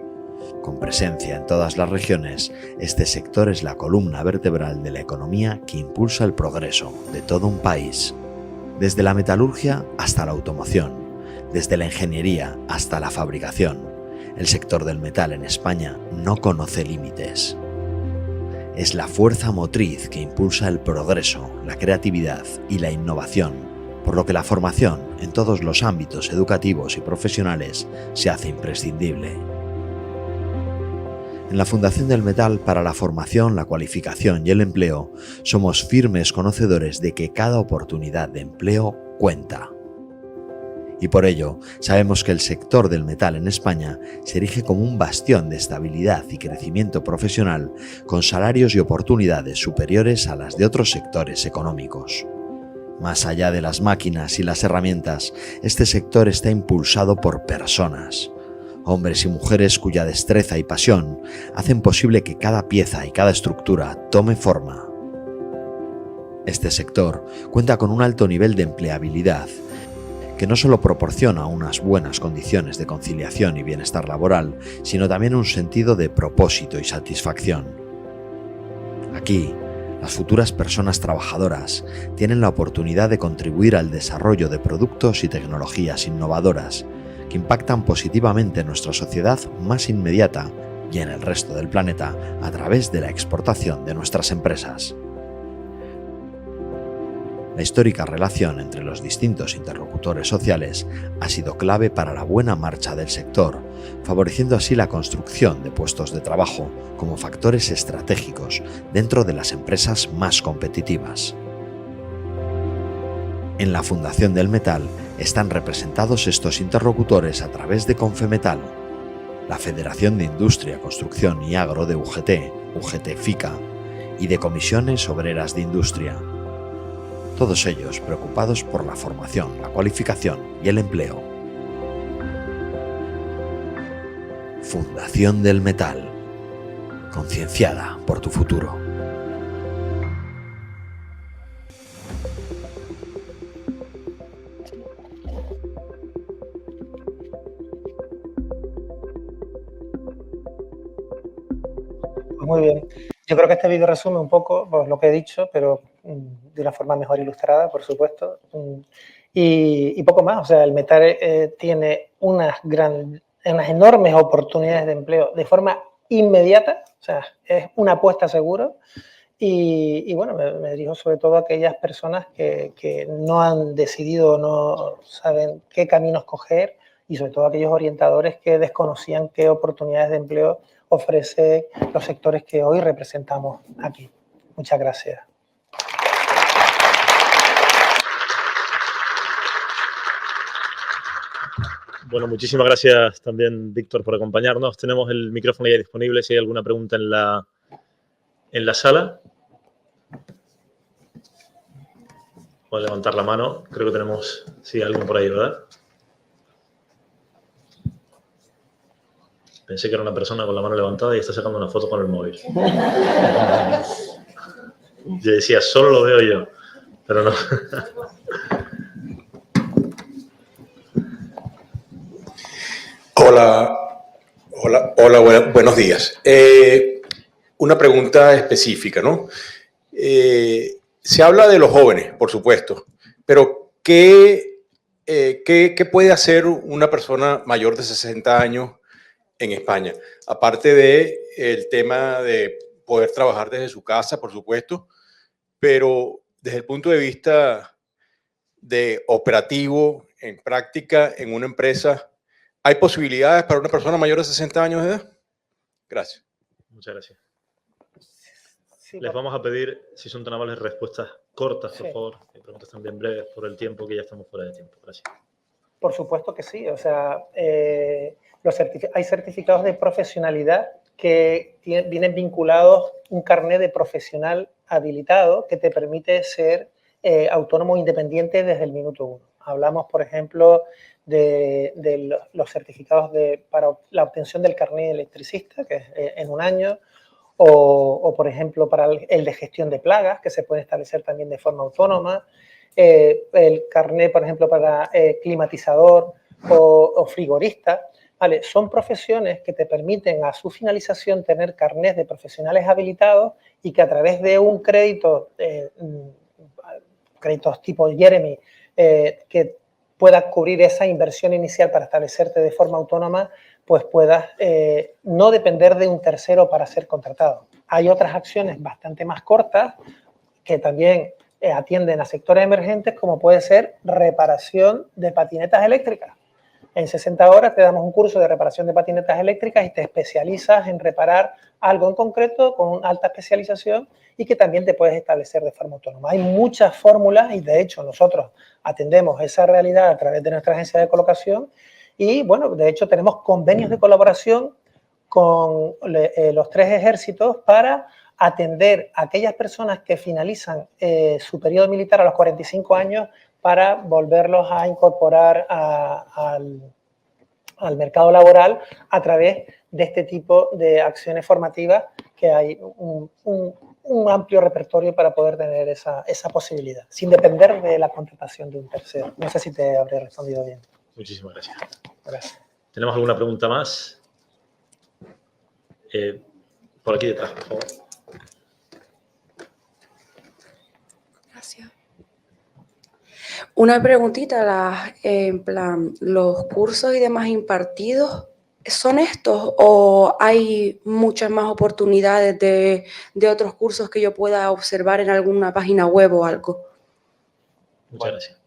Con presencia en todas las regiones, este sector es la columna vertebral de la economía que impulsa el progreso de todo un país. Desde la metalurgia hasta la automoción, desde la ingeniería hasta la fabricación, el sector del metal en España no conoce límites. Es la fuerza motriz que impulsa el progreso, la creatividad y la innovación, por lo que la formación en todos los ámbitos educativos y profesionales se hace imprescindible. En la Fundación del Metal para la Formación, la Cualificación y el Empleo, somos firmes conocedores de que cada oportunidad de empleo cuenta. Y por ello, sabemos que el sector del metal en España se erige como un bastión de estabilidad y crecimiento profesional con salarios y oportunidades superiores a las de otros sectores económicos. Más allá de las máquinas y las herramientas, este sector está impulsado por personas. Hombres y mujeres cuya destreza y pasión hacen posible que cada pieza y cada estructura tome forma. Este sector cuenta con un alto nivel de empleabilidad, que no solo proporciona unas buenas condiciones de conciliación y bienestar laboral, sino también un sentido de propósito y satisfacción. Aquí, las futuras personas trabajadoras tienen la oportunidad de contribuir al desarrollo de productos y tecnologías innovadoras que impactan positivamente en nuestra sociedad más inmediata y en el resto del planeta a través de la exportación de nuestras empresas. La histórica relación entre los distintos interlocutores sociales ha sido clave para la buena marcha del sector, favoreciendo así la construcción de puestos de trabajo como factores estratégicos dentro de las empresas más competitivas. En la Fundación del Metal están representados estos interlocutores a través de Confemetal, la Federación de Industria, Construcción y Agro de UGT, UGT-FICA, y de Comisiones Obreras de Industria. Todos ellos preocupados por la formación, la cualificación y el empleo. Fundación del Metal, concienciada por tu futuro. Muy bien. Yo creo que este vídeo resume un poco pues, lo que he dicho, pero de una forma mejor ilustrada, por supuesto. Y poco más. O sea, el metal tiene unas enormes oportunidades de empleo de forma inmediata. O sea, es una apuesta segura. Y bueno, me dirijo sobre todo a aquellas personas que no han decidido, no saben qué caminos coger, y sobre todo a aquellos orientadores que desconocían qué oportunidades de empleo ofrece los sectores que hoy representamos aquí. Muchas gracias. Bueno, muchísimas gracias también, Víctor, por acompañarnos. Tenemos el micrófono ya disponible si hay alguna pregunta en la sala. Pueden levantar la mano. Creo que tenemos, sí, alguien por ahí, ¿verdad? Pensé que era una persona con la mano levantada y está sacando una foto con el móvil. Yo decía, solo lo veo yo, pero no. Buenos días. Una pregunta específica, ¿no? Se habla de los jóvenes, por supuesto, pero ¿qué puede hacer una persona mayor de 60 años en España? Aparte del tema de poder trabajar desde su casa, por supuesto, pero desde el punto de vista de operativo, en práctica, en una empresa, ¿hay posibilidades para una persona mayor de 60 años de edad? Gracias. Muchas gracias. Sí, Les vamos a pedir, si son tan amables, respuestas cortas, por Sí. favor. Preguntas también breves por el tiempo, que ya estamos fuera de tiempo. Gracias. Por supuesto que sí. O sea, hay certificados de profesionalidad que vienen vinculados un carnet de profesional habilitado que te permite ser autónomo independiente desde el minuto 1. Hablamos, por ejemplo, de los certificados para la obtención del carnet de electricista, que es en un año, o, por ejemplo, para el de gestión de plagas, que se puede establecer también de forma autónoma, el carnet, por ejemplo, para climatizador o frigorista. ¿Vale? Son profesiones que te permiten a su finalización tener carnets de profesionales habilitados y que a través de un crédito, créditos tipo Jeremy, que puedas cubrir esa inversión inicial para establecerte de forma autónoma, pues puedas no depender de un tercero para ser contratado. Hay otras acciones bastante más cortas que también atienden a sectores emergentes, como puede ser reparación de patinetas eléctricas. En 60 horas te damos un curso de reparación de patinetas eléctricas y te especializas en reparar algo en concreto con alta especialización y que también te puedes establecer de forma autónoma. Hay muchas fórmulas y de hecho nosotros atendemos esa realidad a través de nuestra agencia de colocación y bueno, de hecho tenemos convenios de colaboración con los 3 ejércitos para atender a aquellas personas que finalizan su periodo militar a los 45 años para volverlos a incorporar al mercado laboral a través de este tipo de acciones formativas que hay un amplio repertorio para poder tener esa posibilidad, sin depender de la contratación de un tercero. No sé si te habré respondido bien. Muchísimas gracias. Gracias. ¿Tenemos alguna pregunta más? Por aquí detrás, por favor. Gracias. Una preguntita, en plan, ¿los cursos y demás impartidos son estos o hay muchas más oportunidades de otros cursos que yo pueda observar en alguna página web o algo? Muchas gracias.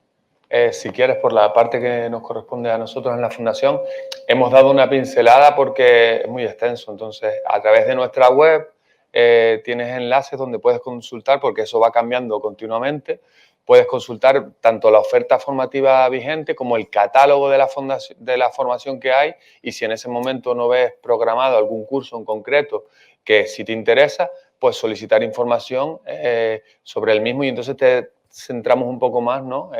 Si quieres, por la parte que nos corresponde a nosotros en la Fundación, hemos dado una pincelada porque es muy extenso. Entonces, a través de nuestra web tienes enlaces donde puedes consultar, porque eso va cambiando continuamente. Puedes consultar tanto la oferta formativa vigente como el catálogo de la formación que hay, y si en ese momento no ves programado algún curso en concreto que si te interesa, pues solicitar información sobre el mismo y entonces te centramos un poco más, ¿no?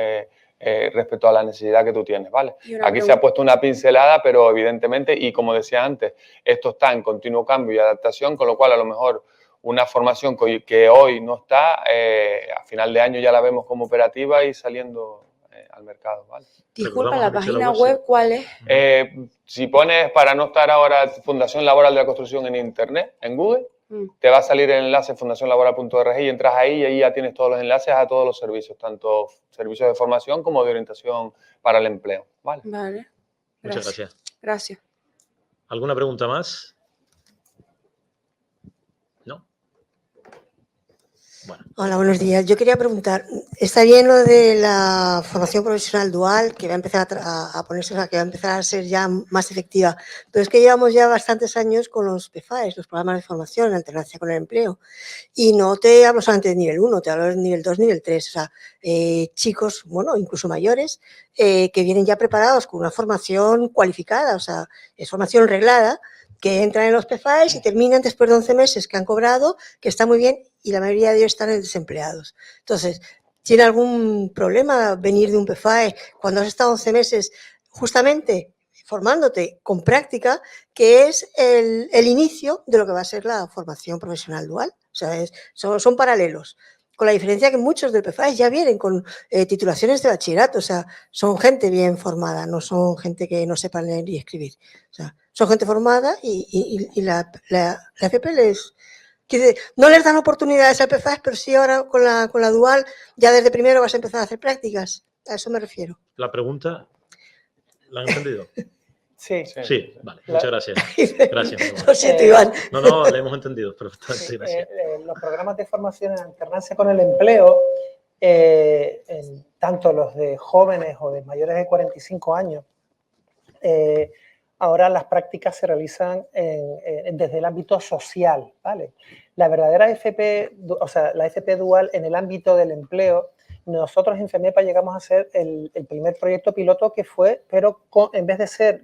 Respecto a la necesidad que tú tienes, ¿vale? Aquí se ha puesto una pincelada, pero evidentemente, y como decía antes, esto está en continuo cambio y adaptación, con lo cual a lo mejor una formación que hoy no está, a final de año ya la vemos como operativa y saliendo al mercado, ¿vale? Disculpa, ¿la página web cuál es? Si pones, para no estar ahora, Fundación Laboral de la Construcción en Internet, en Google, te va a salir el enlace fundacionlaboral.org y entras ahí y ahí ya tienes todos los enlaces a todos los servicios, tanto servicios de formación como de orientación para el empleo, ¿vale? Vale. Muchas gracias. Gracias. ¿Alguna pregunta más? ¿No? Bueno. Hola, buenos días. Yo quería preguntar, está bien lo de la formación profesional dual, que va a empezar a ponerse, o sea, que va a empezar a ser ya más efectiva, pero es que llevamos ya bastantes años con los PFAES, los programas de formación en alternancia con el empleo, y no te hablo solamente de nivel 1, te hablo de nivel 2, nivel 3, o sea, chicos, bueno, incluso mayores, que vienen ya preparados con una formación cualificada, o sea, es formación reglada, que entran en los PFAES y terminan después de 11 meses que han cobrado, que está muy bien, y la mayoría de ellos están desempleados. Entonces, ¿tiene algún problema venir de un PFAE cuando has estado 11 meses justamente formándote con práctica, que es el inicio de lo que va a ser la formación profesional dual? O sea, son paralelos. Con la diferencia que muchos del PFAE ya vienen con titulaciones de bachillerato, o sea, son gente bien formada, no son gente que no sepa leer y escribir. O sea, son gente formada y la FP no les dan oportunidades al PFAES, pero sí ahora con la dual, ya desde primero vas a empezar a hacer prácticas. A eso me refiero. La pregunta, ¿la han entendido? Sí. Sí, vale, muchas gracias. Gracias. Lo siento, Iván. No, le hemos entendido perfectamente, gracias. Los programas de formación en alternancia con el empleo, tanto los de jóvenes o de mayores de 45 años, ahora las prácticas se realizan desde el ámbito social, ¿vale? La verdadera FP, o sea, la FP dual en el ámbito del empleo, nosotros en FEMEPA llegamos a hacer el primer proyecto piloto que fue, pero en vez de ser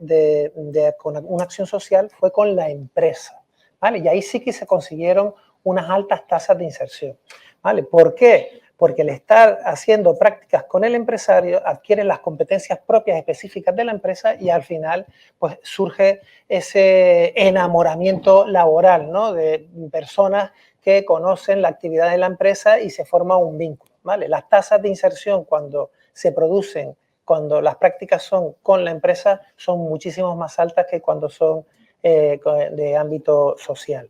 con una acción social, fue con la empresa, ¿vale? Y ahí sí que se consiguieron unas altas tasas de inserción, ¿vale? ¿Por qué? Porque al estar haciendo prácticas con el empresario, adquieren las competencias propias específicas de la empresa y al final pues, surge ese enamoramiento laboral, ¿no? De personas que conocen la actividad de la empresa y se forma un vínculo, ¿vale? Las tasas de inserción cuando se producen, cuando las prácticas son con la empresa, son muchísimo más altas que cuando son de ámbito social.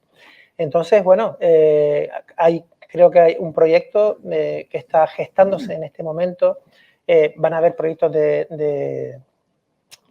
Entonces, bueno, creo que hay un proyecto que está gestándose en este momento. Van a haber proyectos de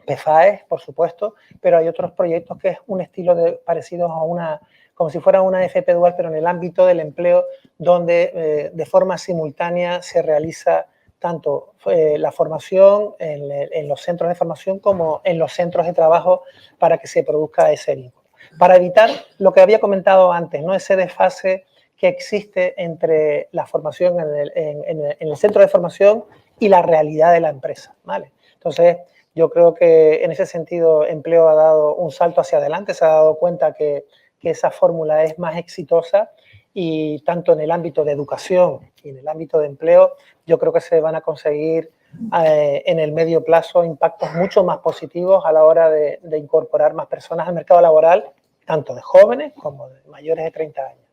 PFAES, por supuesto, pero hay otros proyectos que es un estilo parecido a como si fuera una FP dual, pero en el ámbito del empleo, donde de forma simultánea se realiza tanto la formación en los centros de formación como en los centros de trabajo para que se produzca ese vínculo. Para evitar lo que había comentado antes, ¿no? Ese desfase que existe entre la formación en el centro de formación y la realidad de la empresa, ¿vale? Entonces, yo creo que en ese sentido Empleo ha dado un salto hacia adelante, se ha dado cuenta que esa fórmula es más exitosa y tanto en el ámbito de educación y en el ámbito de empleo, yo creo que se van a conseguir en el medio plazo impactos mucho más positivos a la hora de incorporar más personas al mercado laboral, tanto de jóvenes como de mayores de 30 años.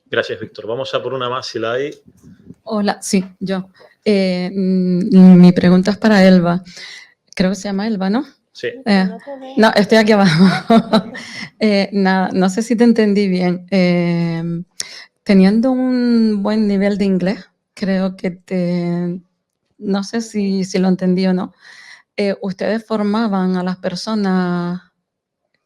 Gracias, Víctor. Vamos a por una más, si la hay. Hola, sí, yo. Mi pregunta es para Elba. Creo que se llama Elba, ¿no? Sí. No, estoy aquí abajo. Nada, no sé si te entendí bien. Teniendo un buen nivel de inglés, creo que no sé si lo entendí o no. Ustedes formaban a las personas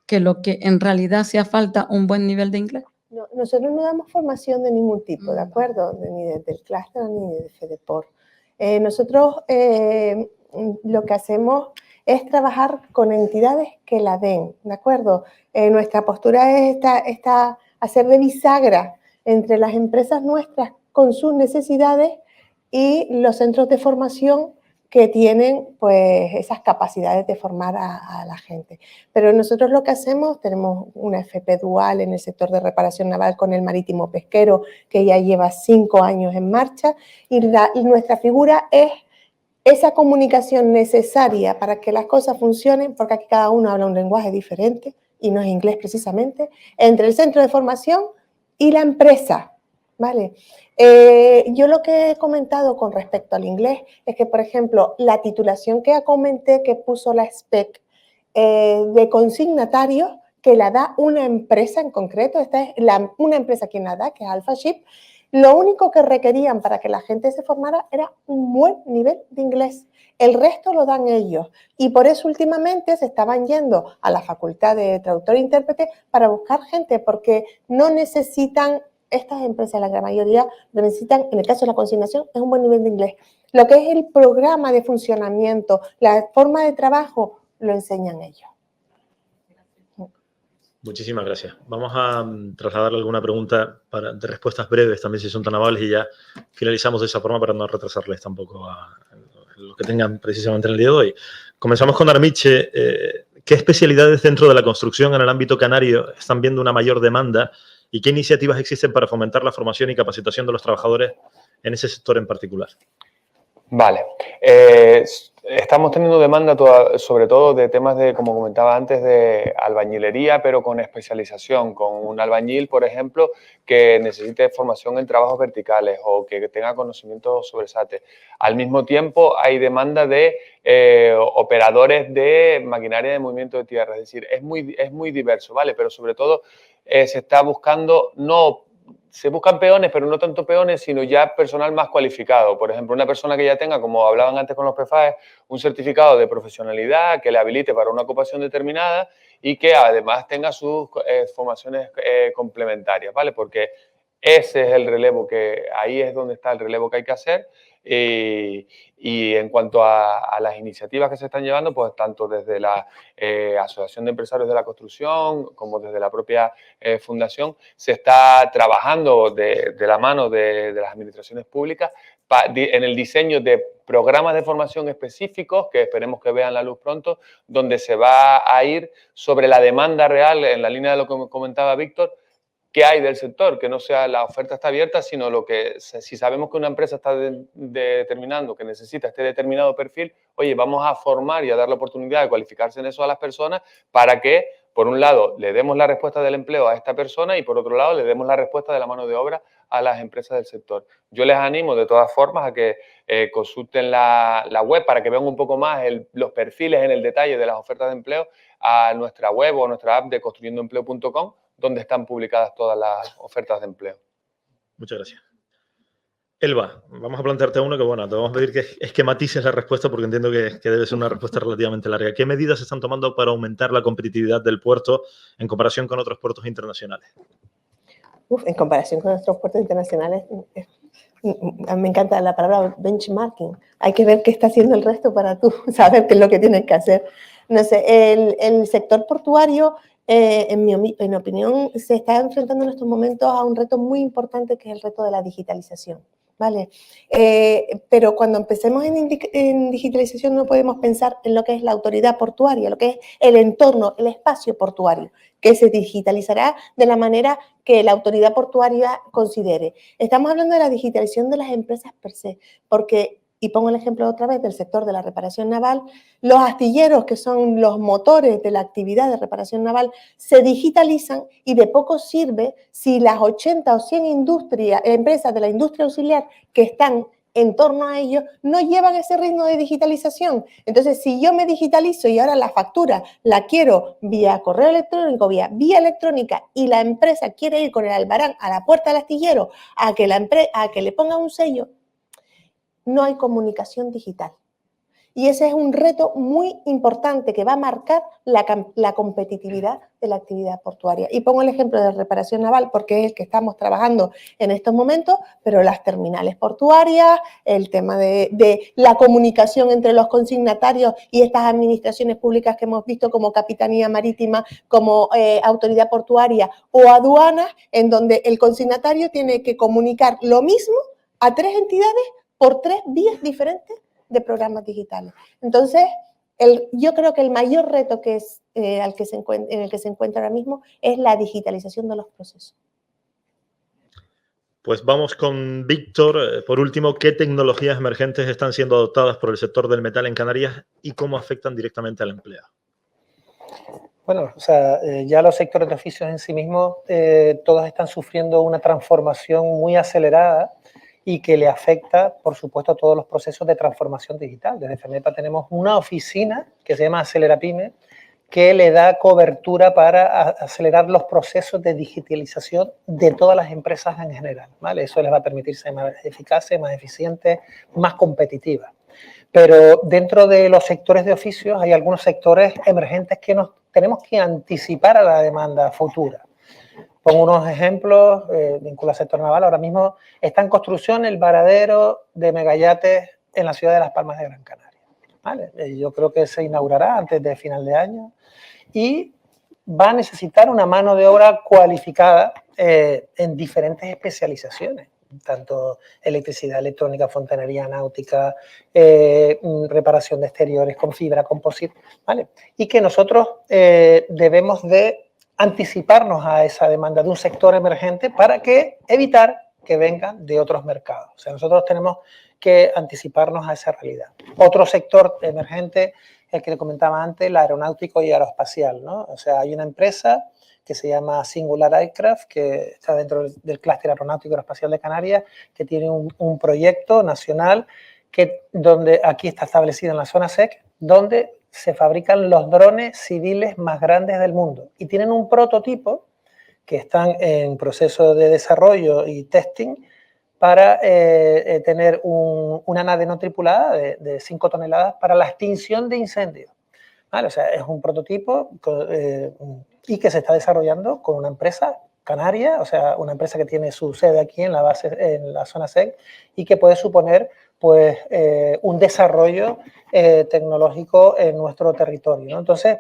que lo que en realidad hacía falta un buen nivel de inglés. No, nosotros no damos formación de ningún tipo, ¿de acuerdo? Ni desde el clúster ni de FEDEPOR. Nosotros lo que hacemos es trabajar con entidades que la den, ¿de acuerdo? Nuestra postura es hacer de bisagra entre las empresas nuestras con sus necesidades y los centros de formación que tienen pues esas capacidades de formar a la gente. Pero nosotros lo que hacemos, tenemos una FP dual en el sector de reparación naval con el marítimo pesquero que ya lleva 5 años en marcha y nuestra figura es esa comunicación necesaria para que las cosas funcionen, porque aquí cada uno habla un lenguaje diferente y no es inglés precisamente, entre el centro de formación y la empresa, ¿vale? Yo lo que he comentado con respecto al inglés es que, por ejemplo, la titulación que comenté que puso la SPEC de consignatario, que la da una empresa en concreto, esta es una empresa quien la da, que es AlphaShip, lo único que requerían para que la gente se formara era un buen nivel de inglés. El resto lo dan ellos y por eso últimamente se estaban yendo a la facultad de traductor e intérprete para buscar gente porque no necesitan estas empresas, la gran mayoría, lo necesitan, en el caso de la consignación, es un buen nivel de inglés. Lo que es el programa de funcionamiento, la forma de trabajo, lo enseñan ellos. Muchísimas gracias. Vamos a trasladarle alguna pregunta de respuestas breves también, si son tan amables, y ya finalizamos de esa forma para no retrasarles tampoco a lo que tengan precisamente en el día de hoy. Comenzamos con Armiche. ¿Qué especialidades dentro de la construcción en el ámbito canario están viendo una mayor demanda y qué iniciativas existen para fomentar la formación y capacitación de los trabajadores en ese sector en particular? Vale. Estamos teniendo demanda sobre todo de temas de, como comentaba antes, de albañilería, pero con especialización, con un albañil, por ejemplo, que necesite formación en trabajos verticales o que tenga conocimientos sobre SATE. Al mismo tiempo, hay demanda de operadores de maquinaria de movimiento de tierra, es decir, es muy diverso, ¿vale? Pero sobre todo se está buscando se buscan peones, pero no tanto peones, sino ya personal más cualificado. Por ejemplo, una persona que ya tenga, como hablaban antes con los PFAE, un certificado de profesionalidad que le habilite para una ocupación determinada y que además tenga sus formaciones complementarias, ¿vale? Porque ese es el relevo ahí es donde está el relevo que hay que hacer. Y en cuanto a las iniciativas que se están llevando, pues tanto desde la Asociación de Empresarios de la Construcción como desde la propia Fundación, se está trabajando de la mano de las administraciones públicas en el diseño de programas de formación específicos, que esperemos que vean la luz pronto, donde se va a ir sobre la demanda real, en la línea de lo que comentaba Víctor, qué hay del sector, que no sea la oferta está abierta, sino si sabemos que una empresa está determinando que necesita este determinado perfil, oye, vamos a formar y a dar la oportunidad de cualificarse en eso a las personas para que, por un lado, le demos la respuesta del empleo a esta persona y, por otro lado, le demos la respuesta de la mano de obra a las empresas del sector. Yo les animo, de todas formas, a que consulten la web para que vean un poco más los perfiles en el detalle de las ofertas de empleo a nuestra web o a nuestra app de construyendoempleo.com, donde están publicadas todas las ofertas de empleo. Muchas gracias. Elba, vamos a plantearte uno que, bueno, te vamos a pedir que esquematices la respuesta porque entiendo que debe ser una respuesta relativamente larga. ¿Qué medidas se están tomando para aumentar la competitividad del puerto en comparación con otros puertos internacionales? En comparación con nuestros puertos internacionales, me encanta la palabra benchmarking. Hay que ver qué está haciendo el resto para tú saber qué es lo que tienes que hacer. No sé, el sector portuario, en mi opinión, se está enfrentando en estos momentos a un reto muy importante que es el reto de la digitalización, ¿vale? Pero cuando empecemos en digitalización no podemos pensar en lo que es la autoridad portuaria, lo que es el entorno, el espacio portuario, que se digitalizará de la manera que la autoridad portuaria considere. Estamos hablando de la digitalización de las empresas per se, porque, y pongo el ejemplo otra vez del sector de la reparación naval, los astilleros, que son los motores de la actividad de reparación naval, se digitalizan y de poco sirve si las 80 o 100 empresas de la industria auxiliar que están en torno a ellos no llevan ese ritmo de digitalización. Entonces, si yo me digitalizo y ahora la factura la quiero vía correo electrónico, vía electrónica, y la empresa quiere ir con el albarán a la puerta del astillero a que le ponga un sello, no hay comunicación digital. Y ese es un reto muy importante que va a marcar la competitividad de la actividad portuaria. Y pongo el ejemplo de reparación naval porque es el que estamos trabajando en estos momentos, pero las terminales portuarias, el tema de la comunicación entre los consignatarios y estas administraciones públicas que hemos visto como Capitanía Marítima, como Autoridad Portuaria o aduanas, en donde el consignatario tiene que comunicar lo mismo a 3 entidades por 3 vías diferentes de programas digitales. Entonces, yo creo que el mayor reto que es, en el que se encuentra ahora mismo es la digitalización de los procesos. Pues vamos con Víctor. Por último, ¿qué tecnologías emergentes están siendo adoptadas por el sector del metal en Canarias y cómo afectan directamente al empleo? Bueno, o sea, ya los sectores de oficios en sí mismos, todos están sufriendo una transformación muy acelerada y que le afecta, por supuesto, a todos los procesos de transformación digital. Desde FEMEPA tenemos una oficina que se llama Acelerapyme, que le da cobertura para acelerar los procesos de digitalización de todas las empresas en general, ¿vale? Eso les va a permitir ser más eficaces, más eficientes, más competitivas. Pero dentro de los sectores de oficios hay algunos sectores emergentes que nos tenemos que anticipar a la demanda futura. Pongo unos ejemplos vinculados al sector naval. Ahora mismo está en construcción el varadero de megayates en la ciudad de Las Palmas de Gran Canaria. ¿Vale? Yo creo que se inaugurará antes de final de año y va a necesitar una mano de obra cualificada en diferentes especializaciones, tanto electricidad, electrónica, fontanería, náutica, reparación de exteriores con fibra, composite, ¿vale? Y que nosotros debemos de anticiparnos a esa demanda de un sector emergente para evitar que vengan de otros mercados. O sea, nosotros tenemos que anticiparnos a esa realidad. Otro sector emergente, el que le comentaba antes, el aeronáutico y aeroespacial, ¿no? O sea, hay una empresa que se llama Singular Aircraft, que está dentro del clúster aeronáutico y aeroespacial de Canarias, que tiene un proyecto nacional donde aquí está establecido en la zona SEC, donde se fabrican los drones civiles más grandes del mundo. Y tienen un prototipo que están en proceso de desarrollo y testing para tener una nave no tripulada de 5 toneladas para la extinción de incendios. ¿Vale? O sea, es un prototipo y que se está desarrollando con una empresa canaria, o sea, una empresa que tiene su sede aquí en la base, en la zona SEC, y que puede suponer pues, un desarrollo tecnológico en nuestro territorio, ¿no? Entonces,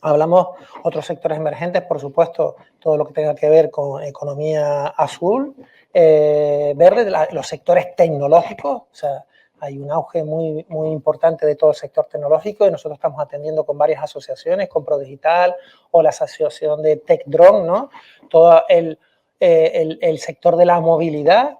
hablamos otros sectores emergentes, por supuesto, todo lo que tenga que ver con economía azul, verde, los sectores tecnológicos, o sea, hay un auge muy importante de todo el sector tecnológico y nosotros estamos atendiendo con varias asociaciones, con ProDigital o la asociación de TechDrone, ¿no? Todo el sector de la movilidad.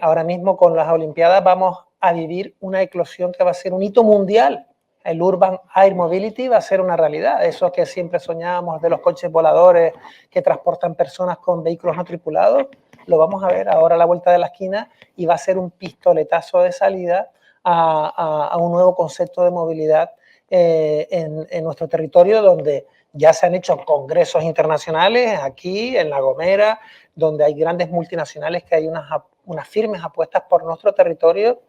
Ahora mismo con las Olimpiadas vamos a vivir una eclosión que va a ser un hito mundial. El Urban Air Mobility va a ser una realidad. Eso que siempre soñábamos de los coches voladores que transportan personas con vehículos no tripulados, lo vamos a ver ahora a la vuelta de la esquina y va a ser un pistoletazo de salida a un nuevo concepto de movilidad en nuestro territorio, donde ya se han hecho congresos internacionales aquí en La Gomera, donde hay grandes multinacionales que hay unas firmes apuestas por nuestro territorio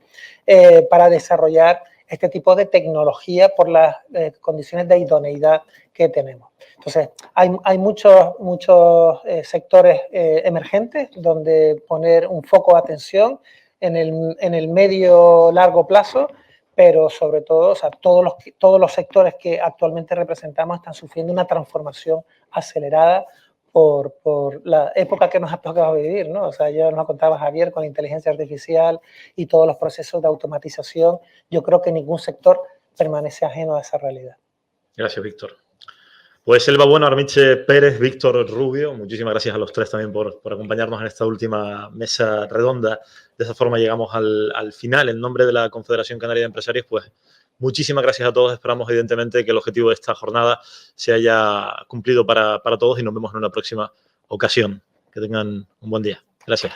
para desarrollar este tipo de tecnología por las condiciones de idoneidad que tenemos. Entonces, hay muchos sectores emergentes donde poner un foco de atención en el medio-largo plazo, pero sobre todo, o sea, todos los sectores que actualmente representamos están sufriendo una transformación acelerada por la época que nos ha tocado vivir, ¿no? O sea, ya nos contaba Javier con la inteligencia artificial y todos los procesos de automatización. Yo creo que ningún sector permanece ajeno a esa realidad. Gracias, Víctor. Pues Elba Bueno, Armiche Pérez, Víctor Rubio, muchísimas gracias a los tres también por acompañarnos en esta última mesa redonda. De esa forma llegamos al final. En nombre de la Confederación Canaria de Empresarios, pues muchísimas gracias a todos. Esperamos, evidentemente, que el objetivo de esta jornada se haya cumplido para todos y nos vemos en una próxima ocasión. Que tengan un buen día. Gracias.